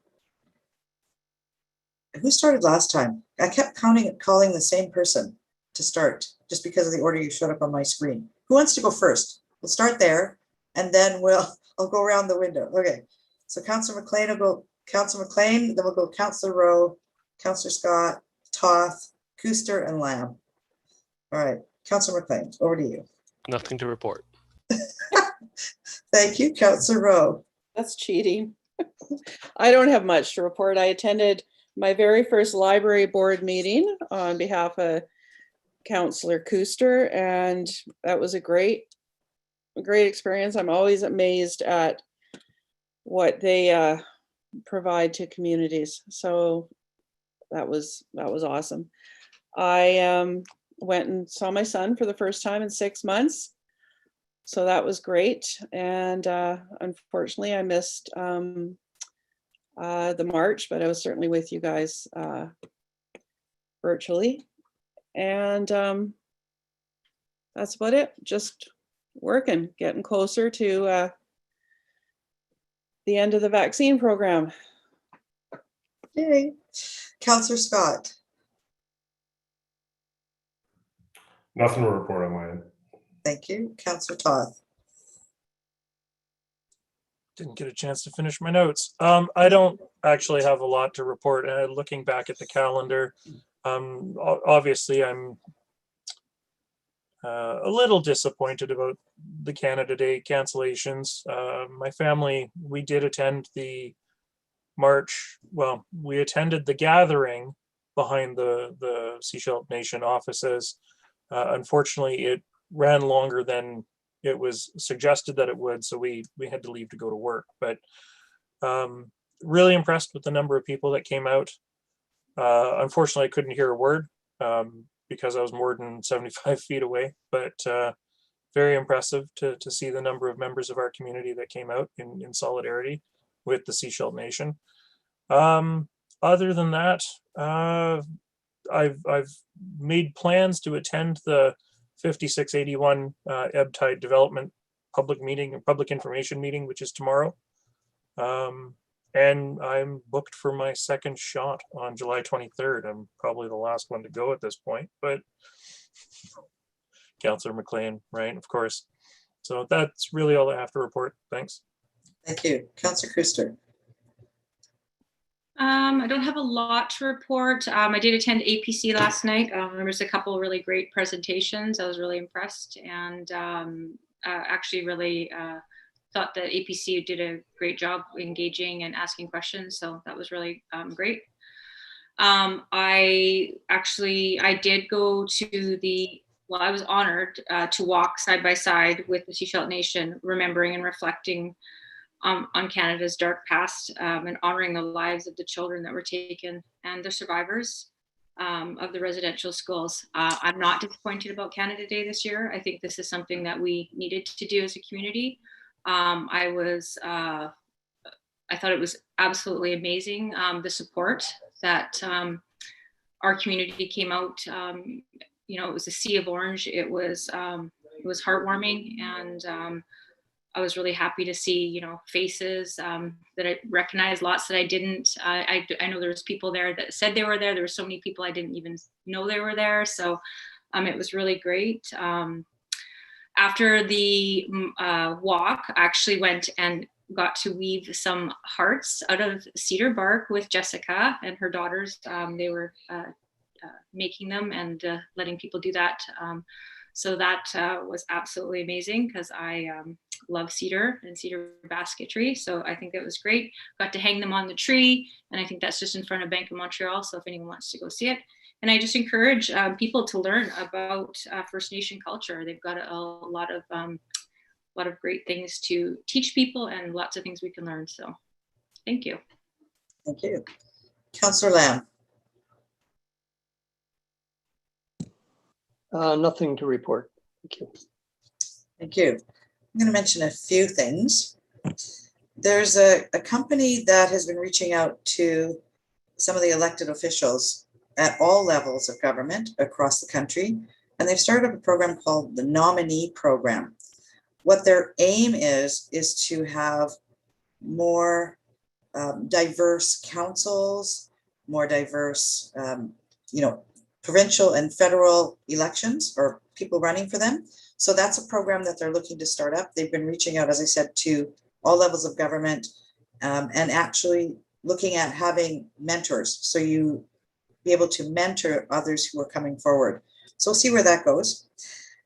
Who started last time? I kept calling the same person to start just because of the order you showed up on my screen. Who wants to go first? We'll start there and then I'll go around the window. Okay. So Councilor McLean will go Councilor McLean, then we'll go Councilor Rowe, Councilor Scott, Toth, Kuster, and Lamb. All right. Councilor McLean, over to you. Nothing to report. Thank you, Councilor Rowe. That's cheating. I don't have much to report. I attended my very first library board meeting on behalf of Councilor Kuster, and that was a great experience. I'm always amazed at what they provide to communities. So that was awesome. I went and saw my son for the first time in 6 months. So that was great. And unfortunately I missed the March, but I was certainly with you guys virtually. And that's about it. Just working, getting closer to the end of the vaccine program. Yay. Councilor Scott. Nothing to report on my end. Thank you. Councilor Toth. Didn't get a chance to finish my notes. I don't actually have a lot to report. Looking back at the calendar, obviously I'm a little disappointed about the Canada Day cancellations. My family, we did attend the march. Well, we attended the gathering behind the Seashell Nation offices. Unfortunately, it ran longer than it was suggested that it would, so we had to leave to go to work. But really impressed with the number of people that came out. Unfortunately, I couldn't hear a word because I was more than 75 feet away, but very impressive to see the number of members of our community that came out in solidarity with the Seashell Nation. Other than that, I've made plans to attend the 5681 ebb tide development public meeting and public information meeting, which is tomorrow. And I'm booked for my second shot on July 23rd. I'm probably the last one to go at this point, but Councillor McLean, right, of course. So that's really all I have to report. Thanks. Thank you. Councillor Kuster. I don't have a lot to report. I did attend APC last night. There was a couple really great presentations. I was really impressed, and actually really thought that APC did a great job engaging and asking questions. So that was really great. I did go to I was honored to walk side by side with the Seashell Nation, remembering and reflecting on Canada's dark past, and honoring the lives of the children that were taken and the survivors of the residential schools. I'm not disappointed about Canada Day this year. I think this is something that we needed to do as a community. I thought it was absolutely amazing, the support that our community came out. It was a sea of orange. It was heartwarming, and I was really happy to see, faces that I recognized, lots that I didn't. I know there was people there that said they were there. There were so many people I didn't even know they were there. So it was really great. After the walk, I actually went and got to weave some hearts out of cedar bark with Jessica and her daughters. They were making them and letting people do that. So that was absolutely amazing, because I love cedar and cedar basketry. So I think that was great. Got to hang them on the tree, and I think that's just in front of Bank of Montreal. So if anyone wants to go see it. And I just encourage people to learn about First Nation culture. They've got a lot of great things to teach people, and lots of things we can learn. So thank you. Thank you. Councillor Lamb. Nothing to report. Thank you. Thank you. I'm going to mention a few things. There's a company that has been reaching out to some of the elected officials at all levels of government across the country, and they've started a program called the Nominee Program. What their aim is to have more diverse councils, more diverse, provincial and federal elections, or people running for them. So that's a program that they're looking to start up. They've been reaching out, as I said, to all levels of government, and actually looking at having mentors. So you be able to mentor others who are coming forward. So we'll see where that goes.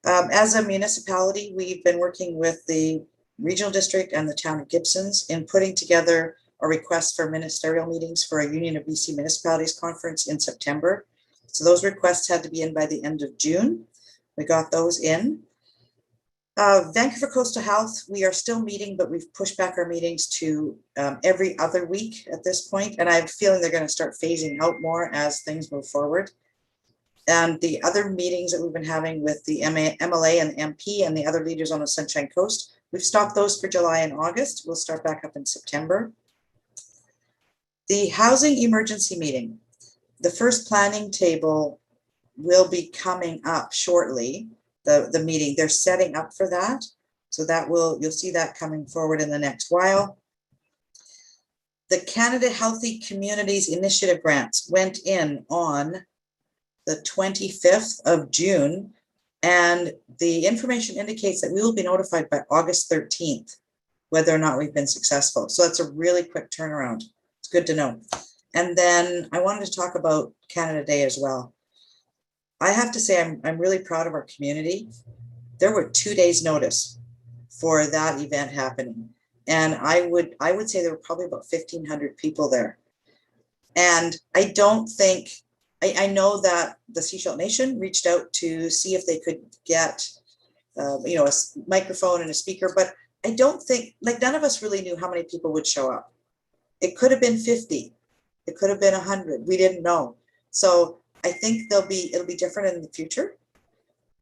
As a municipality, we've been working with the regional district and the town of Gibsons in putting together a request for ministerial meetings for a Union of BC Municipalities conference in September. So those requests had to be in by the end of June. We got those in. Vancouver Coastal Health, we are still meeting, but we've pushed back our meetings to every other week at this point, and I have a feeling they're going to start phasing out more as things move forward. And the other meetings that we've been having with the MLA and the MP and the other leaders on the Sunshine Coast, we've stopped those for July and August. We'll start back up in September. The housing emergency meeting, the first planning table will be coming up shortly. The meeting, they're setting up for that. So you'll see that coming forward in the next while. The Canada Healthy Communities Initiative grants went in on the 25th of June, and the information indicates that we will be notified by August 13th, whether or not we've been successful. So that's a really quick turnaround. It's good to know. And then I wanted to talk about Canada Day as well. I have to say, I'm really proud of our community. There were 2 days notice for that event happening. And I would say there were probably about 1,500 people there. And I don't think, I know that the Seashell Nation reached out to see if they could get, a microphone and a speaker, but I don't think, none of us really knew how many people would show up. It could have been 50. It could have been 100. We didn't know. So I think it'll be different in the future.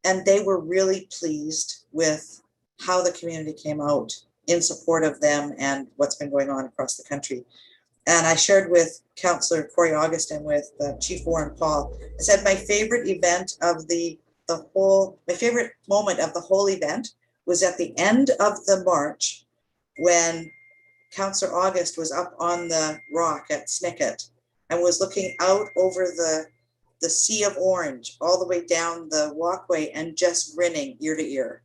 And they were really pleased with how the community came out in support of them and what's been going on across the country. And I shared with Councillor Corey August and with Chief Warren Paul, I said my favorite event of the my favorite moment of the whole event was at the end of the march when Councillor August was up on the rock at Snicket and was looking out over the sea of orange all the way down the walkway and just grinning ear to ear.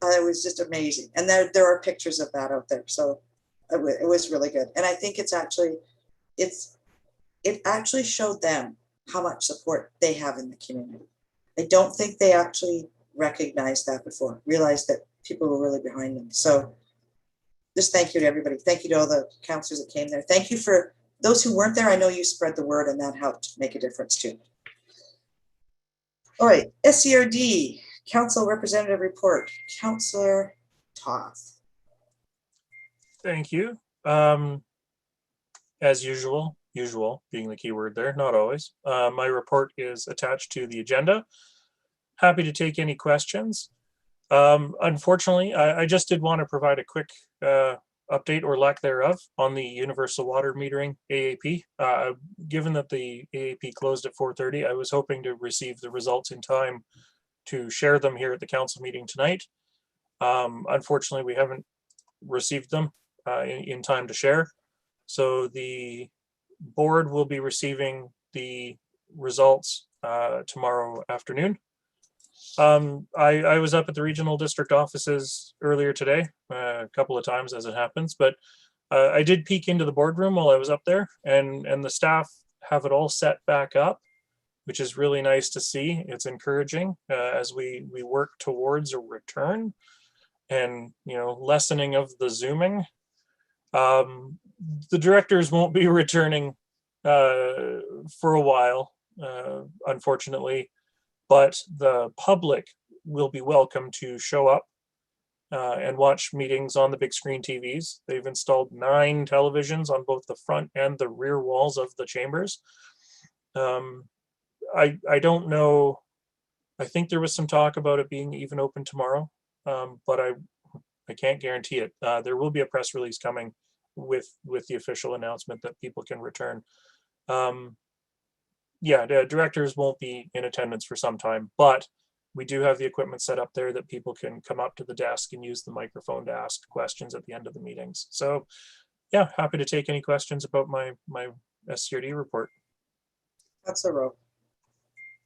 It was just amazing. And there are pictures of that out there. So it was really good. And I think it actually showed them how much support they have in the community. I don't think they actually recognized that before, realized that people were really behind them. So just thank you to everybody. Thank you to all the councillors that came there. Thank you for those who weren't there. I know you spread the word and that helped make a difference too. All right, SCRD, Council Representative Report. Councillor Toth. Thank you. As usual being the key word there, not always. My report is attached to the agenda. Happy to take any questions. Unfortunately, I just did want to provide a quick update or lack thereof on the universal water metering AAP. Given that the AAP closed at 4:30, I was hoping to receive the results in time to share them here at the council meeting tonight. Unfortunately, we haven't received them in time to share. So the board will be receiving the results tomorrow afternoon. I was up at the regional district offices earlier today, a couple of times as it happens, but I did peek into the boardroom while I was up there, and the staff have it all set back up, which is really nice to see. It's encouraging as we work towards a return and, you know, lessening of the Zooming. The directors won't be returning for a while, unfortunately, but the public will be welcome to show up and watch meetings on the big screen TVs. They've installed 9 televisions on both the front and the rear walls of the chambers. I don't know. I think there was some talk about it being even open tomorrow, but I can't guarantee it. There will be a press release coming with the official announcement that people can return. Yeah, the directors won't be in attendance for some time, but we do have the equipment set up there that people can come up to the desk and use the microphone to ask questions at the end of the meetings. So yeah, happy to take any questions about my SCRD report. That's a rope.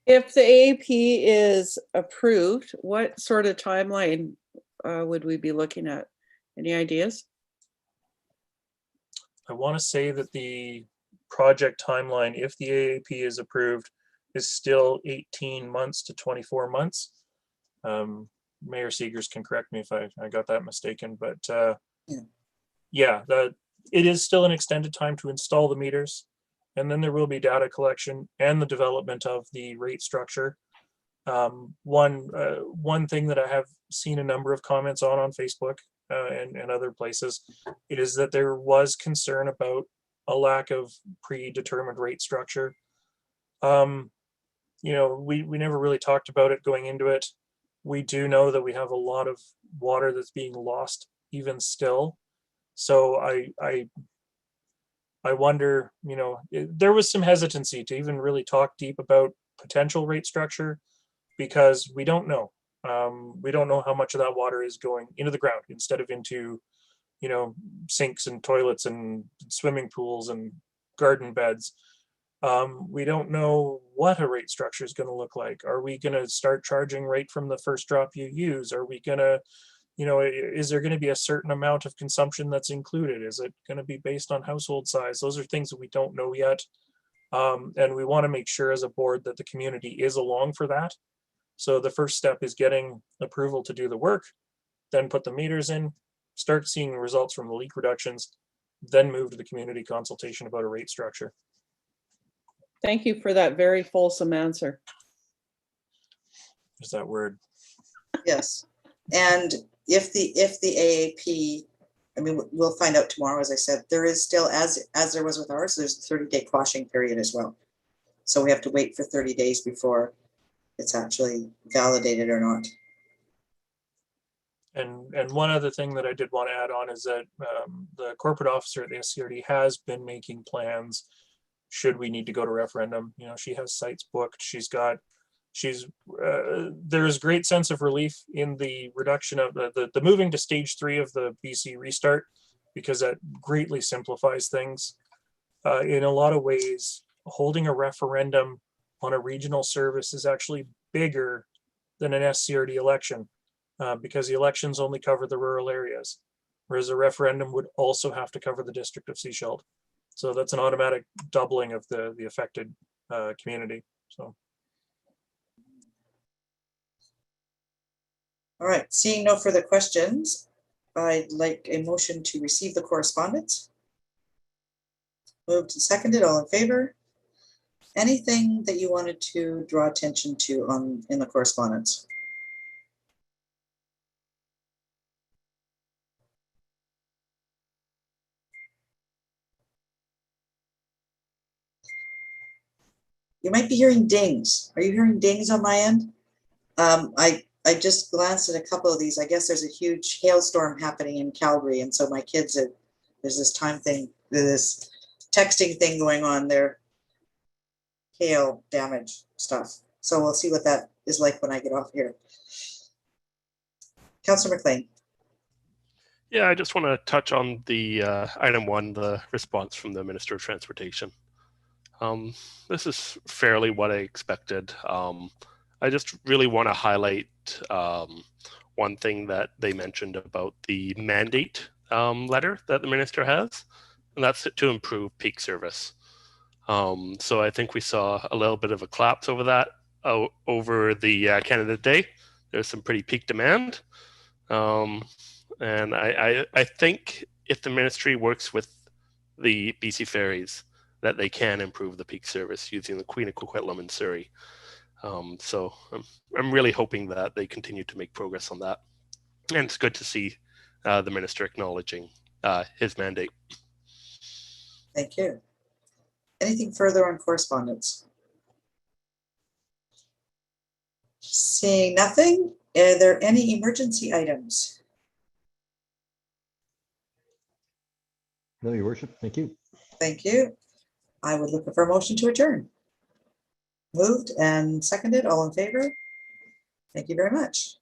If the AAP is approved, what sort of timeline would we be looking at? Any ideas? I want to say that the project timeline, if the AAP is approved, is still 18 months to 24 months. Mayor Seegers can correct me if I got that mistaken, but yeah, it is still an extended time to install the meters, and then there will be data collection and the development of the rate structure. One thing that I have seen a number of comments on Facebook and other places, it is that there was concern about a lack of predetermined rate structure. You know, we never really talked about it going into it. We do know that we have a lot of water that's being lost even still. So I wonder, you know, there was some hesitancy to even really talk deep about potential rate structure because we don't know. We don't know how much of that water is going into the ground instead of into, you know, sinks and toilets and swimming pools and garden beds. We don't know what a rate structure is going to look like. Are we going to start charging right from the first drop you use? Are we going to, you know, is there going to be a certain amount of consumption that's included? Is it going to be based on household size? Those are things that we don't know yet. And we want to make sure as a board that the community is along for that. So the first step is getting approval to do the work, then put the meters in, start seeing results from the leak reductions, then move to the community consultation about a rate structure. Thank you for that very fulsome answer. Is that word? Yes. And if the AAP, I mean, we'll find out tomorrow, as I said, there is still, as there was with ours, there's a 30-day quashing period as well. So we have to wait for 30 days before it's actually validated or not. And one other thing that I did want to add on is that the corporate officer at the SCRD has been making plans should we need to go to referendum. You know, she has sites booked. She's got There's great sense of relief in the reduction of the moving to stage 3 of the BC restart, because that greatly simplifies things. In a lot of ways, holding a referendum on a regional service is actually bigger than an SCRD election, because the elections only cover the rural areas, whereas a referendum would also have to cover the district of Seashell. So that's an automatic doubling of the affected community. So. All right, seeing no further questions, I'd like a motion to receive the correspondence. Moved and seconded, all in favor? Anything that you wanted to draw attention to in the correspondence? You might be hearing dings. Are you hearing dings on my end? I just glanced at a couple of these. I guess there's a huge hailstorm happening in Calgary, and so my kids there's this this texting thing going on there. Hail damage stuff. So we'll see what that is like when I get off here. Councillor McLean. Yeah, I just want to touch on the item 1, the response from the Minister of Transportation. This is fairly what I expected. I just really want to highlight one thing that they mentioned about the mandate letter that the minister has, and that's to improve peak service. So I think we saw a little bit of a collapse over that over the Canada Day. There's some pretty peak demand. And I think if the ministry works with the BC Ferries, that they can improve the peak service using the Queen of Coquitlam in Surrey. So I'm really hoping that they continue to make progress on that. And it's good to see the minister acknowledging his mandate. Thank you. Anything further on correspondence? Seeing nothing, are there any emergency items? No, Your Worship. Thank you. Thank you. I would look for a motion to adjourn. Moved and seconded, all in favor? Thank you very much.